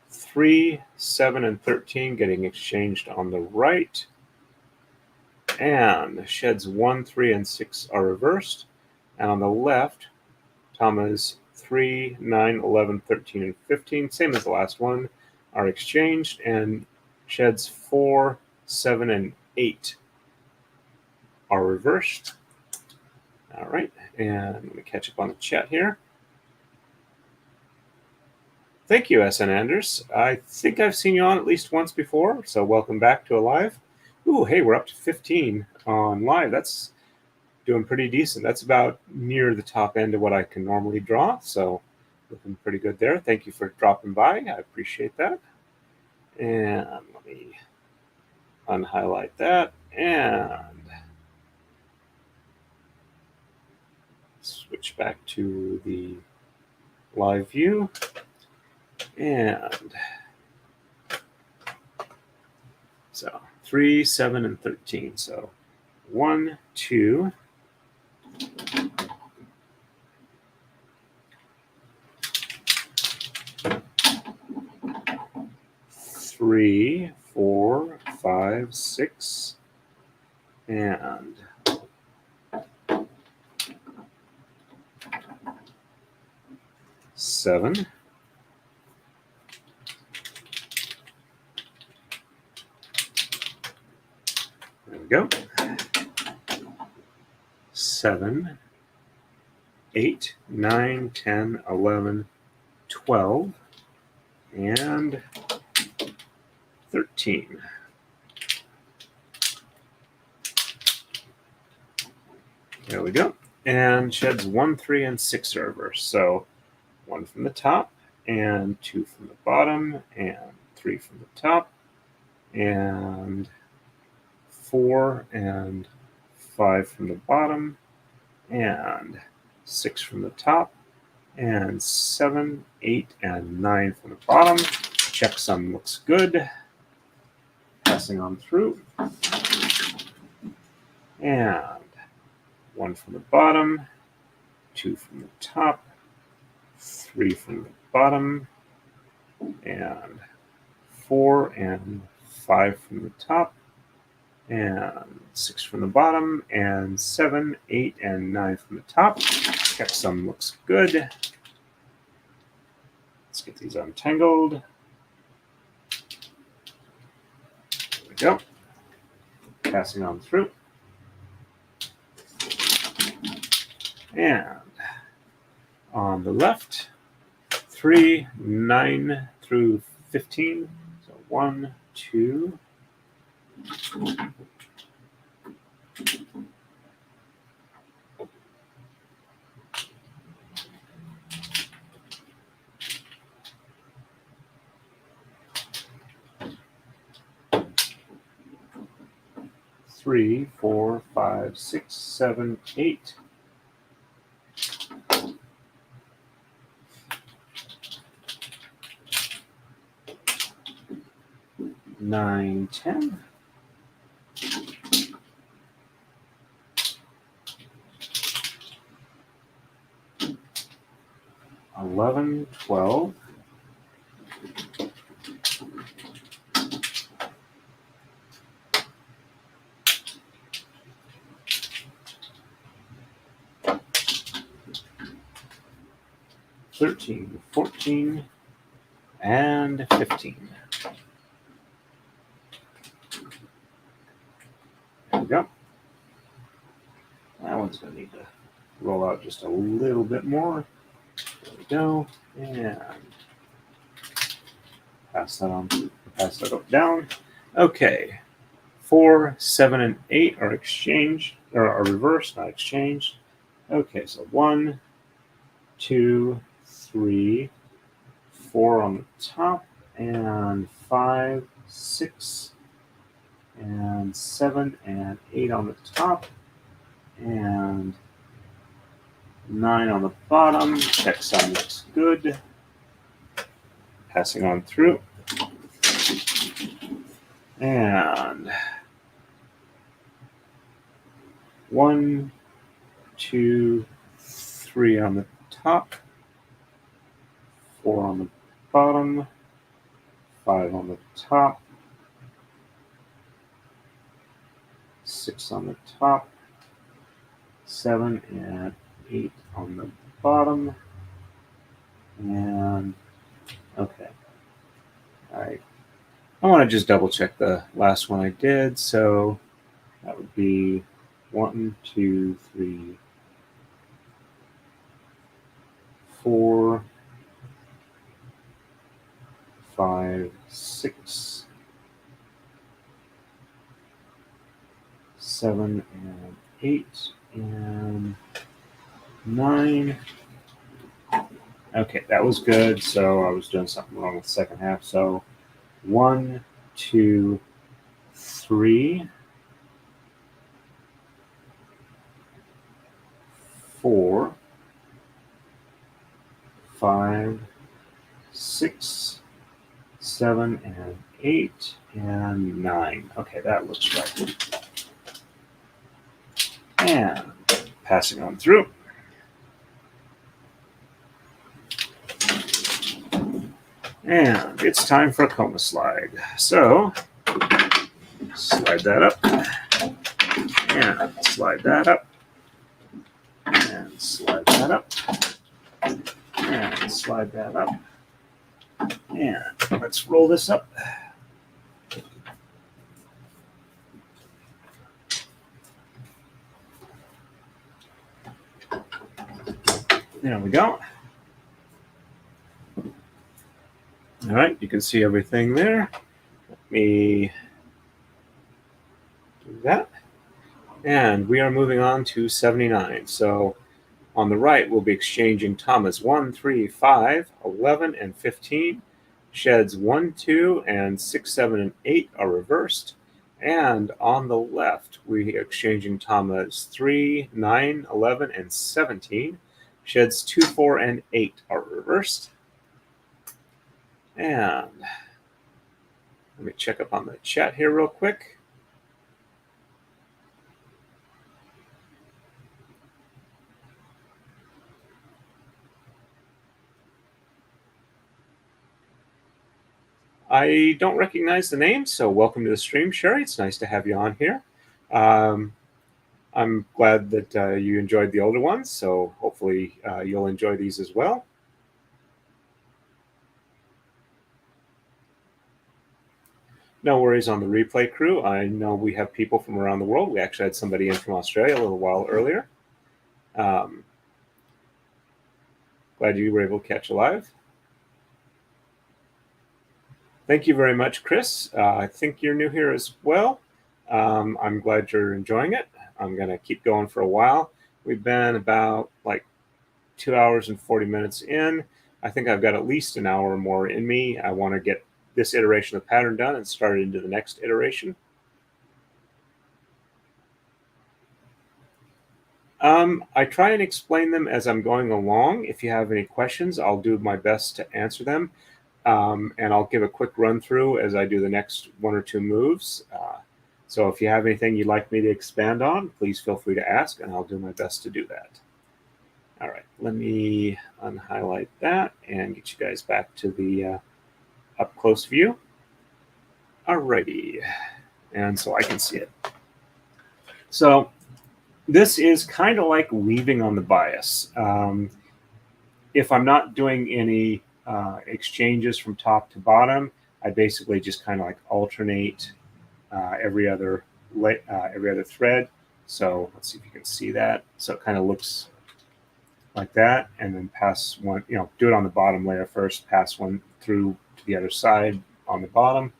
3, 7, and 13 getting exchanged on the right. And sheds 1, 3, and 6 are reversed. And on the left, Tama's 3, 9, 11, 13, and 15, same as the last one, are exchanged. And sheds 4, 7, and 8 are reversed. All right, and let me catch up on the chat here. Thank you, SN Anders. I think I've seen you on at least once before, so welcome back to a live. Ooh, hey, we're up to 15 on live. That's doing pretty decent. That's about near the top end of what I can normally draw, so looking pretty good there. Thank you for dropping by. I appreciate that. And let me unhighlight that and switch back to the live view. And so 3, 7, and 13. So 1, 2, 3, 4, 5, 6, and 7. There we go. 7, 8, 9, 10, 11, 12, and 13. There we go. And sheds 1, 3, and 6 are reversed. So 1 from the top, and 2 from the bottom, and 3 from the top, and 4 and 5 from the bottom, and 6 from the top, and 7, 8, and 9 from the bottom. Checksum looks good. passing on through. And 1 from the bottom, 2 from the top, 3 from the bottom, and 4 and 5 from the top, and 6 from the bottom, and 7, 8, and 9 from the top. Checksum looks good. Let's get these untangled. There we go. Passing on through. And on the left, 3, 9 through 15. So 1, 2, 3, 4, 5, 6, 7, 8. 9, 10. 11, 12. 13, 14, and 15. There we go. That one's going to need to roll out just a little bit more. There we go. And pass that on. Pass that up, down. Okay. 4, 7, and 8 are exchanged, or are reversed, not exchanged. Okay, so 1, 2, 3, 4 on the top, and 5, 6, and 7, and 8 on the top, and 9 on the bottom. Checksum looks good. Passing on through. And 1, 2, 3 on the top, 4 on the bottom, 5 on the top, 6 on the top, 7 and 8 on the bottom, and okay. I want to just double check the last one I did, so that would be 1, 2, 3, 4, 5, 6, 7, and 8, and 9. Okay, that was good. So I was doing something wrong with the second half. So 1, 2, 3, 4, 5, 6, 7, and 8, and 9. Okay, that looks right. And passing on through. And it's time for a coma slide. So slide that up, and slide that up, and slide that up, and slide that up. And let's roll this up. There we go. All right, you can see everything there. Let me do that. And we are moving on to 79. So on the right, we'll be exchanging tamas 1, 3, 5, 11, and 15. Sheds 1, 2, and 6, 7, and 8 are reversed. And on the left, we are exchanging tamas 3, 9, 11, and 17. Sheds 2, 4, and 8 are reversed. And Let me check up on the chat here real quick. I don't recognize the name, so welcome to the stream, Sherry. It's nice to have you on here. I'm glad that you enjoyed the older ones, so hopefully you'll enjoy these as well. No worries on the replay crew. I know we have people from around the world. We actually had somebody in from Australia a little while earlier. Glad you were able to catch a live. Thank you very much, Chris. I think you're new here as well. I'm glad you're enjoying it. I'm going to keep going for a while. We've been about like 2 hours and 40 minutes in. I think I've got at least an hour or more in me. I want to get this iteration of the pattern done and start into the next iteration. I try and explain them as I'm going along. If you have any questions, I'll do my best to answer them. And I'll give a quick run through as I do the next one or two moves. So if you have anything you'd like me to expand on, please feel free to ask, and I'll do my best to do that. All right, let me unhighlight that and get you guys back to the up close view. All righty, and so I can see it. So this is kind of like weaving on the bias. If I'm not doing any exchanges from top to bottom, I basically just kind of like alternate every other thread. So let's see if you can see that. So it kind of looks like that, and then pass one, do it on the bottom layer first, pass one through to the other side on the bottom,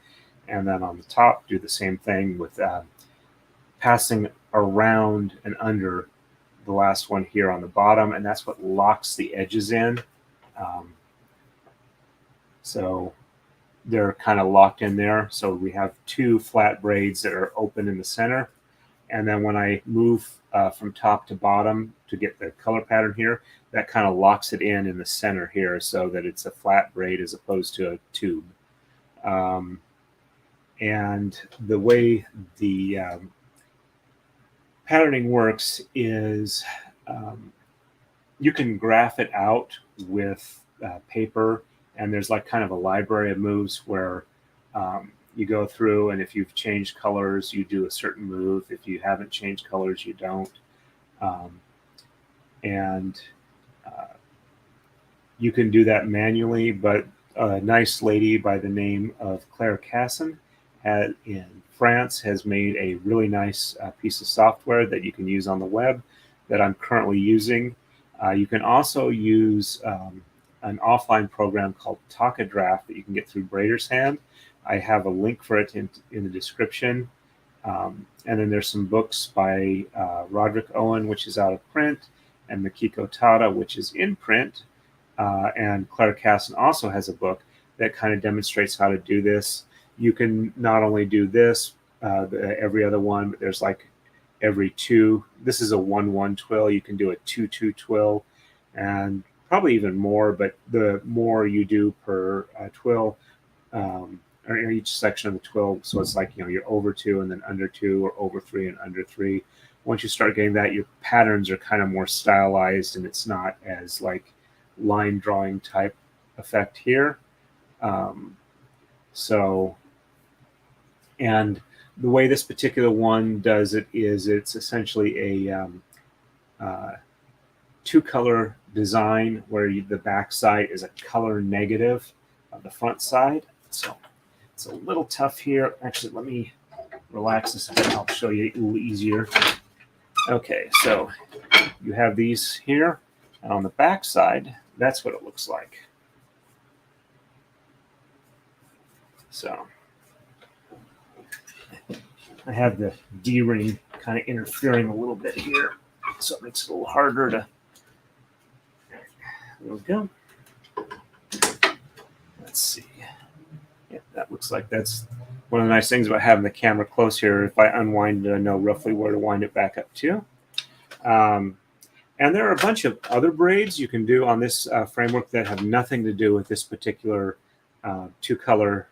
and then on the top do the same thing with passing around and under the last one here on the bottom, and that's what locks the edges in. So they're kind of locked in there. So we have two flat braids that are open in the center. And then when I move from top to bottom to get the color pattern here, that kind of locks it in the center here so that it's a flat braid as opposed to a tube. And the way the patterning works is you can graph it out with paper, and there's like kind of a library of moves where you go through, and if you've changed colors, you do a certain move. If you haven't changed colors, you don't. You can do that manually, but a nice lady by the name of Claire Casson in France has made a really nice piece of software that you can use on the web that I'm currently using. You can also use an offline program called Takadai that you can get through Braider's Hand. I have a link for it in the description. And then there's some books by Roderick Owen, which is out of print, and Makiko Tada, which is in print. And Claire Casson also has a book that kind of demonstrates how to do this. You can not only do this, every other one, but there's like every two. This is a 1-1 twill. You can do a 2-2 twill, and probably even more, but the more you do per twill, or each section of the twill, so it's like, you're over 2 and then under 2, or over 3 and under 3. Once you start getting that, your patterns are kind of more stylized, and it's not as like line drawing type effect here. And the way this particular one does it is it's essentially a two-color design where the back side is a color negative of the front side. So it's a little tough here. Actually, let me relax this a bit. I'll show you a little easier. Okay, so you have these here, and on the back side, that's what it looks like. So I have the D-ring kind of interfering a little bit here, so it makes it a little harder to. There we go. Let's see. Yeah, that looks like that's one of the nice things about having the camera close here. If I unwind it, I know roughly where to wind it back up to. And there are a bunch of other braids you can do on this framework that have nothing to do with this particular two-color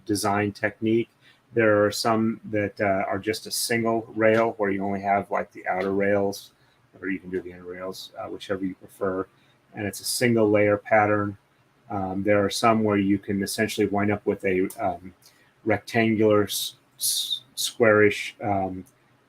design technique. There are some that are just a single rail where you only have like the outer rails, or you can do the inner rails, whichever you prefer. And it's a single layer pattern. There are some where you can essentially wind up with a rectangular, squarish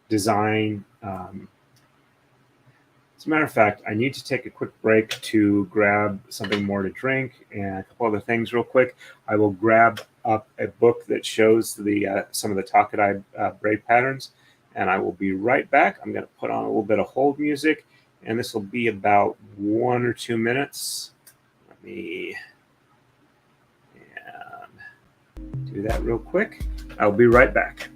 design. As a matter of fact, I need to take a quick break to grab something more to drink and a couple other things real quick. I will grab up a book that shows the some of the Takadai braid patterns, and I will be right back. I'm going to put on a little bit of hold music, and this will be about 1 or 2 minutes. Let me do that real quick. I'll be right back.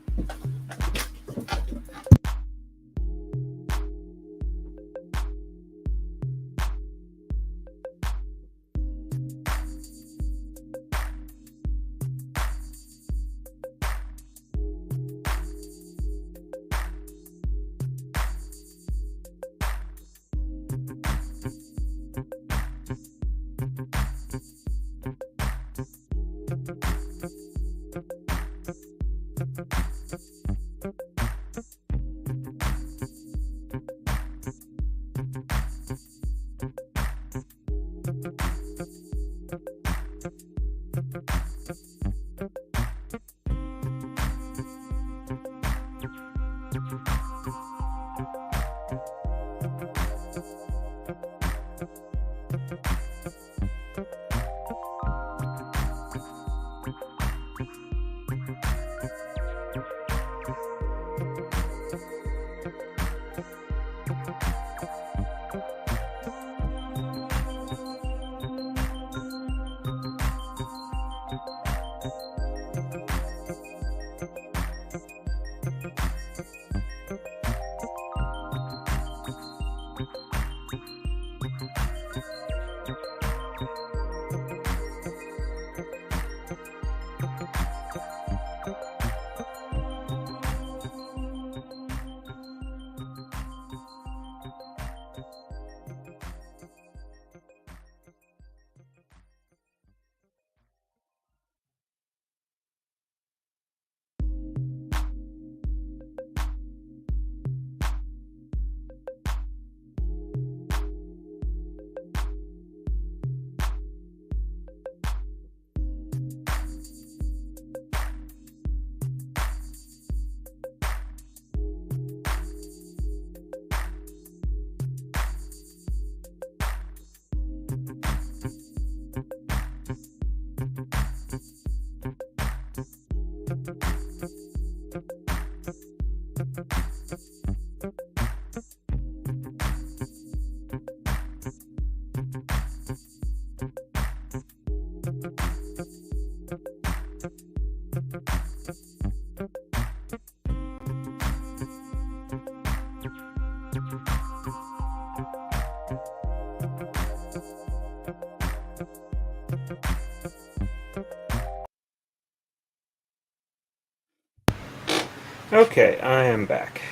Okay, I am back.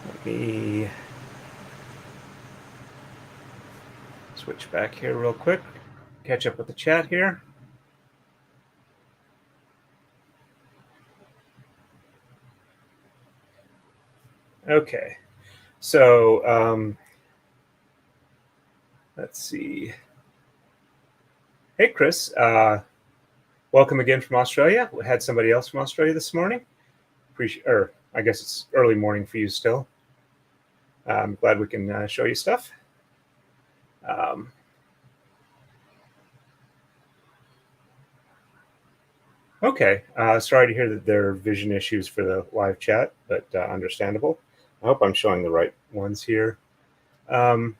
Let me switch back here real quick, catch up with the chat here. Okay, so let's see. Hey, Chris, welcome again from Australia. We had somebody else from Australia this morning. Or I guess it's early morning for you still. I'm glad we can show you stuff. Okay, sorry to hear that there are vision issues for the live chat, but understandable. I hope I'm showing the right ones here. Let's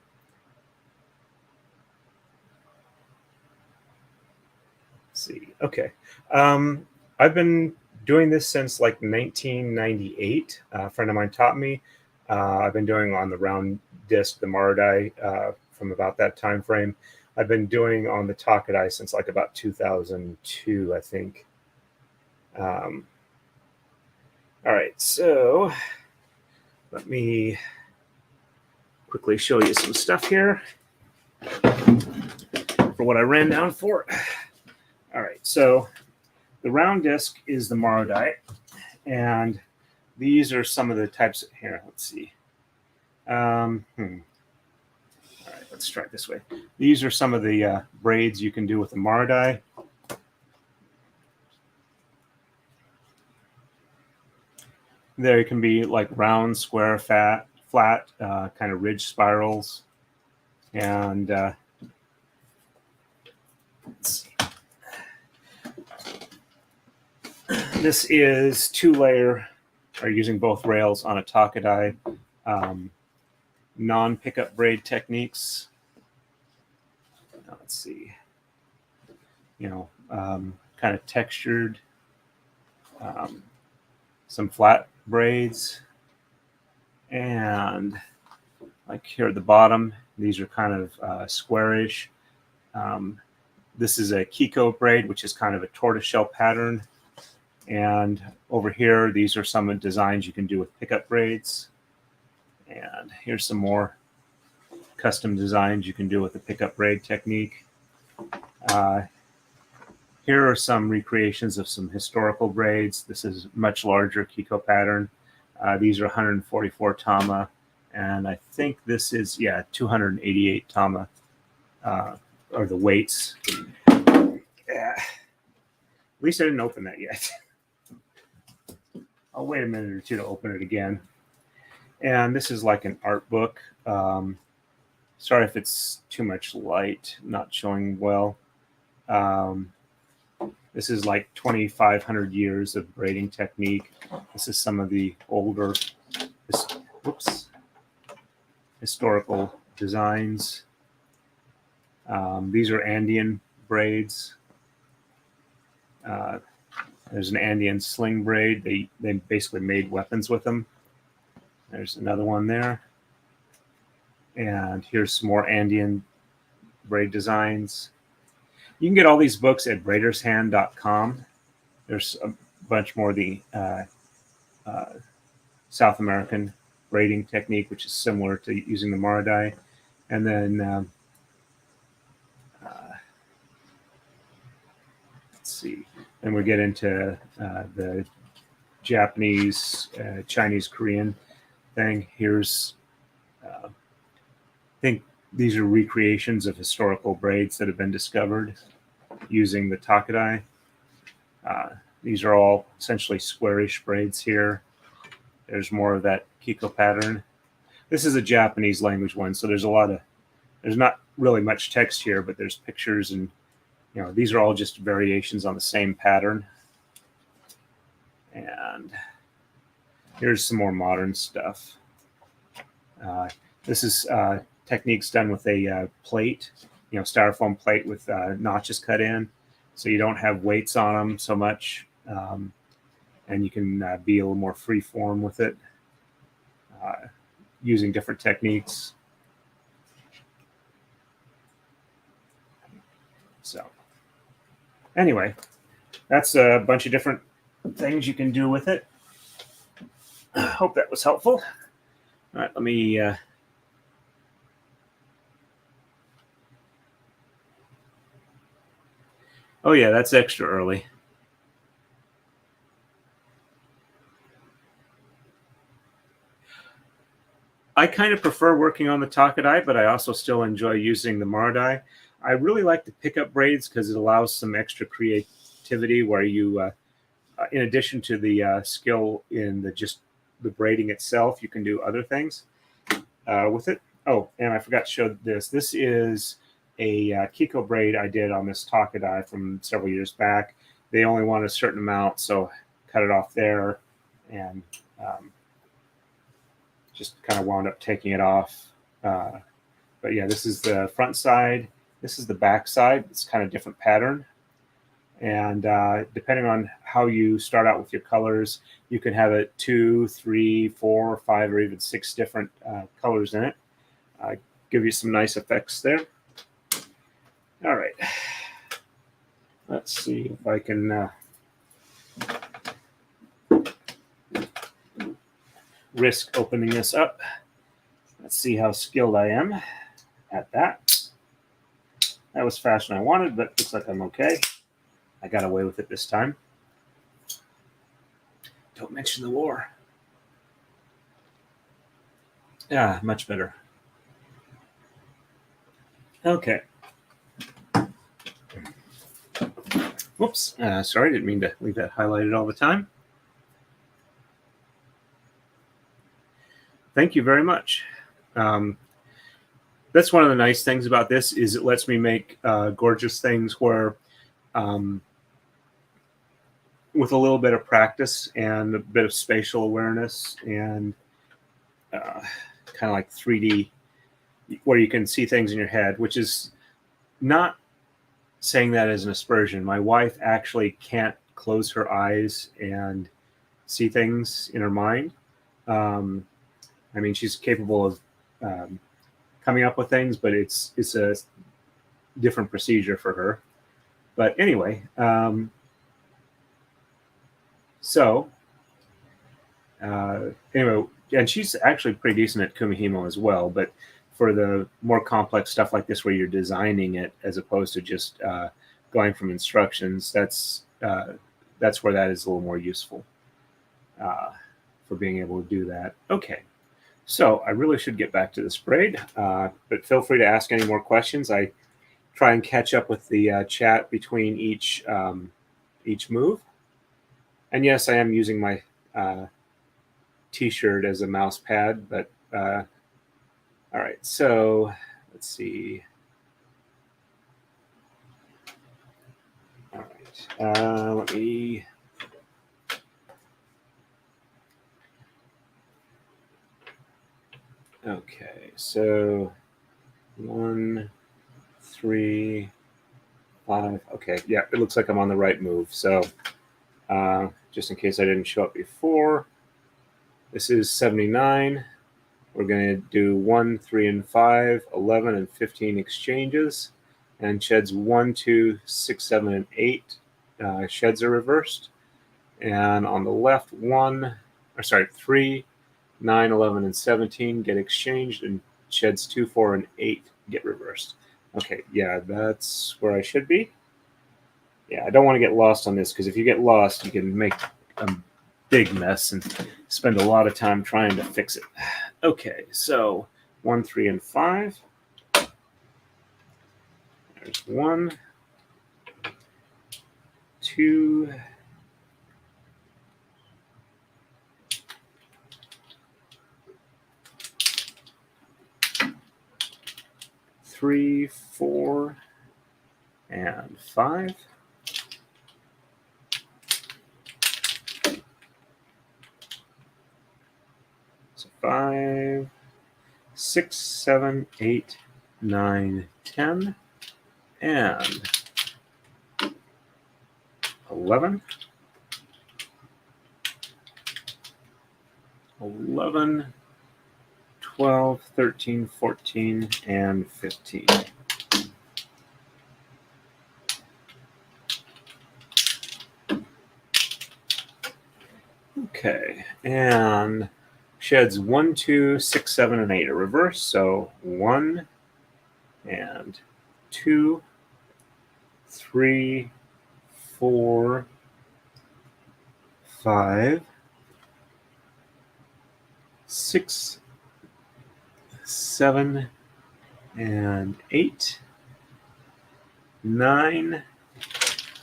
see. Okay. I've been doing this since like 1998. A friend of mine taught me. I've been doing on the round disc, the Maridai, from about that time frame. I've been doing on the Takadai since like about 2002, I think. All right, so let me quickly show you some stuff here for what I ran down for. All right, so the round disc is the Marodai, and these are some of the types. Here, let's see. All right, let's try it this way. These are some of the braids you can do with the Marodai. There can be like round, square, flat, kind of ridge spirals. And let's see. This is 2-layer, or using both rails on a Takadai, non-pickup braid techniques. Now, let's see. Kind of textured, some flat braids, and like here at the bottom, these are kind of squarish. This is a Kiko braid, which is kind of a tortoiseshell pattern. And over here, these are some of the designs you can do with pickup braids. And here's some more custom designs you can do with the pickup braid technique. Here are some recreations of some historical braids. This is much larger Kiko pattern. These are 144 tama, and I think this is 288 tama, or the weights. Yeah. At least I didn't open that yet. I'll wait a minute or two to open it again. And this is like an art book. Sorry if it's too much light, not showing well. This is like 2,500 years of braiding technique. This is some of the older historical designs. These are Andean braids. There's an Andean sling braid. They basically made weapons with them. There's another one there. And here's some more Andean braid designs. You can get all these books at braidershand.com. There's a bunch more of the South American braiding technique, which is similar to using the Marodai. And then let's see. Then we get into the Japanese, Chinese, Korean thing. Here's, I think these are recreations of historical braids that have been discovered using the Takadai. These are all essentially squarish braids here. There's more of that Kiko pattern. This is a Japanese language one, so there's not really much text here, but there's pictures, and these are all just variations on the same pattern. And here's some more modern stuff. This is techniques done with a plate, styrofoam plate with notches cut in, so you don't have weights on them so much, and you can be a little more free form with it, using different techniques. So anyway, that's a bunch of different things you can do with it. I hope that was helpful. All right, let me oh yeah, that's extra early. I kind of prefer working on the Takadai, but I also still enjoy using the Marodai. I really like the pickup braids because it allows some extra creativity where you, in addition to the skill in the braiding itself, you can do other things with it. Oh, and I forgot to show this. This is a Kiko braid I did on this Takadai from several years back. They only want a certain amount, so cut it off there, and just kind of wound up taking it off. But yeah, this is the front side. This is the back side. It's kind of different pattern. And depending on how you start out with your colors, you can have it 2, 3, 4, 5, or even 6 different colors in it. Give you some nice effects there. All right. Let's see if I can risk opening this up. Let's see how skilled I am at that. That was faster than I wanted, but looks like I'm okay. I got away with it this time. Don't mention the war. Yeah, much better. Okay. Whoops. Sorry, didn't mean to leave that highlighted all the time. Thank you very much. That's one of the nice things about this is it lets me make gorgeous things where with a little bit of practice and a bit of spatial awareness and kind of like 3D, where you can see things in your head, which is not saying that as an aspersion. My wife actually can't close her eyes and see things in her mind. I mean, she's capable of coming up with things, but it's a different procedure for her. But anyway, anyway, and she's actually pretty decent at Kumihimo as well. But for the more complex stuff like this, where you're designing it as opposed to just going from instructions, that's where that is a little more useful for being able to do that. Okay, so I really should get back to this braid, but feel free to ask any more questions. I try and catch up with the chat between each move. And yes, I am using my T-shirt as a mouse pad, but all right, so let's see. All right, let me. Okay, so 1, 3, 5. Okay, yeah, it looks like I'm on the right move. So just in case I didn't show up before, this is 79. We're going to do 1, 3, and 5, 11, and 15 exchanges. And sheds 1, 2, 6, 7, and 8 sheds are reversed. And on the left, 3, 9, 11, and 17 get exchanged, and sheds 2, 4, and 8 get reversed. Okay, yeah, that's where I should be. Yeah, I don't want to get lost on this, because if you get lost, you can make a big mess and spend a lot of time trying to fix it. Okay, so 1, 3, and 5. There's 1, 2, 3, 4, and 5. So 5, 6, 7, 8, 9, 10, and 11. 11, 12, 13, 14, and 15. Okay, and sheds 1, 2, 6, 7, and 8 are reversed. So 1 and 2, 3, 4, 5, 6, 7, and 8, 9.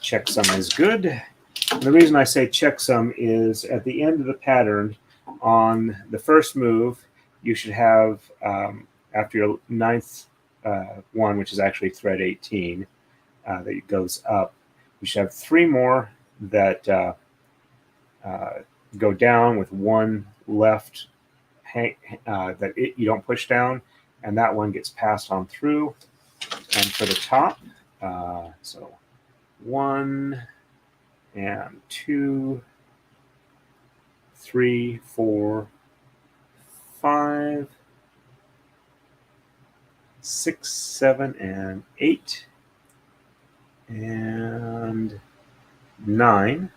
Checksum is good. And the reason I say checksum is at the end of the pattern on the first move, you should have, after your 9th one, which is actually thread 18, that goes up, you should have 3 more that go down with 1 left that you don't push down, and that one gets passed on through. And for the top, so 1 and 2, 3, 4, 5, 6, 7, and 8, and 9.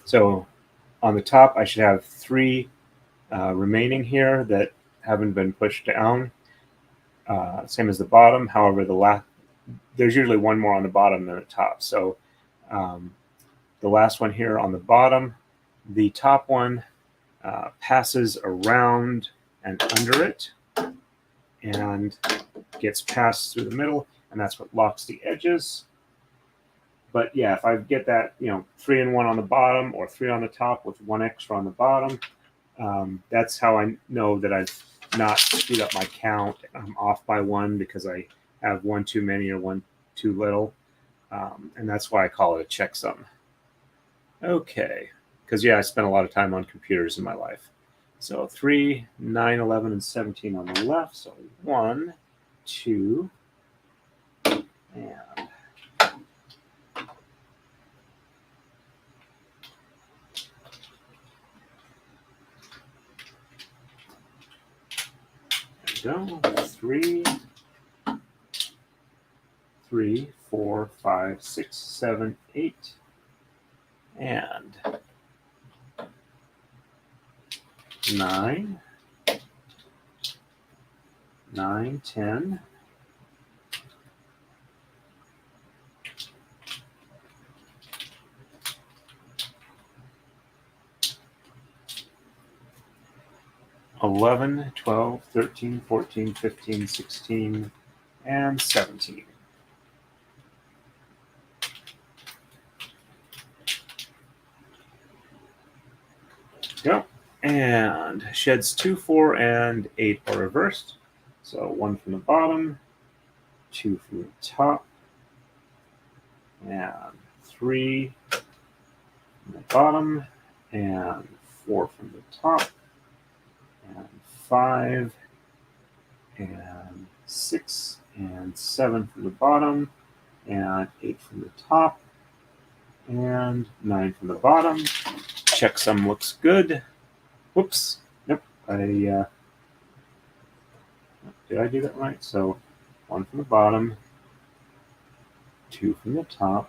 So on the top, I should have 3 remaining here that haven't been pushed down. Same as the bottom. However, there's usually 1 more on the bottom than the top. So the last one here on the bottom. The top one passes around and under it and gets passed through the middle, and that's what locks the edges. But yeah, if I get that, 3-in-1 on the bottom or 3 on the top with 1 extra on the bottom, that's how I know that I've not screwed up my count. I'm off by 1 because I have 1 too many or 1 too little. And that's why I call it a checksum. Okay, because yeah, I spent a lot of time on computers in my life. So 3, 9, 11, and 17 on the left. So 1, 2, and go 3, 3, 4, 5, 6, 7, 8, and 9, 9, 10, 11, 12, 13, 14, 15, 16, and 17. Go. And sheds 2, 4, and 8 are reversed. So 1 from the bottom, 2 from the top, and 3 from the bottom, and 4 from the top, and 5, and 6, and 7 from the bottom, and 8 from the top, and 9 from the bottom. Checksum looks good. Whoops. Nope. Did I do that right? So 1 from the bottom, 2 from the top,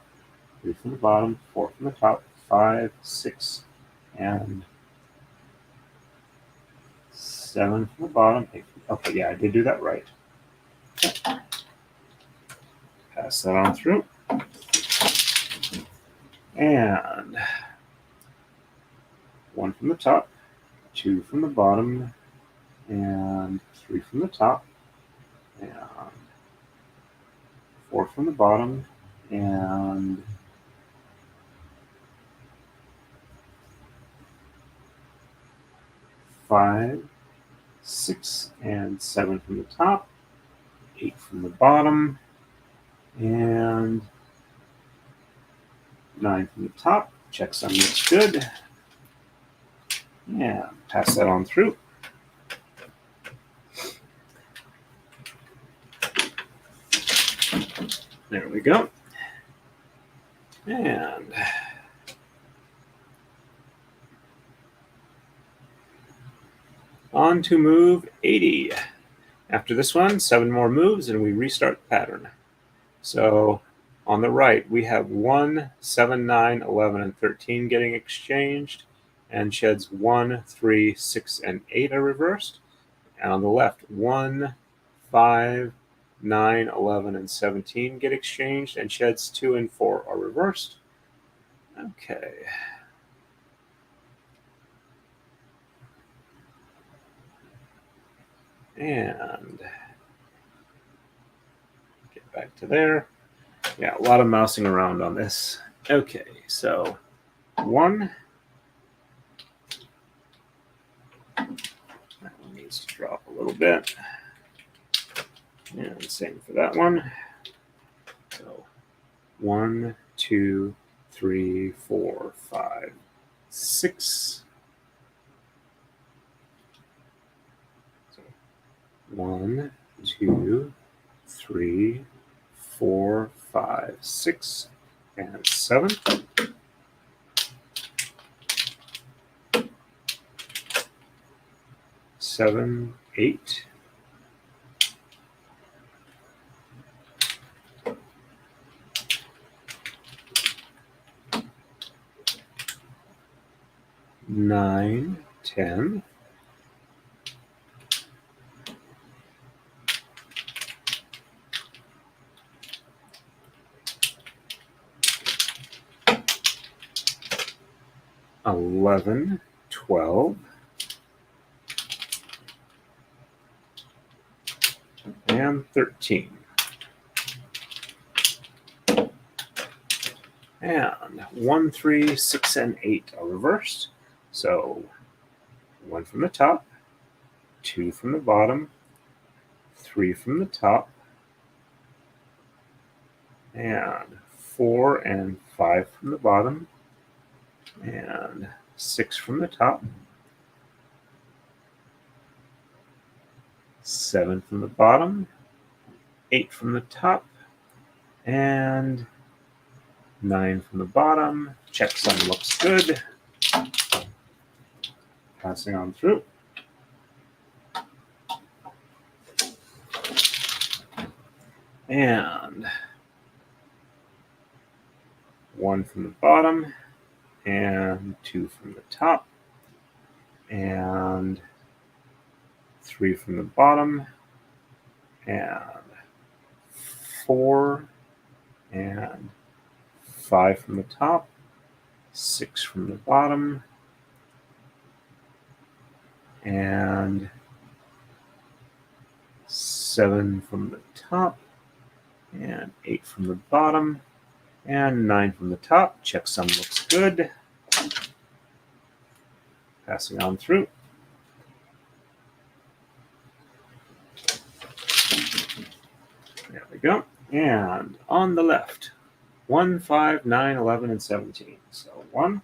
3 from the bottom, 4 from the top, 5, 6, and 7 from the bottom. 8 from, okay, yeah, I did do that right. Okay. Pass that on through. And 1 from the top, 2 from the bottom, and 3 from the top, and 4 from the bottom, and 5, 6, and 7 from the top, 8 from the bottom, and 9 from the top. Checksum looks good. Yeah, pass that on through. There we go. And on to move 80. After this one, 7 more moves and we restart the pattern. So on the right, we have 1, 7, 9, 11, and 13 getting exchanged, and sheds 1, 3, 6, and 8 are reversed. And on the left, 1, 5, 9, 11, and 17 get exchanged, and sheds 2 and 4 are reversed. Okay. And get back to there. Yeah, a lot of mousing around on this. Okay, so 1. That one needs to drop a little bit. And same for that one. So 1, 2, 3, 4, 5, 6. So 1, 2, 3, 4, 5, 6, and 7. 7, 8. 9, 10. 11, 12, and 13. And 1, 3, 6, and 8 are reversed. So 1 from the top, 2 from the bottom, 3 from the top, and 4 and 5 from the bottom, and 6 from the top, 7 from the bottom, 8 from the top, and 9 from the bottom. Checksum looks good. Passing on through. And 1 from the bottom, and 2 from the top, and 3 from the bottom, and 4 and 5 from the top, 6 from the bottom, and 7 from the top, and 8 from the bottom, and 9 from the top. Checksum looks good. Passing on through. There we go. And on the left, 1, 5, 9, 11, and 17. So 1,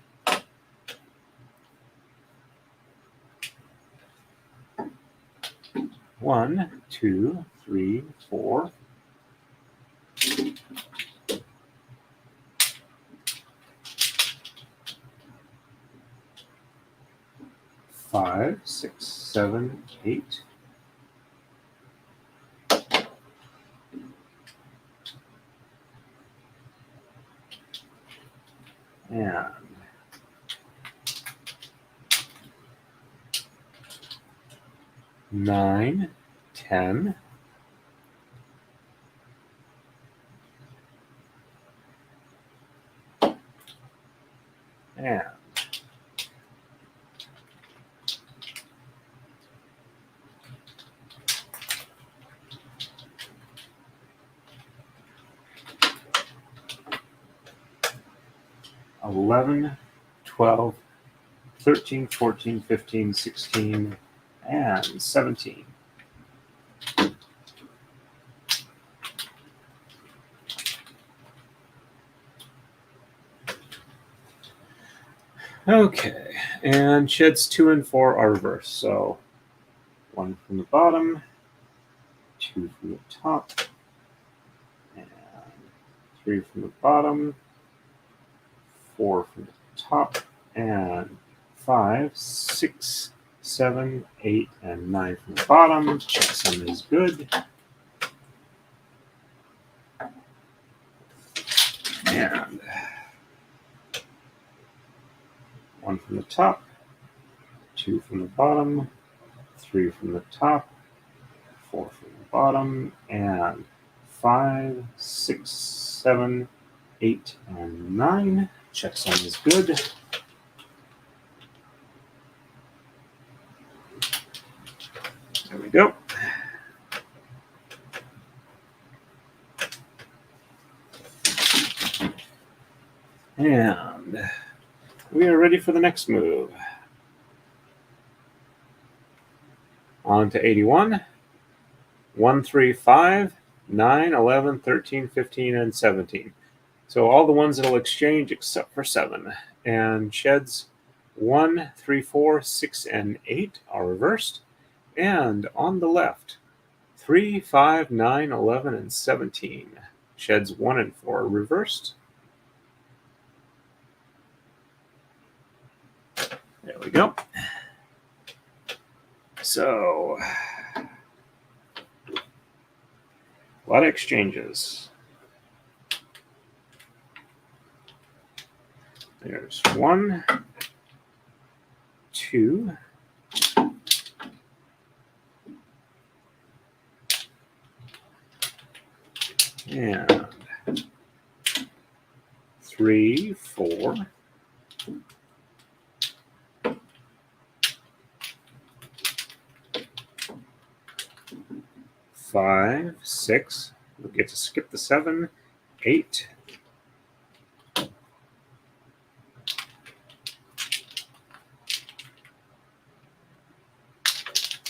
1, 2, 3, 4, 5, 6, 7, 8. And 9, 10, and 11, 12, 13, 14, 15, 16, and 17. Okay, and sheds 2 and 4 are reversed. So 1 from the bottom, 2 from the top, and 3 from the bottom, 4 from the top, and 5, 6, 7, 8, and 9 from the bottom. Checksum is good. And 1 from the top, 2 from the bottom, 3 from the top, 4 from the bottom, and 5, 6, 7, 8, and 9. Checksum is good. There we go. And we are ready for the next move. On to 81. 1, 3, 5, 9, 11, 13, 15, and 17. So all the ones that will exchange except for 7. And sheds 1, 3, 4, 6, and 8 are reversed. And on the left, 3, 5, 9, 11, and 17. Sheds 1 and 4 are reversed. There we go. So, a lot of exchanges. There's 1, 2, and 3, 4, 5, 6. We'll get to skip the 7, 8.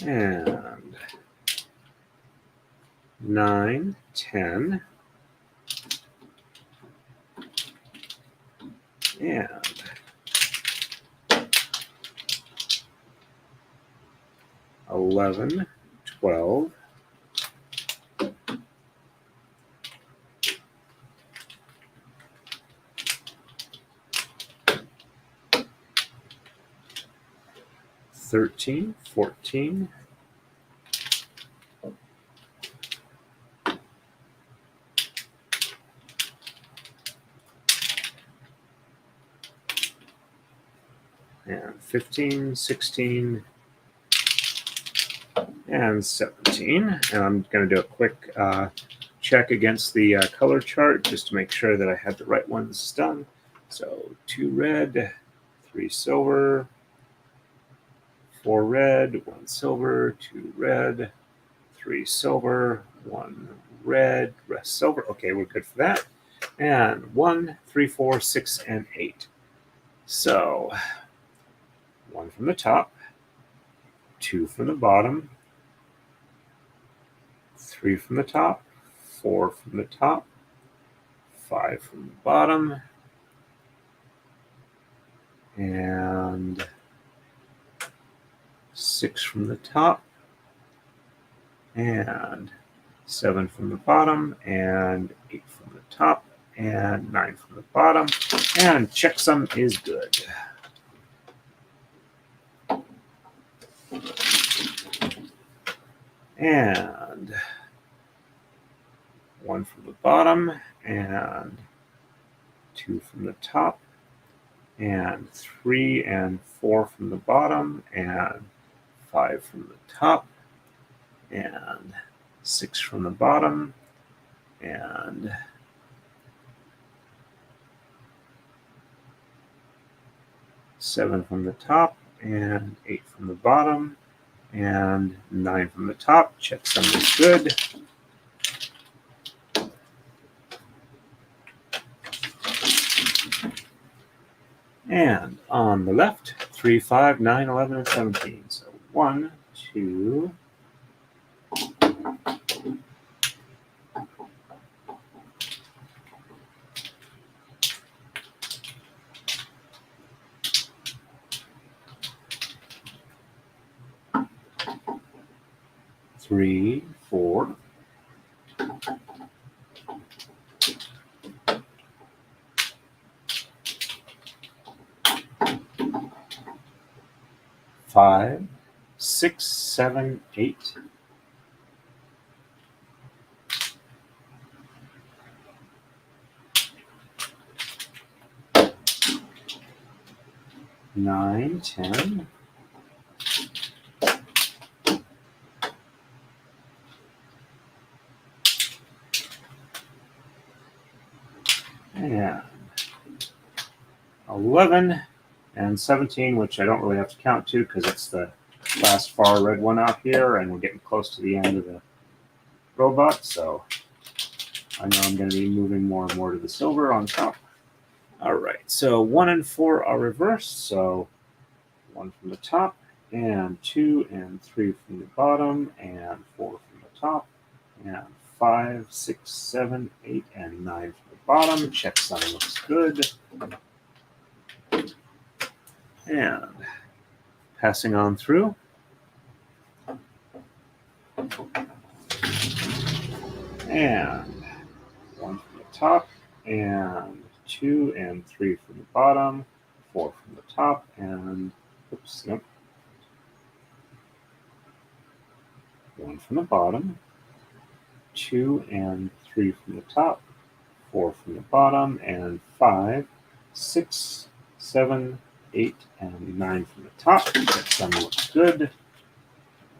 And 9, 10. And 11, 12. Thirteen, 14, and 15, 16, and 17. And I'm going to do a quick check against the color chart just to make sure that I had the right ones done. So 2 red, 3 silver, 4 red, 1 silver, 2 red, 3 silver, 1 red, rest silver. Okay, we're good for that. And 1, 3, 4, 6, and 8. So 1 from the top, 2 from the bottom, 3 from the top, 4 from the top, 5 from the bottom, and 6 from the top, and 7 from the bottom, and 8 from the top, and 9 from the bottom, and checksum is good. And 1 from the bottom, and 2 from the top, and 3 and 4 from the bottom, and 5 from the top, and 6 from the bottom, and 7 from the top, and 8 from the bottom, and 9 from the top. Checksum is good. And on the left, 3, 5, 9, 11, and 17. So 1, 2, 3, 4, 5, 6, 7, 8, 9, 10, and 11, and 17, which I don't really have to count to because it's the last far red one out here, and we're getting close to the end of the robot, so I know I'm going to be moving more and more to the silver on top. All right, so 1 and 4 are reversed, so 1 from the top, and 2 and 3 from the bottom, and 4 from the top, and 5, 6, 7, 8, and 9 from the bottom. Checksum looks good. And passing on through. And 1 from the top, and 2 and 3 from the bottom, 4 from the top, and oops, nope. 1 from the bottom, 2 and 3 from the top, 4 from the bottom, and 5, 6, 7, 8, and 9 from the top. That looks good.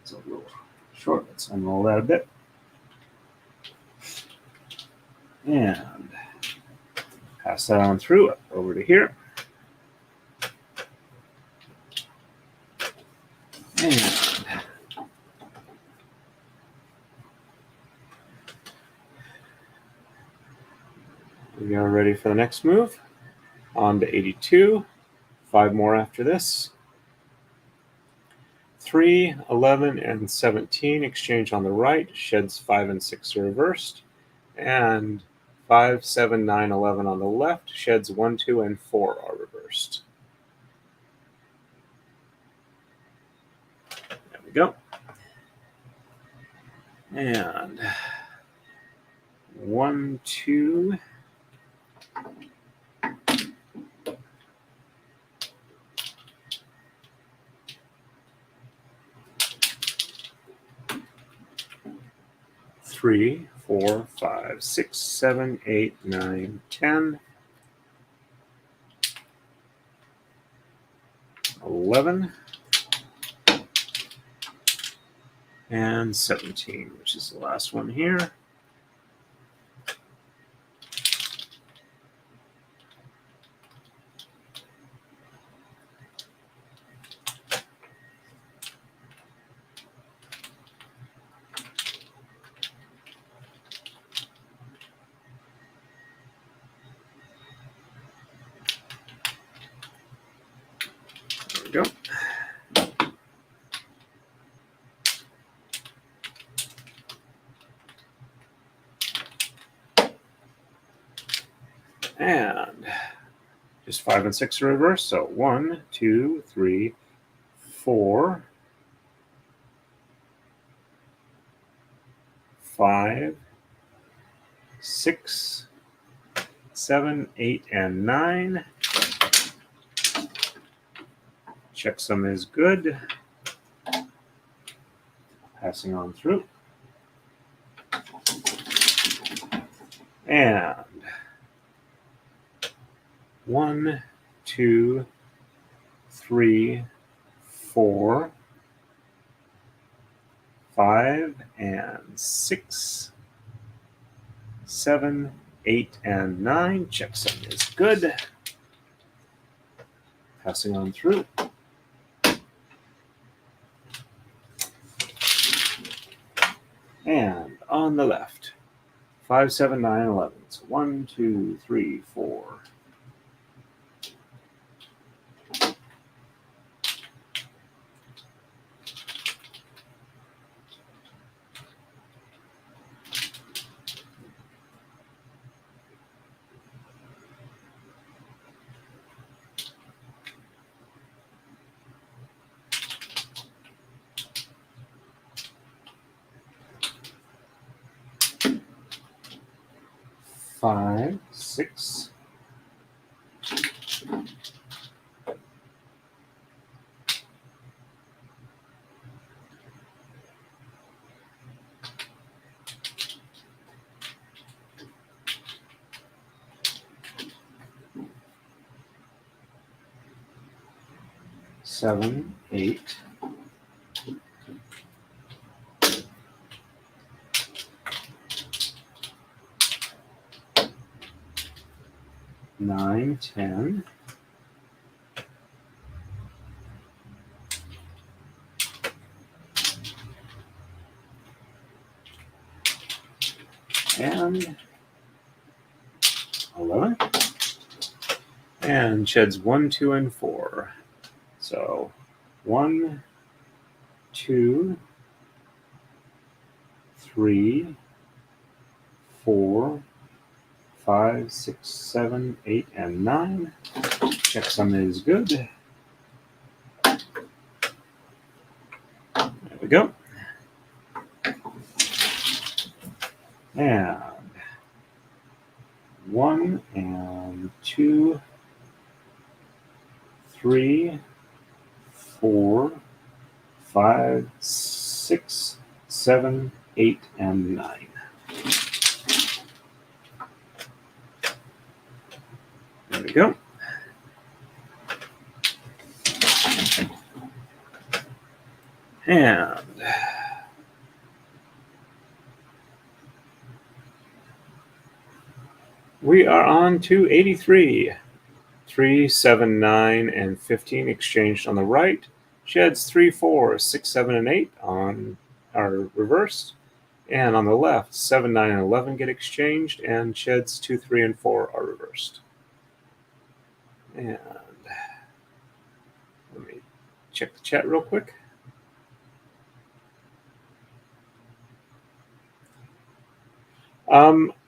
It's a little short. Let's unroll that a bit. And pass that on through over to here. And We are ready for the next move. On to 82. 5 more after this. 3, 11, and 17 exchange on the right. Sheds 5 and 6 are reversed. And 5, 7, 9, 11 on the left. Sheds 1, 2, and 4 are reversed. There we go. And 1, 2. 3, 4, 5, 6, 7, 8, 9, 10, 11, and 17, which is the last one here. There we go. And just 5 and 6 are reversed. So 1, 2, 3, 4, 5, 6, 7, 8, and 9. Checksum is good. Passing on through. And 1, 2, 3, 4, 5, and 6, 7, 8, and 9. Checksum is good. Passing on through. And on the left, 5, 7, 9, 11. So 1, 2, 3, 4. 5, 6, 7, 8, 9, 10, 10, 11, and sheds 1, 2, and 4. So 1, 2, 3, 4, 5, 6, 7, 8, and 9. Checksum is good. There we go. And 1 and 2, 3, 4, 5, 6, 7, 8, and 9. There we go. And we are on to 83. 3, 7, 9, and 15 exchanged on the right. Sheds 3, 4, 6, 7, and 8 are reversed. And on the left, 7, 9, and 11 get exchanged, and sheds 2, 3, and 4 are reversed. And let me check the chat real quick.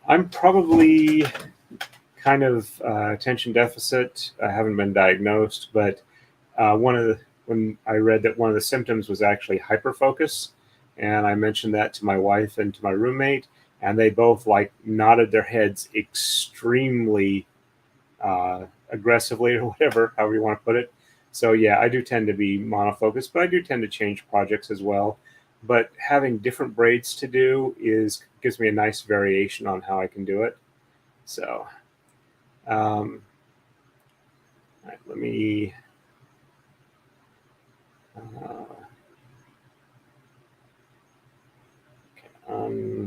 I'm probably kind of attention deficit. I haven't been diagnosed, but when I read that one of the symptoms was actually hyperfocus, and I mentioned that to my wife and to my roommate, and they both like nodded their heads extremely aggressively or whatever, however you want to put it. So yeah, I do tend to be monofocused, but I do tend to change projects as well. But having different braids to do gives me a nice variation on how I can do it. So all right, let me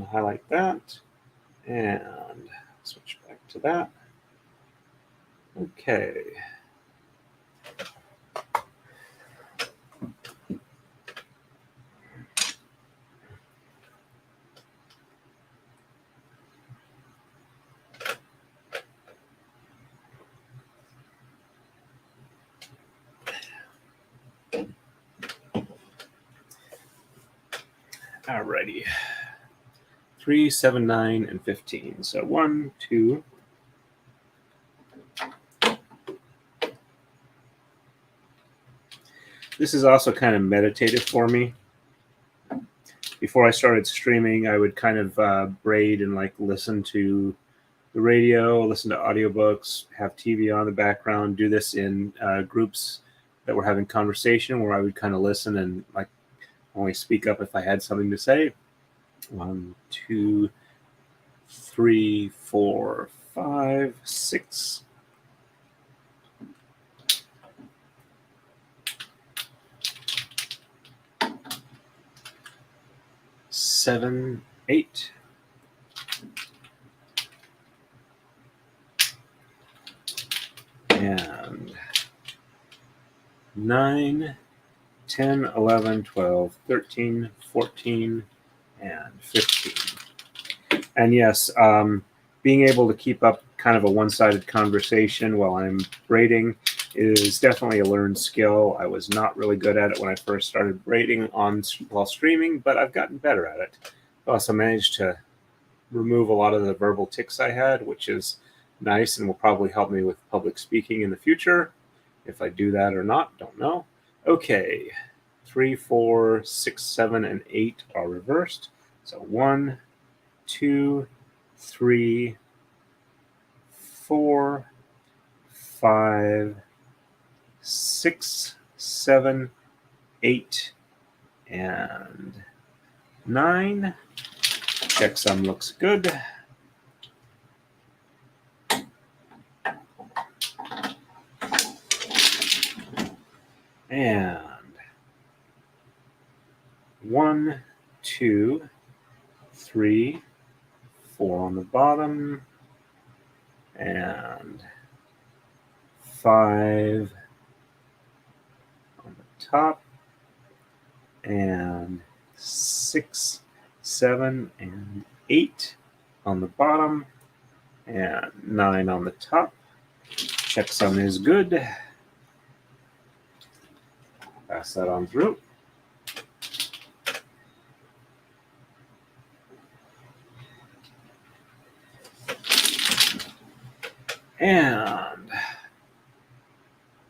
highlight that and switch back to that. Okay. Alrighty. 3, 7, 9, and 15. So 1, 2. This is also kind of meditative for me. Before I started streaming, I would kind of braid and like listen to the radio, listen to audiobooks, have TV on in the background, do this in groups that were having conversation where I would kind of listen and like only speak up if I had something to say. 1, 2, 3, 4, 5, 6. 7, 8. And 9, 10, 11, 12, 13, 14, and 15. And yes, being able to keep up kind of a one-sided conversation while I'm braiding is definitely a learned skill. I was not really good at it when I first started braiding while streaming, but I've gotten better at it. I also managed to remove a lot of the verbal tics I had, which is nice and will probably help me with public speaking in the future. If I do that or not, don't know. Okay, 3, 4, 6, 7, and 8 are reversed. So 1, 2, 3, 4, 5, 6, 7, 8, and 9. Checksum looks good. And 1, 2, 3, 4 on the bottom, and 5 on the top, and 6, 7, and 8 on the bottom, and 9 on the top. Checksum is good. Pass that on through. And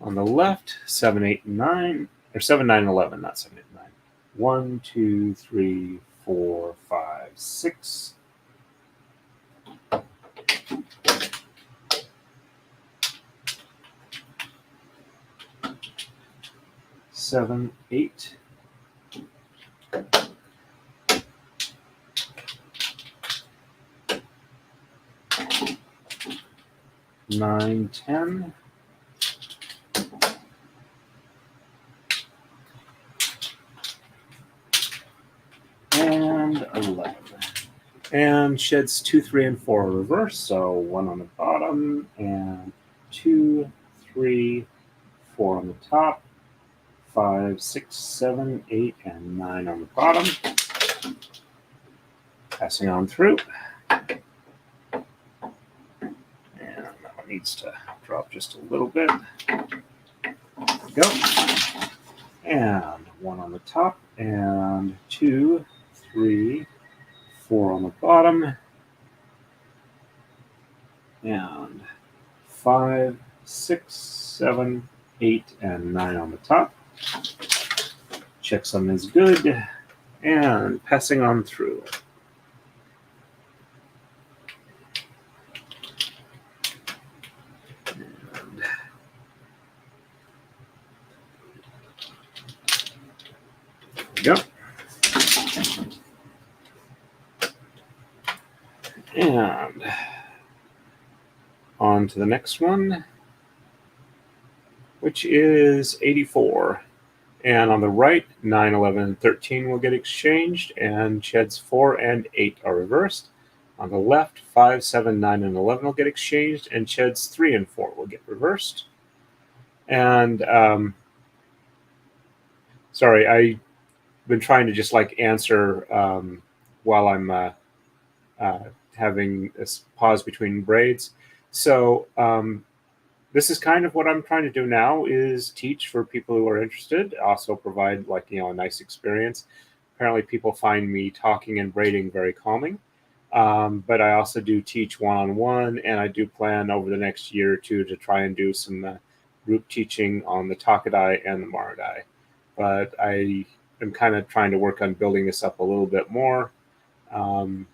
on the left, 7, 8, and 9, or 7, 9, and 11, not 7, 8, and 9. 1, 2, 3, 4, 5, 6. 7, 8. Nine, 10. And 11. And sheds 2, 3, and 4 are reversed. So 1 on the bottom, and 2, 3, 4 on the top, 5, 6, 7, 8, and 9 on the bottom. Passing on through. And that one needs to drop just a little bit. There we go. And one on the top, and 2, 3, 4 on the bottom, and 5, 6, 7, 8, and 9 on the top. Checksum is good, and passing on through. And there we go. And on to the next one, which is 84. And on the right, 9, 11, and 13 will get exchanged, and sheds 4 and 8 are reversed. On the left, 5, 7, 9, and 11 will get exchanged, and sheds 3 and 4 will get reversed. And sorry, I've been trying to just like answer while I'm having this pause between braids. So this is kind of what I'm trying to do now, is teach for people who are interested, also provide like, a nice experience. Apparently people find me talking and braiding very calming. But I also do teach one-on-one, and I do plan over the next year or two to try and do some group teaching on the Takadai and the Maradai. But I am kind of trying to work on building this up a little bit more, and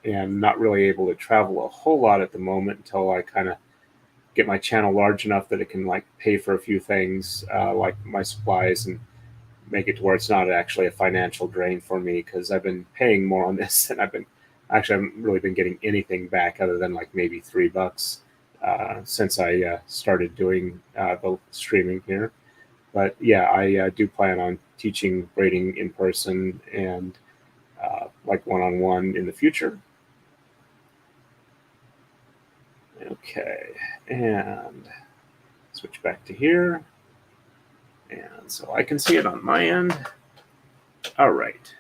not really able to travel a whole lot at the moment until I kind of get my channel large enough that it can like pay for a few things, like my supplies, and make it to where it's not actually a financial drain for me, because I've been paying more on this than I haven't really been getting anything back other than like maybe $3 since I started doing the streaming here. But yeah, I do plan on teaching braiding in person and like one-on-one in the future. Okay, and switch back to here. And so I can see it on my end. All right,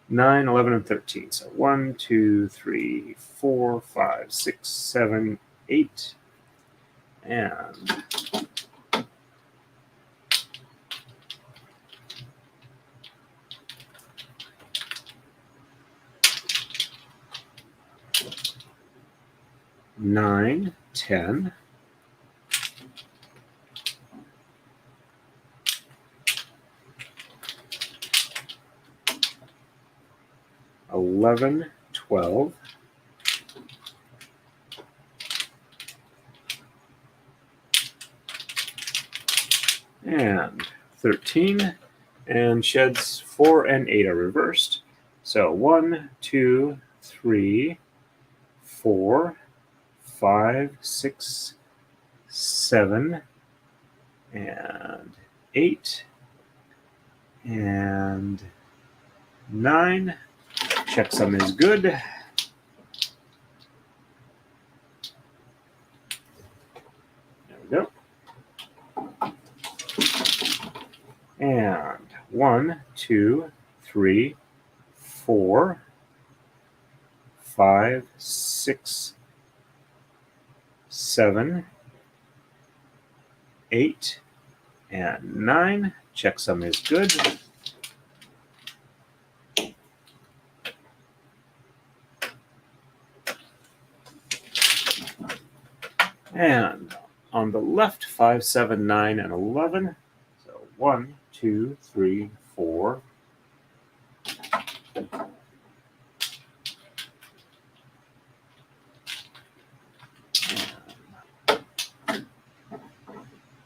9, 11, and 13. So 1, 2, 3, 4, 5, 6, 7, 8. And 9, 10. 11, 12. And 13. And sheds 4 and 8 are reversed. So 1, 2, 3, 4, 5, 6, 7, and 8, and 9. Checksum is good. There we go. And 1, 2, 3, 4, 5, 6, 7, 8, and 9. Checksum is good. And on the left, 5, 7, 9, and 11. So 1, 2, 3, 4.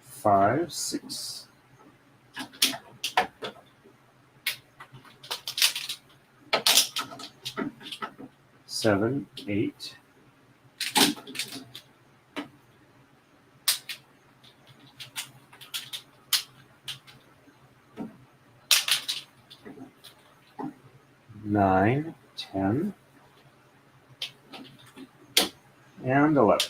5, 6, 7, 8. 9, 10, and 11.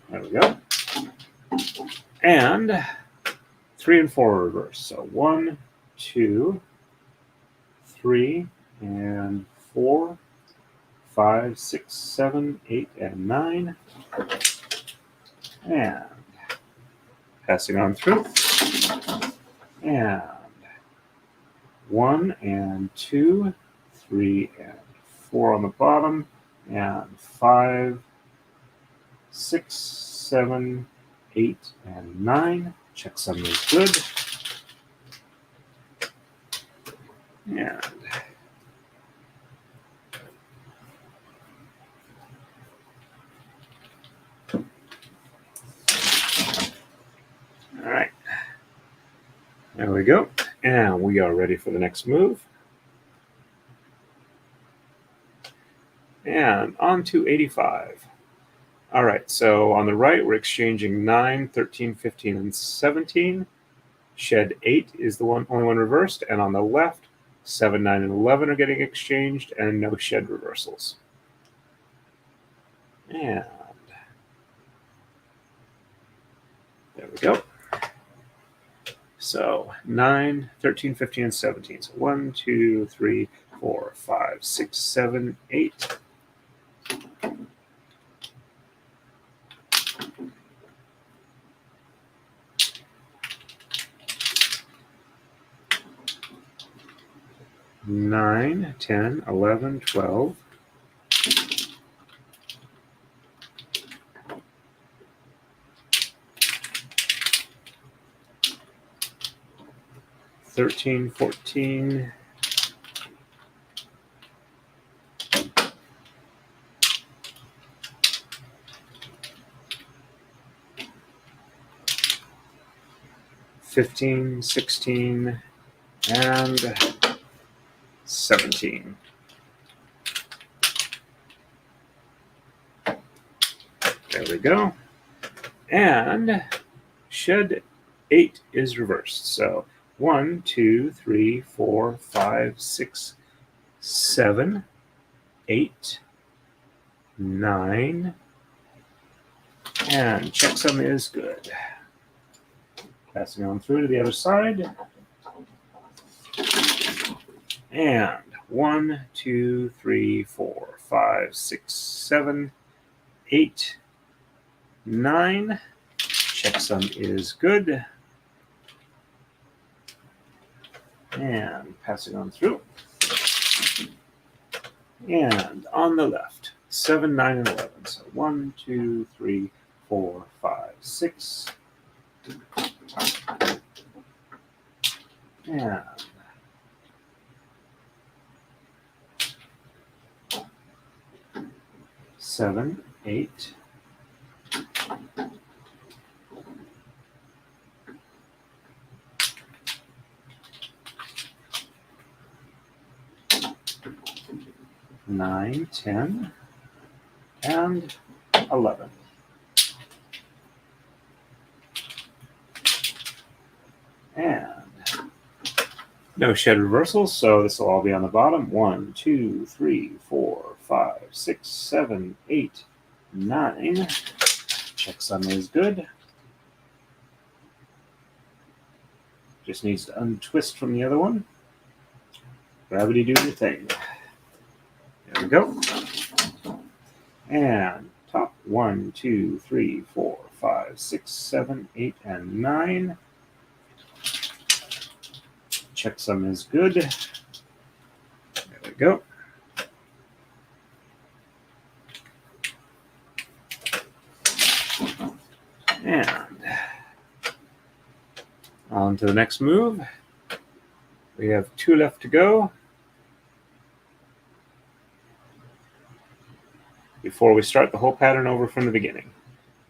There we go. And 3 and 4 reverse. So 1, 2, 3, and 4, 5, 6, 7, 8, and 9. And passing on through. And 1 and 2, 3 and 4 on the bottom, and 5, 6, 7, 8, and 9. Checksum is good. And all right, there we go. And we are ready for the next move. And on to 85. All right, so on the right, we're exchanging 9, 13, 15, and 17. Shed 8 is the only one reversed. And on the left, 7, 9, and 11 are getting exchanged, and no shed reversals. And there we go. So 9, 13, 15, and 17. So 1, 2, 3, 4, 5, 6, 7, 8. Nine, 10, 11, 12. 13, 14. 15, 16, and 17. There we go. And shed 8 is reversed. So 1, 2, 3, 4, 5, 6, 7, 8, 9, and checksum is good. Passing on through to the other side. And 1, 2, 3, 4, 5, 6, 7, 8, 9. Checksum is good. And passing on through. And on the left, 7, 9, and 11. So 1, 2, 3, 4, 5, 6. And 7, 8. 9, 10, and 11. And no shed reversals, so this will all be on the bottom. 1, 2, 3, 4, 5, 6, 7, 8, 9. Checksum is good. Just needs to untwist from the other one. Gravity do your thing. There we go. And top 1, 2, 3, 4, 5, 6, 7, 8, and 9. Checksum is good. There we go. And on to the next move. We have 2 left to go before we start the whole pattern over from the beginning.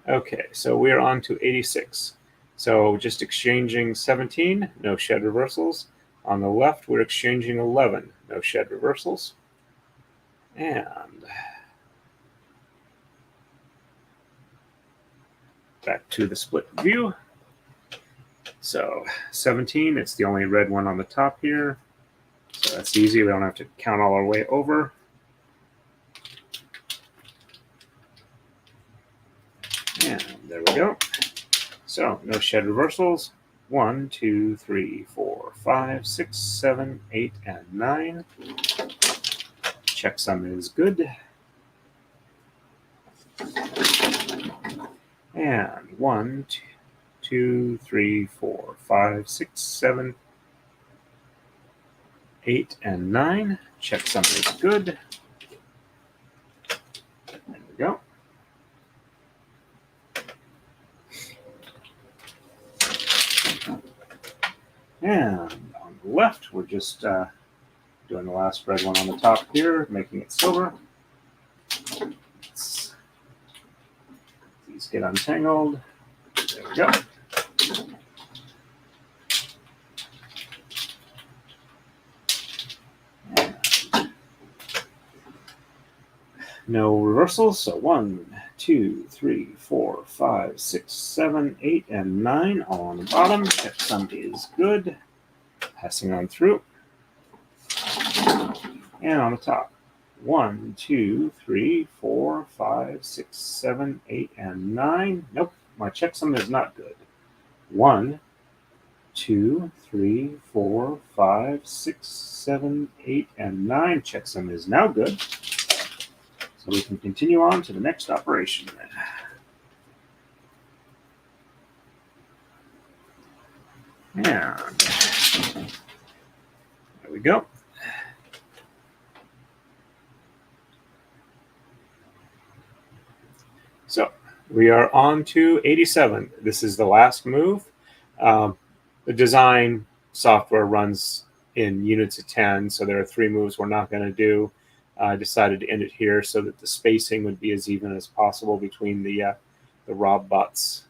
Okay, so we're on to 86. So just exchanging 17, no shed reversals. On the left, we're exchanging 11, no shed reversals. And back to the split view. So 17, it's the only red one on the top here. So that's easy. We don't have to count all our way over. And there we go. So no shed reversals. 1, 2, 3, 4, 5, 6, 7, 8, and 9. Checksum is good. And 1, 2, 3, 4, 5, 6, 7, 8, and 9. Checksum is good. There we go. And on the left, we're just doing the last red one on the top here, making it silver. These get untangled. There we go. No reversals, so 1, 2, 3, 4, 5, 6, 7, 8, and 9 all on the bottom. Checksum is good. Passing on through. And on the top. 1, 2, 3, 4, 5, 6, 7, 8, and 9. Nope, my checksum is not good. 1, 2, 3, 4, 5, 6, 7, 8, and 9. Checksum is now good. So we can continue on to the next operation. And there we go. So we are on to 87. This is the last move. The design software runs in units of 10, so there are 3 moves we're not going to do. I decided to end it here so that the spacing would be as even as possible between the Rob bots.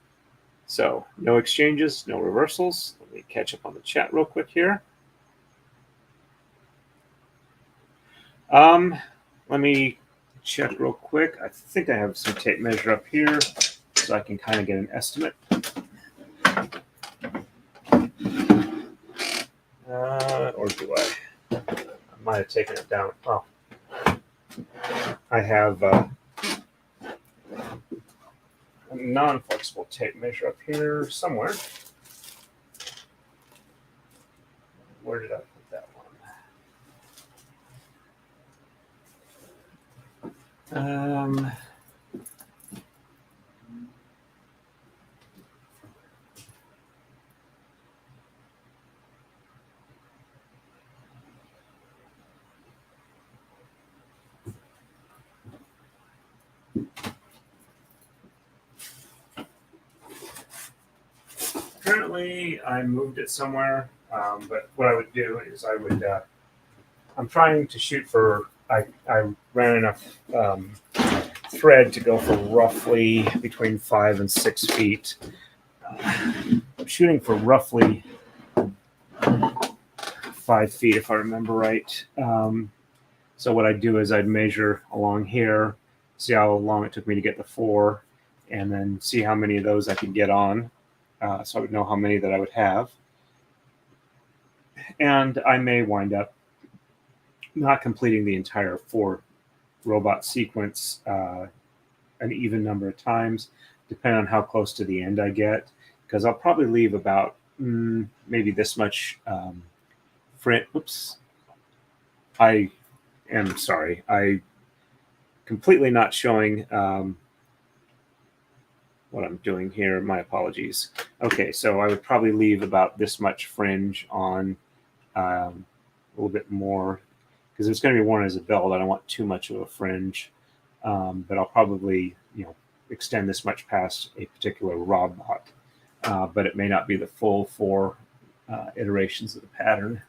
So no exchanges, no reversals. Let me catch up on the chat real quick here. Let me check real quick. I think I have some tape measure up here so I can kind of get an estimate. Or do I? I might have taken it down. Oh, I have a non-flexible tape measure up here somewhere. Where did I put that one? Currently, I moved it somewhere, but what I would do is I'm trying to shoot for, I ran enough thread to go for roughly between 5 and 6 feet. I'm shooting for roughly 5 feet, if I remember right. So what I'd do is I'd measure along here, see how long it took me to get the 4, and then see how many of those I could get on. So I would know how many that I would have. And I may wind up not completing the entire 4 robot sequence an even number of times, depending on how close to the end I get, because I'll probably leave about maybe this much fringe. Oops. I am sorry. I completely not showing what I'm doing here. My apologies. Okay, so I would probably leave about this much fringe on, a little bit more, because it's going to be worn as a belt. I don't want too much of a fringe, but I'll probably, extend this much past a particular rod bot, but it may not be the full 4 iterations of the pattern.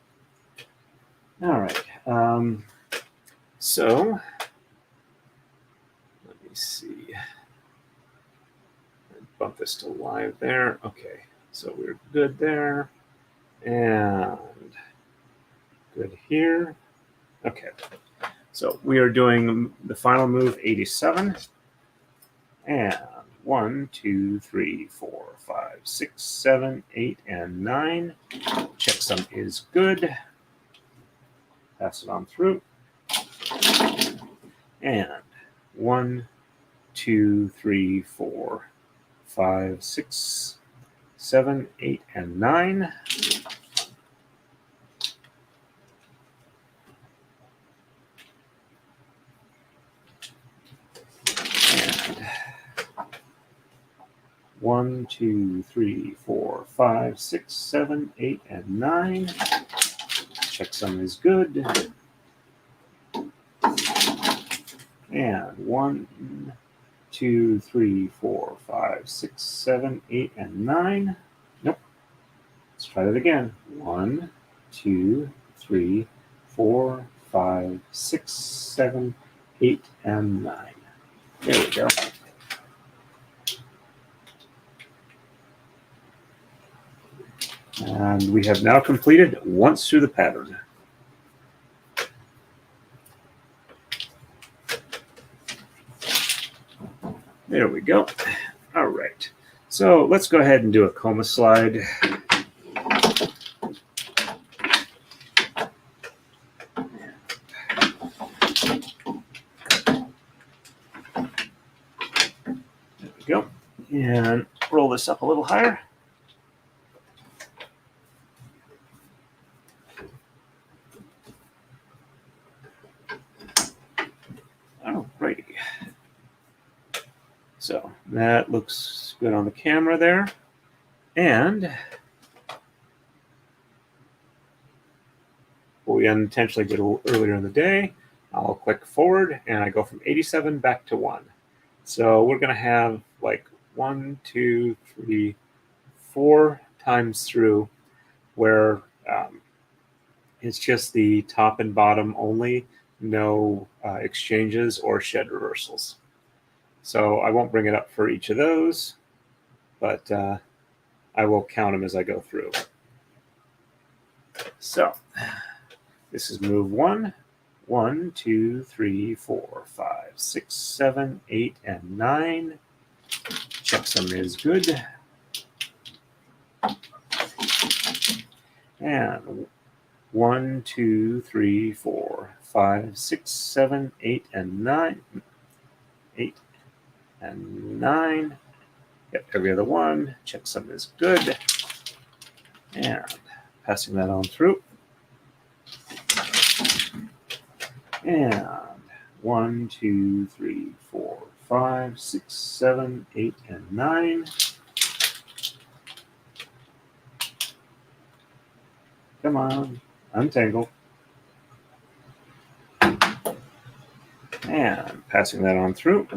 All right. So let me see. Bump this to live there. Okay, so we're good there, and good here. Okay, so we are doing the final move, 87, and 1, 2, 3, 4, 5, 6, 7, 8, and 9. Checksum is good. Pass it on through, and 1, 2, 3, 4, 5, 6, 7, 8, and 9. And 1, 2, 3, 4, 5, 6, 7, 8, and 9. Checksum is good. And 1, 2, 3, 4, 5, 6, 7, 8, and 9. Nope. Let's try that again. 1, 2, 3, 4, 5, 6, 7, 8, and 9. There we go. And we have now completed once through the pattern. There we go. All right. So let's go ahead and do a coma slide. There we go. And roll this up a little higher. Alrighty. So that looks good on the camera there. And we unintentionally did a little earlier in the day. I'll click forward and I go from 87 back to 1. So we're going to have like 1, 2, 3, 4 times through where it's just the top and bottom only, no exchanges or shed reversals. So I won't bring it up for each of those, but I will count them as I go through. So this is move 1. 1, 2, 3, 4, 5, 6, 7, 8, and 9. Checksum is good. And 1, 2, 3, 4, 5, 6, 7, 8, and 9. 8 and 9. Yep, every other one. Checksum is good. And passing that on through. And 1, 2, 3, 4, 5, 6, 7, 8, and 9. Come on, untangle. And passing that on through.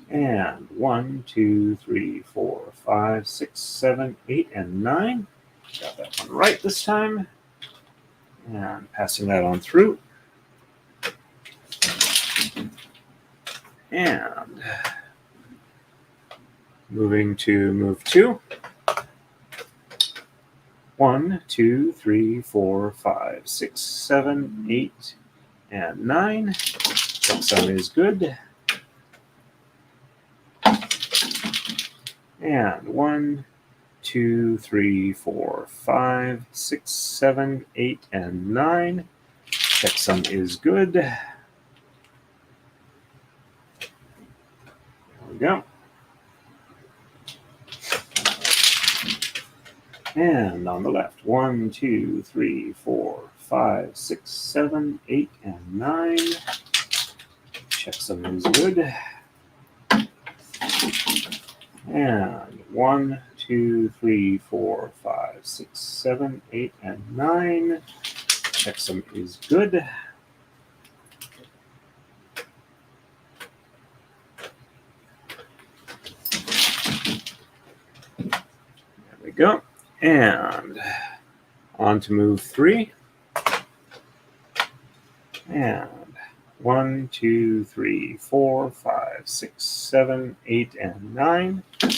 And 1, 2, 3, 4, 5, 6, 7, 8, and 9. Got that one right this time. And passing that on through. And moving to move 2. 1, 2, 3, 4, 5, 6, 7, 8, and 9. Checksum is good. And 1, 2, 3, 4, 5, 6, 7, 8, and 9. Checksum is good. There we go. And on the left, 1, 2, 3, 4, 5, 6, 7, 8, and 9. Checksum is good. And 1, 2, 3, 4, 5, 6, 7, 8, and 9. Checksum is good. There we go. And on to move 3. And 1, 2, 3, 4, 5, 6, 7, 8, and 9. There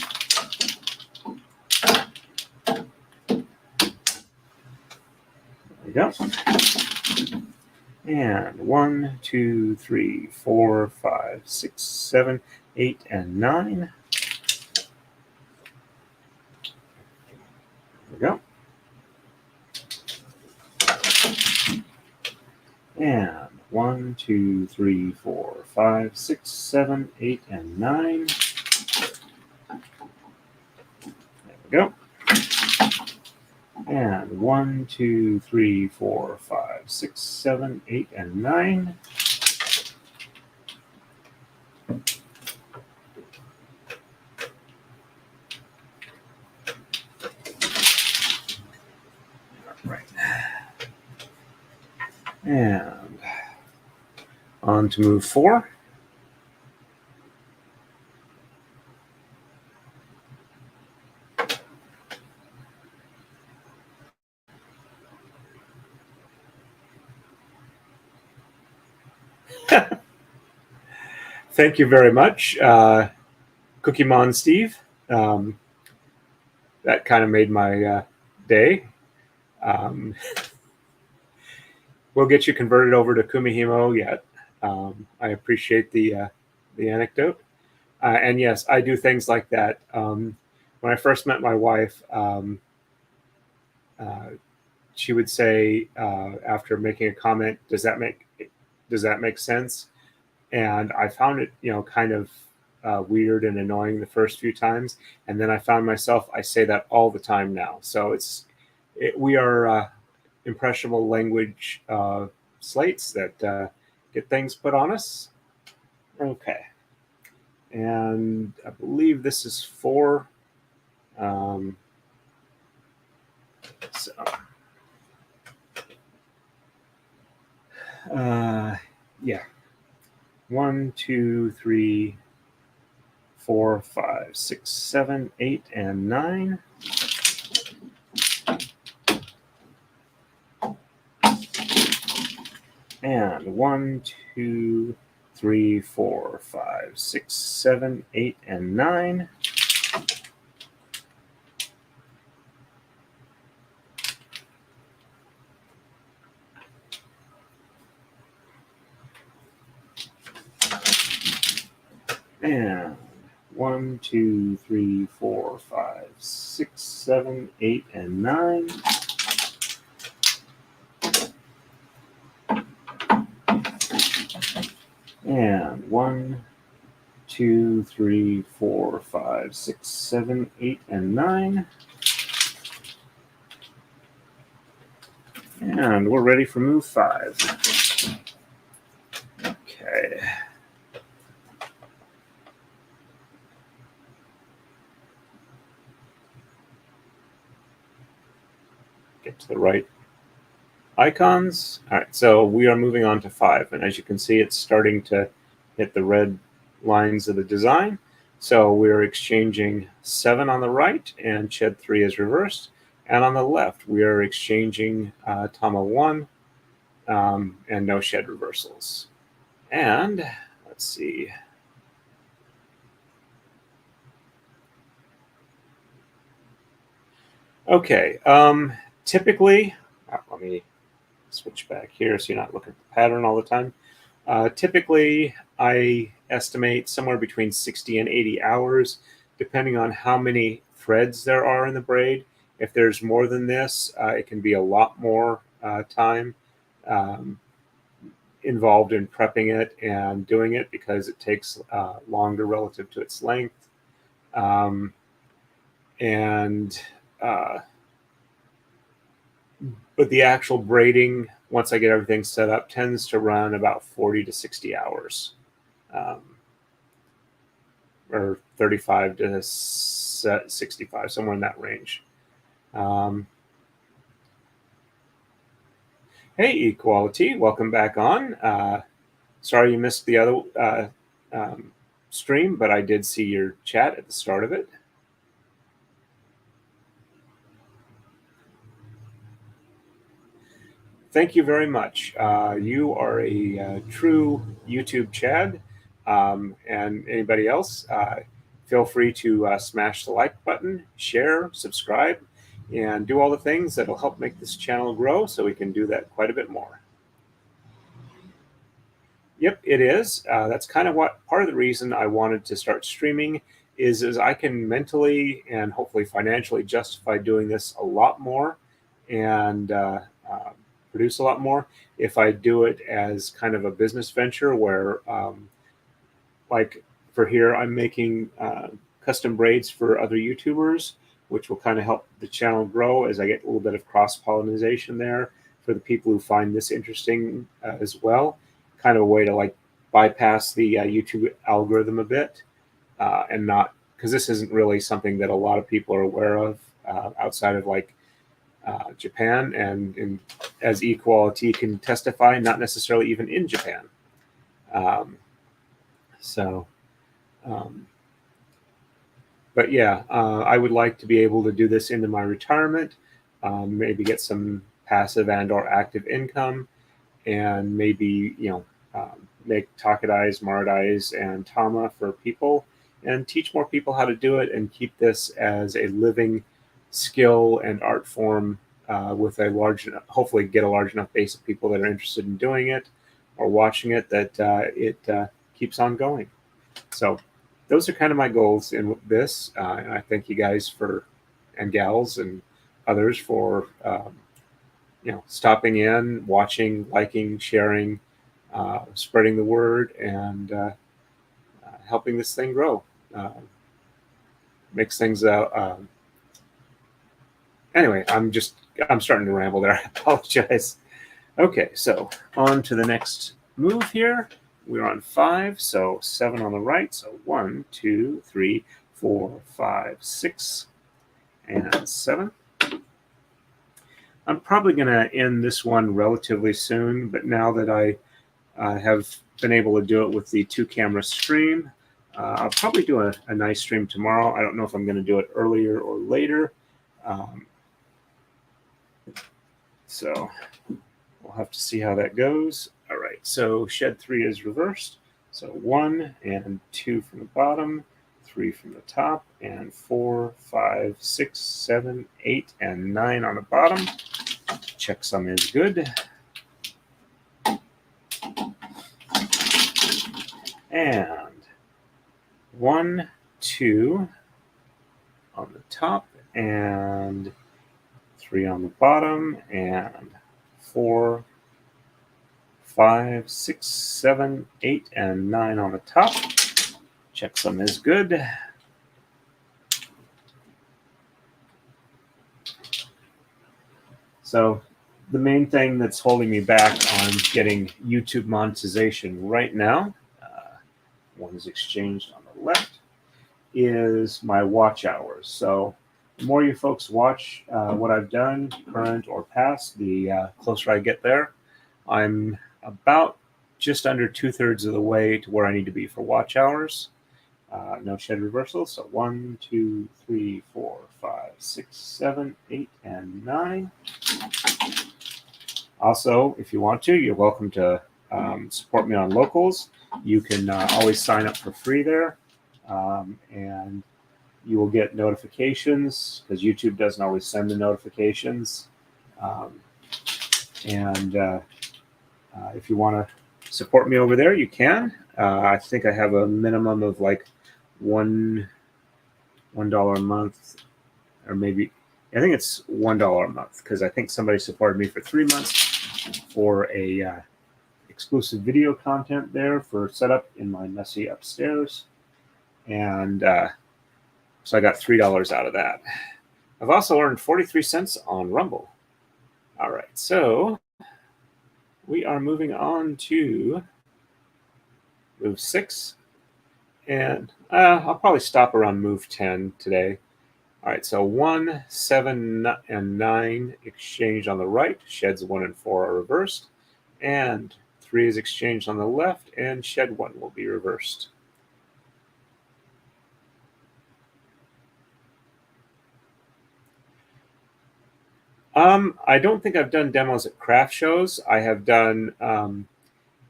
we go. And 1, 2, 3, 4, 5, 6, 7, 8, and 9. There we go. And 1, 2, 3, 4, 5, 6, 7, 8, and 9. There go. And 1, 2, 3, 4, 5, 6, 7, 8, and 9. Right. And on to move 4. Thank you very much, Kumihimo Steve. That kind of made my day. We'll get you converted over to Kumihimo yet. I appreciate the anecdote. And yes, I do things like that. When I first met my wife, she would say after making a comment, "Does that make sense?" And I found it, kind of weird and annoying the first few times, and then I found myself I say that all the time now. So we are impressionable language slates that get things put on us. Okay, and I believe this is 4. Yeah. 1, 2, 3, 4, 5, 6, 7, 8, and 9. And 1, 2, 3, 4, 5, 6, 7, 8, and 9. And 1, 2, 3, 4, 5, 6, 7, 8, and 9. And 1, 2, 3, 4, 5, 6, 7, 8, and 9. And we're ready for move 5. Okay. Get to the right icons. All right, so we are moving on to 5. And as you can see, it's starting to hit the red lines of the design. So we're exchanging 7 on the right, and shed 3 is reversed. And on the left, we are exchanging Tama 1 and no shed reversals. And let's see. Okay, typically, let me switch back here so you're not looking at the pattern all the time. Typically, I estimate somewhere between 60 and 80 hours, depending on how many threads there are in the braid. If there's more than this, it can be a lot more time involved in prepping it and doing it because it takes longer relative to its length. But the actual braiding, once I get everything set up, tends to run about 40 to 60 hours, or 35 to 65, somewhere in that range. Hey, Equality, welcome back on. Sorry you missed the other stream, but I did see your chat at the start of it. Thank you very much. You are a true YouTube Chad, and anybody else, feel free to smash the like button, share, subscribe, and do all the things that'll help make this channel grow so we can do that quite a bit more. Yep, it is. That's kind of part of the reason I wanted to start streaming is I can mentally and hopefully financially justify doing this a lot more and produce a lot more if I do it as kind of a business venture where, like for here, I'm making custom braids for other YouTubers which will kind of help the channel grow as I get a little bit of cross-pollination there for the people who find this interesting as well. Kind of a way to like bypass the YouTube algorithm a bit and not, because this isn't really something that a lot of people are aware of outside of like Japan, and as equality can testify, not necessarily even in Japan. But yeah, I would like to be able to do this into my retirement, maybe get some passive and or active income, and maybe, make Takadais, Maradais, and Tama for people, and teach more people how to do it, and keep this as a living skill and art form with a large, hopefully get a large enough base of people that are interested in doing it or watching it that it keeps on going. So those are kind of my goals in this, and I thank you guys and gals and others for stopping in, watching, liking, sharing, spreading the word, and helping this thing grow. Makes things anyway, I'm starting to ramble there. I apologize. Okay, so on to the next move here. We're on 5, so 7 on the right. So 1, 2, 3, 4, 5, 6, and 7. I'm probably going to end this one relatively soon, but now that I have been able to do it with the 2-camera stream, I'll probably do a nice stream tomorrow. I don't know if I'm going to do it earlier or later. So we'll have to see how that goes. All right, so shed 3 is reversed. So 1 and 2 from the bottom, 3 from the top, and 4, 5, 6, 7, 8, and 9 on the bottom. Checksum is good. And 1, 2 on the top, and 3 on the bottom, and 4, 5, 6, 7, 8, and 9 on the top. Checksum is good. So the main thing that's holding me back on getting YouTube monetization right now, one is exchanged on the left, is my watch hours. So the more you folks watch what I've done, current or past, the closer I get there. I'm about just under 2/3 of the way to where I need to be for watch hours. No shed reversal. So 1, 2, 3, 4, 5, 6, 7, 8, and 9. Also, if you want to, you're welcome to support me on locals. You can always sign up for free there, and you will get notifications because YouTube doesn't always send the notifications. If you want to support me over there, you can. I think I have a minimum of like $1 a month, or maybe I think it's $1 a month, because I think somebody supported me for 3 months for a exclusive video content there for setup in my messy upstairs, and so I got $3 out of that. I've also earned 43 cents on Rumble. All right, so we are moving on to move 6, and I'll probably stop around move 10 today. All right, so 1, 7, and 9 exchanged on the right. Sheds 1 and 4 are reversed, and 3 is exchanged on the left, and shed 1 will be reversed. I don't think I've done demos at craft shows. I have done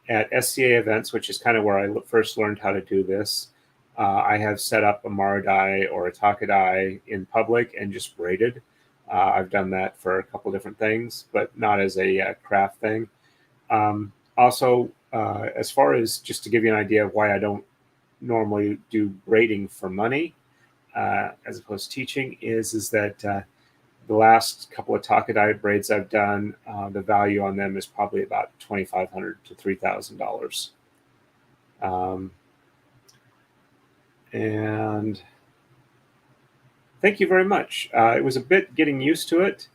at SCA events, which is kind of where I first learned how to do this. I have set up a Maradai or a Takadai in public and just braided. I've done that for a couple different things, but not as a craft thing. Also, as far as just to give you an idea of why I don't normally do braiding for money as opposed to teaching, is that the last couple of Takadai braids I've done, the value on them is probably about $2,500 to $3,000. And thank you very much. It was a bit getting used to it,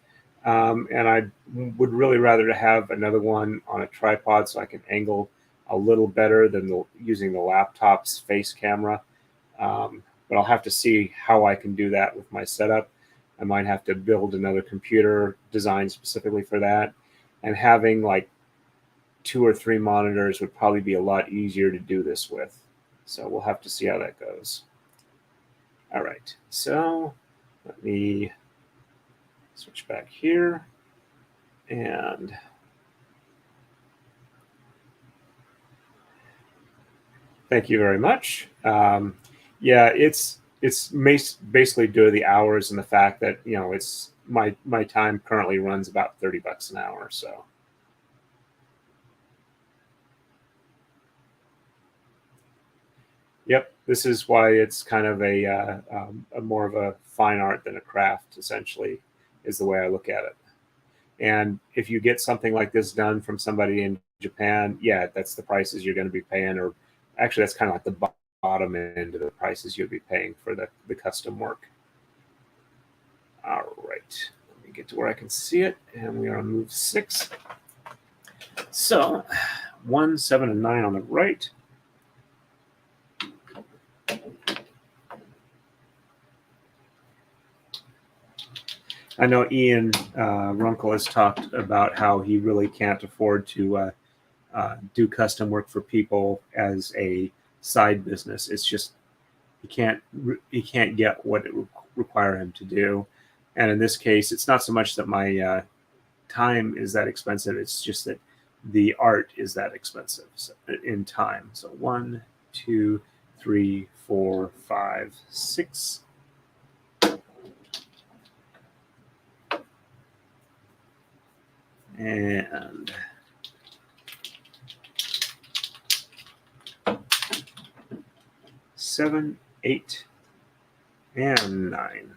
and I would really rather have another one on a tripod so I can angle a little better than using the laptop's face camera. But I'll have to see how I can do that with my setup. I might have to build another computer designed specifically for that, and having like 2 or 3 monitors would probably be a lot easier to do this with. So we'll have to see how that goes. All right, so let me switch back here, and thank you very much. Yeah, it's basically due to the hours and the fact that it's my time currently runs about $30 an hour. So yep, this is why it's kind of a more of a fine art than a craft. Essentially, is the way I look at it. And if you get something like this done from somebody in Japan, yeah, that's the prices you're going to be paying, or actually, that's kind of like the bottom end of the prices you'll be paying for the custom work. All right, let me get to where I can see it, and we are on move 6. So 1, 7, and 9 on the right. I know Ian Runkle has talked about how he really can't afford to do custom work for people as a side business. It's just he can't get what it would require him to do. And in this case, it's not so much that my time is that expensive. It's just that the art is that expensive in time. So 1, 2, 3, 4, 5, 6. And 7, 8, and 9.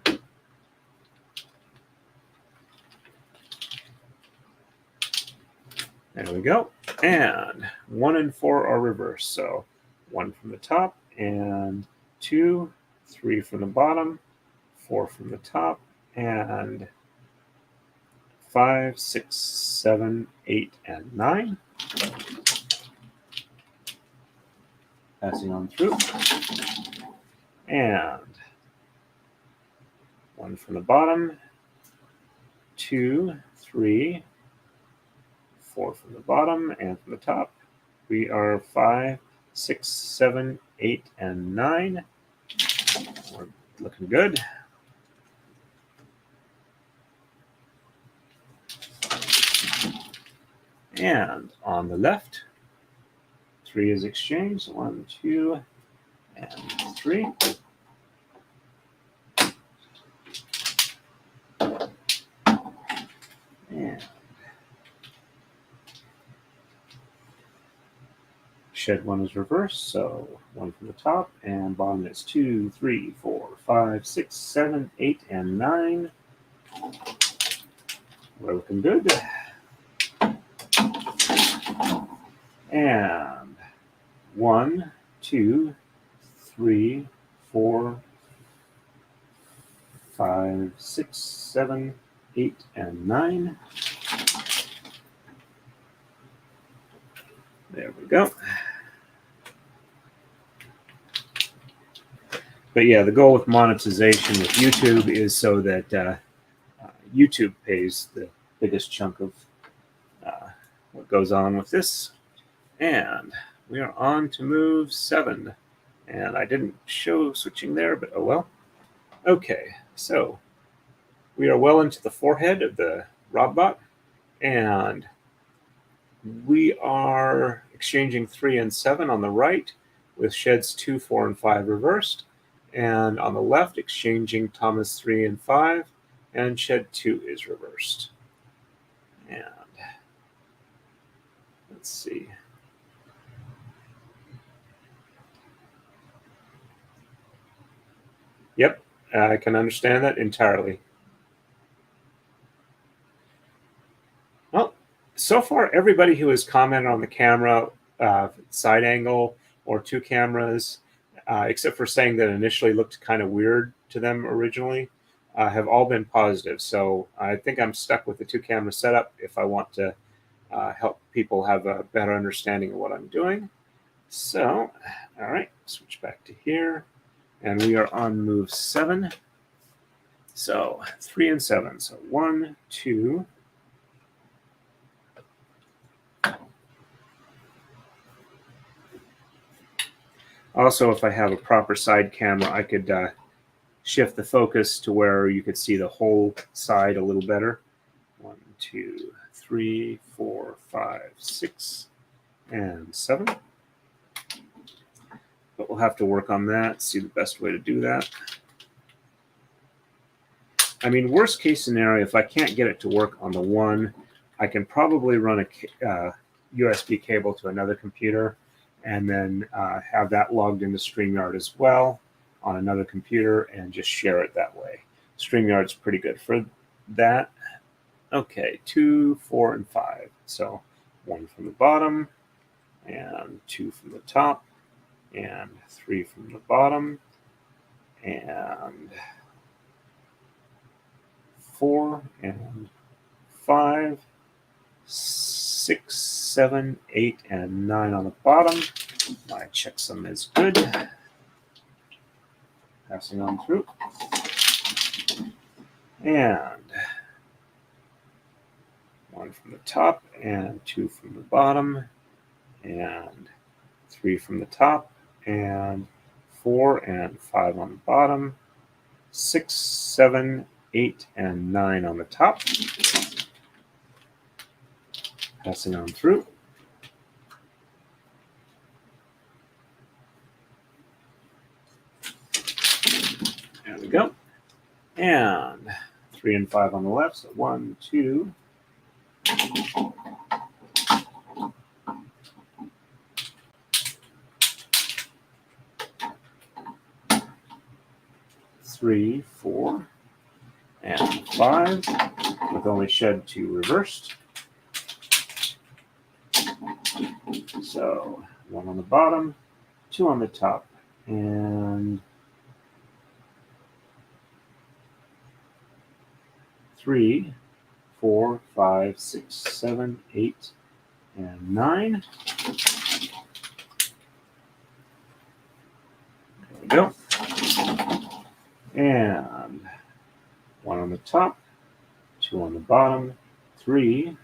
There we go. And 1 and 4 are reversed. So 1 from the top, and 2, 3 from the bottom, 4 from the top, and 5, 6, 7, 8, and 9. Passing on through. And 1 from the bottom, 2, 3, 4 from the bottom, and from the top. We are 5, 6, 7, 8, and 9. We're looking good. And on the left, 3 is exchanged. 1, 2, and 3. And shed 1 is reversed, so 1 from the top, and bottom is 2, 3, 4, 5, 6, 7, 8, and 9. We're looking good. And 1, 2, 3, 4, 5, 6, 7, 8, and 9. There we go. But yeah, the goal with monetization with YouTube is so that YouTube pays the biggest chunk of what goes on with this. And we are on to move 7. And I didn't show switching there, but oh well. Okay, so we are well into the forehead of the Robbot, and we are exchanging 3 and 7 on the right, with sheds 2, 4, and 5 reversed, and on the left exchanging Thomas 3 and 5, and shed 2 is reversed. And let's see. Yep, I can understand that entirely. Well, so far, everybody who has commented on the camera side angle or 2 cameras, except for saying that initially looked kind of weird to them originally, have all been positive. So I think I'm stuck with the 2-camera setup if I want to help people have a better understanding of what I'm doing. So, all right, switch back to here. And we are on move 7. So 3 and 7. So 1, 2. Also, if I have a proper side camera, I could shift the focus to where you could see the whole side a little better. 1, 2, 3, 4, 5, 6, and 7. But we'll have to work on that, see the best way to do that. I mean, worst case scenario, if I can't get it to work on the one, I can probably run a USB cable to another computer and then have that logged into StreamYard as well on another computer and just share it that way. StreamYard's pretty good for that. Okay, 2, 4, and 5. So 1 from the bottom and 2 from the top and 3 from the bottom and 4 and 5, 6, 7, 8, and 9 on the bottom. My checksum is good. Passing on through. And 1 from the top and 2 from the bottom and 3 from the top and 4 and 5 on the bottom, 6, 7, 8, and 9 on the top. Passing on through. There we go. And 3 and 5 on the left. So 1, 2. 3, 4, and 5, with only shed 2 reversed. So 1 on the bottom, 2 on the top, and 3, 4, 5, 6, 7, 8, and 9. There we go. And 1 on the top, 2 on the bottom, 3,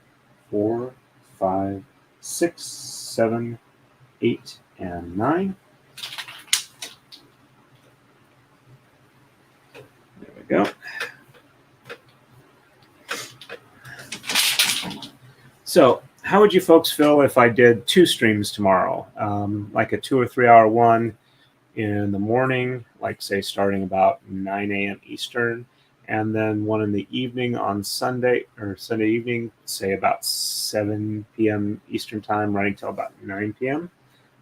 4, 5, 6, 7, 8, and 9. There we go. So how would you folks feel if I did 2 streams tomorrow? Like a 2 or 3 hour one in the morning, like say starting about 9 a.m. Eastern, and then one in the evening on Sunday evening, say about 7 p.m. Eastern time, running till about 9 p.m.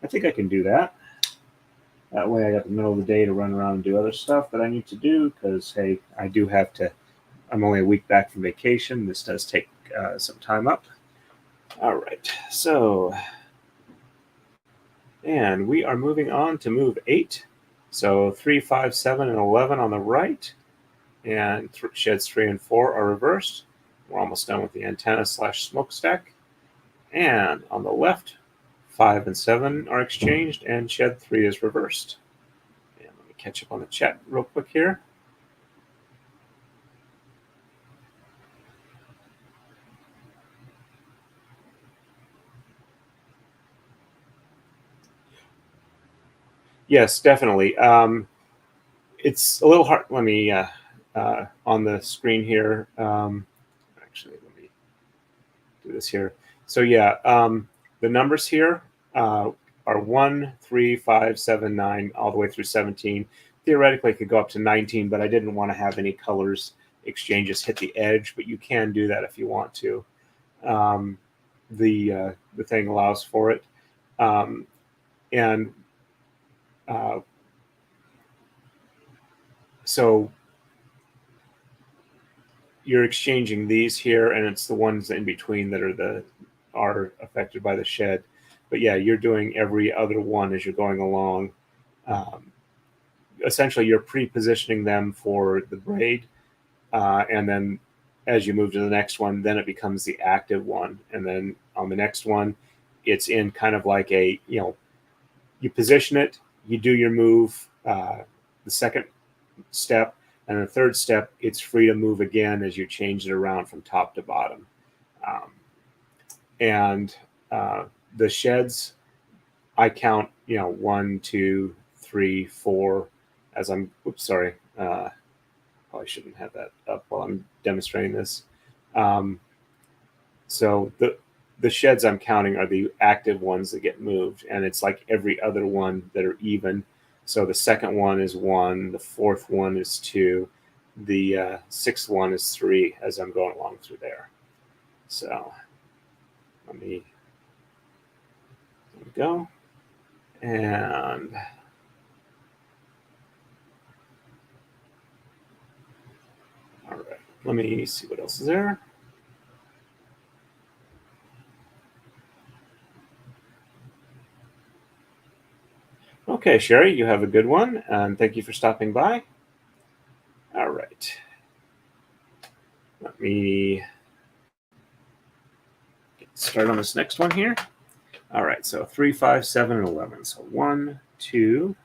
I think I can do that. That way I got the middle of the day to run around and do other stuff that I need to do because, hey, I do have to, I'm only a week back from vacation. This does take some time up. All right, so, and we are moving on to move 8. So 3, 5, 7, and 11 on the right, and sheds 3 and 4 are reversed. We're almost done with the antenna / smokestack. And on the left, 5 and 7 are exchanged, and shed 3 is reversed. And let me catch up on the chat real quick here. Yes, definitely. It's a little hard. Let me, on the screen here, actually, let me do this here. So yeah, the numbers here are 1, 3, 5, 7, 9, all the way through 17. Theoretically, it could go up to 19, but I didn't want to have any colors exchanges hit the edge, but you can do that if you want to. The thing allows for it. So you're exchanging these here, and it's the ones in between that are affected by the shed. But yeah, you're doing every other one as you're going along. Essentially, you're pre-positioning them for the braid, and then as you move to the next one, then it becomes the active one. And then on the next one, it's in kind of like a, you position it, you do your move, the second step, and the third step, it's free to move again as you change it around from top to bottom. And the sheds, I count, 1, 2, 3, 4, as I'm, oops, sorry. Probably shouldn't have that up while I'm demonstrating this. So the sheds I'm counting are the active ones that get moved, and it's like every other one that are even. So the second one is 1, the fourth one is 2, the sixth one is 3 as I'm going along through there. So there we go. And all right, let me see what else is there. Okay, Sherry, you have a good one, and thank you for stopping by. All right. Let me get started on this next one here. All right, so 3, 5, 7, and 11. So 1, 2,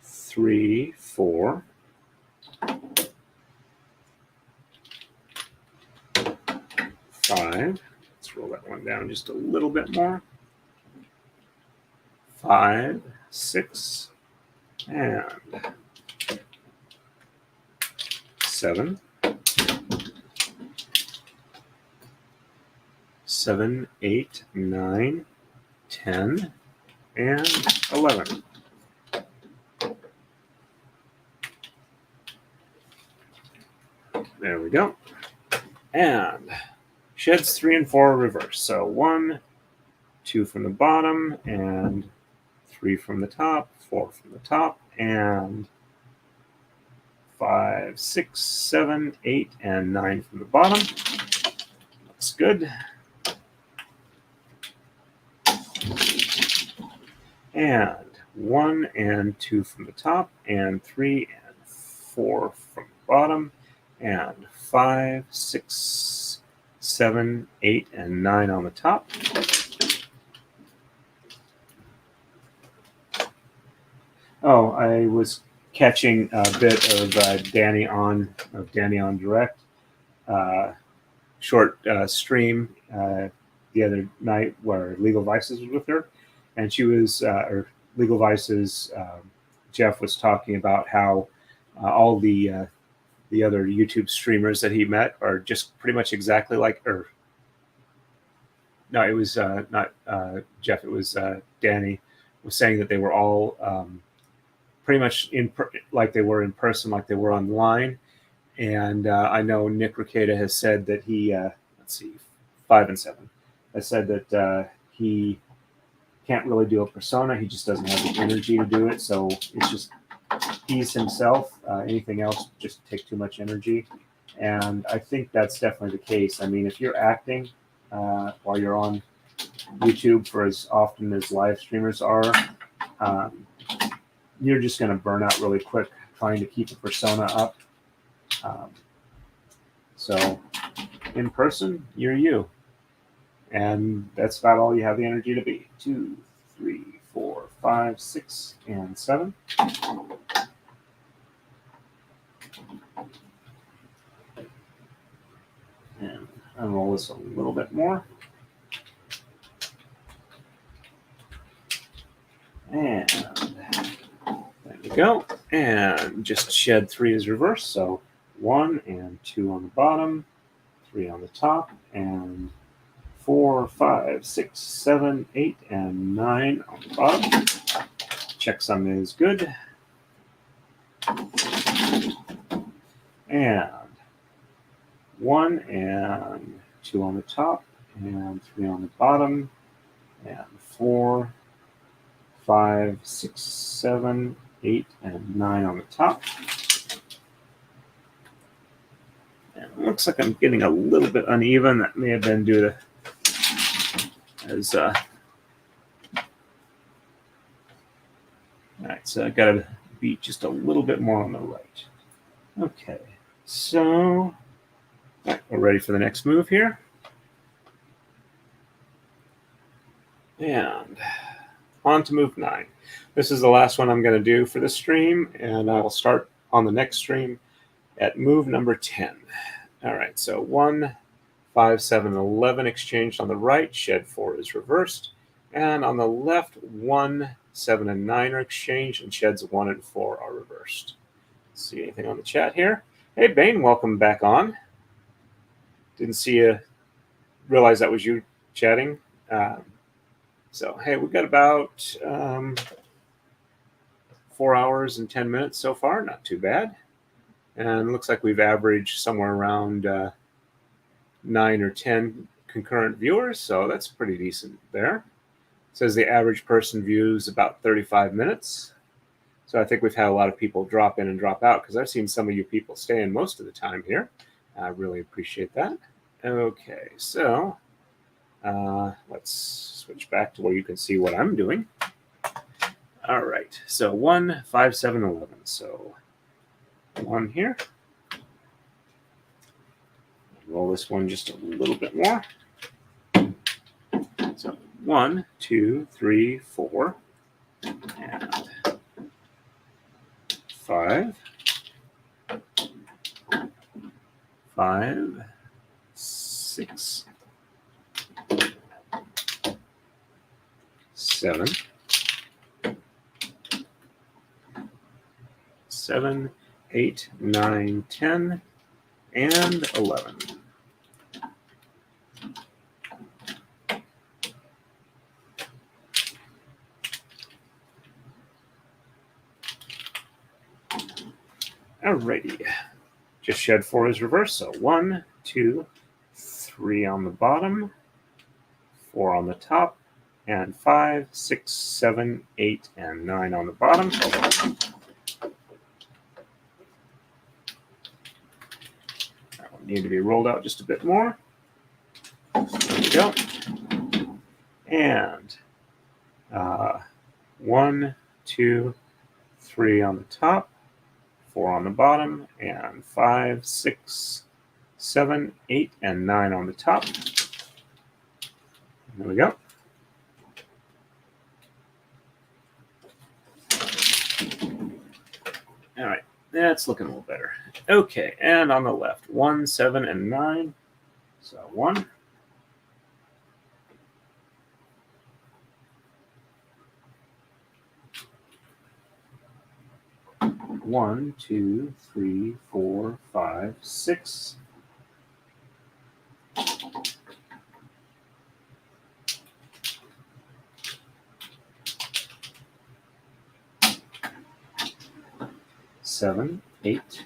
3, 4, 5. Let's roll that one down just a little bit more. 5, 6, and 7. 7, 8, 9, 10, and 11. There we go. And sheds 3 and 4 reverse. So 1, 2 from the bottom, and 3 from the top, 4 from the top, and 5, 6, 7, 8, and 9 from the bottom. Looks good. And 1 and 2 from the top, and 3 and 4 from the bottom, and 5, 6, 7, 8, and 9 on the top. Oh, I was catching a bit of Danny on Direct, short stream the other night where Legal Vices was with her, and she was, or Legal Vices, Jeff was talking about how all the other YouTube streamers that he met are just pretty much exactly like, or no, it was not Jeff, it was Danny was saying that they were all pretty much like they were in person, like they were online. And I know Nick Ricada has said that he, let's see, 5 and 7, has said that he can't really do a persona. He just doesn't have the energy to do it. So it's just, he's himself. Anything else just take too much energy. And I think that's definitely the case. I mean, if you're acting while you're on YouTube for as often as live streamers are, you're just going to burn out really quick trying to keep a persona up. So in person, you're you. And that's about all you have the energy to be. 2, 3, 4, 5, 6, and 7. And unroll this a little bit more. And there we go. And just shed 3 is reverse. So 1 and 2 on the bottom, 3 on the top, and 4, 5, 6, 7, 8, and 9 on the bottom. Checksum is good. And 1 and 2 on the top, and 3 on the bottom, and 4, 5, 6, 7, 8, and 9 on the top. And it looks like I'm getting a little bit uneven. That may have been due to, as All right, so I got to be just a little bit more on the right. Okay, so all right, we're ready for the next move here. And on to move 9. This is the last one I'm going to do for this stream, and I will start on the next stream at move number 10. All right, so 1, 5, 7, 11 exchanged on the right, shed 4 is reversed, and on the left, 1, 7, and 9 are exchanged, and sheds 1 and 4 are reversed. See anything on the chat here? Hey, Bane, welcome back on. Didn't see you, realize that was you chatting. So, hey, we've got about 4 hours and 10 minutes so far. Not too bad. And it looks like we've averaged somewhere around 9 or 10 concurrent viewers. So that's pretty decent there. It says the average person views about 35 minutes. So I think we've had a lot of people drop in and drop out because I've seen some of you people staying most of the time here. I really appreciate that. Okay, so let's switch back to where you can see what I'm doing. All right, so 1, 5, 7, 11. So 1 here. Roll this one just a little bit more. So 1, 2, 3, 4, and 5, 5, 6, 7, 7, 8, 9, 10, and 11. Alrighty, just shed 4 is reversed. So 1, 2, 3 on the bottom, 4 on the top, and 5, 6, 7, 8, and 9 on the bottom. That will need to be rolled out just a bit more. There we go. And 1, 2, 3 on the top, 4 on the bottom, and 5, 6, 7, 8, and 9 on the top. There we go. All right, that's looking a little better. Okay, and on the left, 1, 7, and 9. So 1. 1, 2, 3, 4, 5, 6. 7, 8,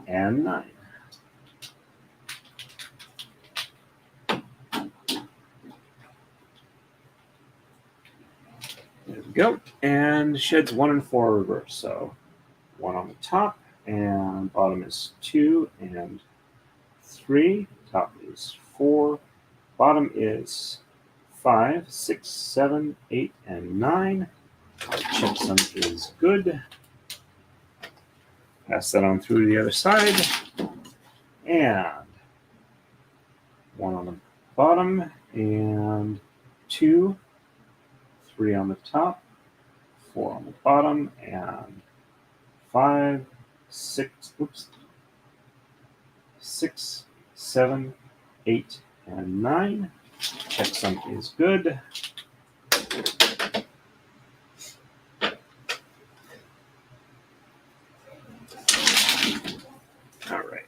and 9. There we go. And sheds 1 and 4 are reversed. So 1 on the top, and bottom is 2 and 3. Top is 4. Bottom is 5, 6, 7, 8, and 9. Checksum is good. Pass that on through to the other side. And 1 on the bottom, and 2, 3 on the top, 4 on the bottom, and 5, 6, 6, 7, 8, and 9. Checksum is good. All right.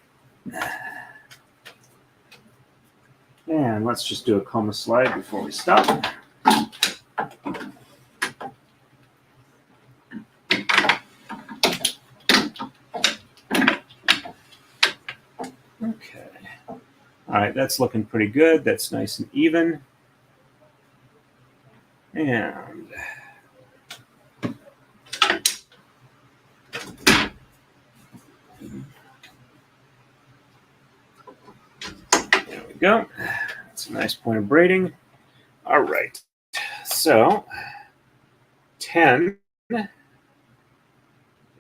And let's just do a coma slide before we stop. Okay. All right, that's looking pretty good. That's nice and even. And there we go. That's a nice point of braiding. All right. So 10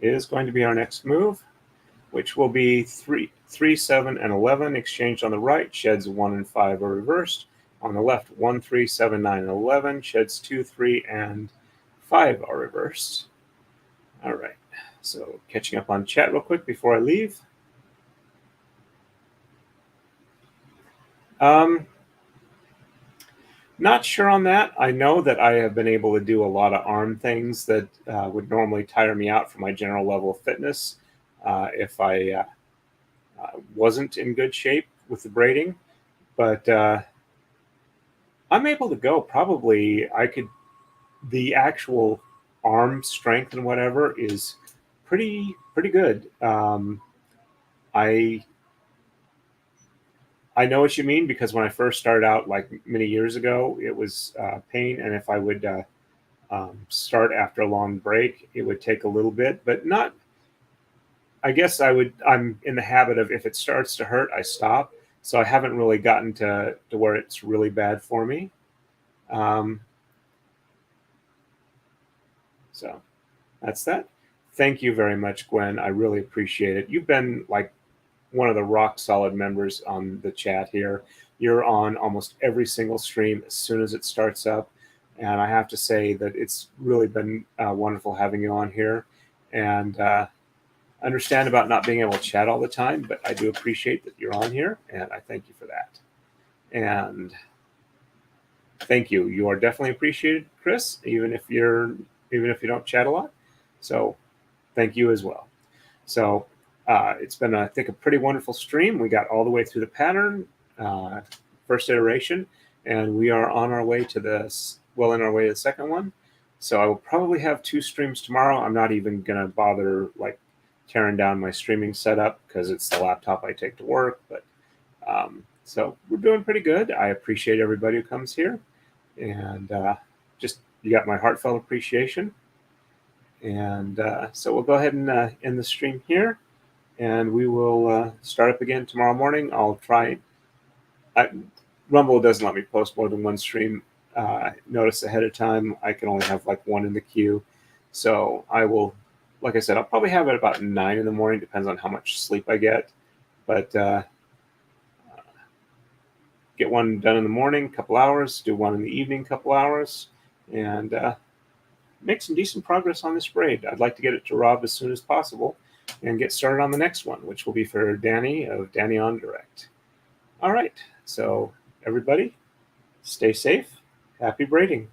is going to be our next move, which will be 3, 7, and 11 exchanged on the right. Sheds 1 and 5 are reversed. On the left, 1, 3, 7, 9, and 11. Sheds 2, 3, and 5 are reversed. All right. So catching up on chat real quick before I leave. Not sure on that. I know that I have been able to do a lot of arm things that would normally tire me out for my general level of fitness if I wasn't in good shape with the braiding. But I'm able to go. Probably I could. The actual arm strength and whatever is pretty good. I know what you mean, because when I first started out, like many years ago, it was pain, and if I would start after a long break, it would take a little bit, but not. I guess I'm in the habit of, if it starts to hurt, I stop. So I haven't really gotten to where it's really bad for me. So that's that. Thank you very much, Gwen. I really appreciate it. You've been like one of the rock solid members on the chat here. You're on almost every single stream as soon as it starts up. And I have to say that it's really been wonderful having you on here. And understand about not being able to chat all the time, but I do appreciate that you're on here, and I thank you for that. And thank you. You are definitely appreciated, Chris, even if you don't chat a lot. So thank you as well. So it's been, I think, a pretty wonderful stream. We got all the way through the pattern, first iteration, and we are on our way to the second one. So I will probably have 2 streams tomorrow. I'm not even gonna bother like tearing down my streaming setup because it's the laptop I take to work. But so we're doing pretty good. I appreciate everybody who comes here, and just, you got my heartfelt appreciation. And so we'll go ahead and end the stream here, and we will start up again tomorrow morning. I'll try. Rumble doesn't let me post more than 1 stream notice ahead of time. I can only have like 1 in the queue. So I will, like I said, I'll probably have it about 9 in the morning. Depends on how much sleep I get. But get 1 done in the morning, couple hours. Do 1 in the evening, couple hours. And make some decent progress on this braid. I'd like to get it to Rob as soon as possible and get started on the next one, which will be for Danny of Danny on Direct. All right. So everybody, stay safe. Happy braiding.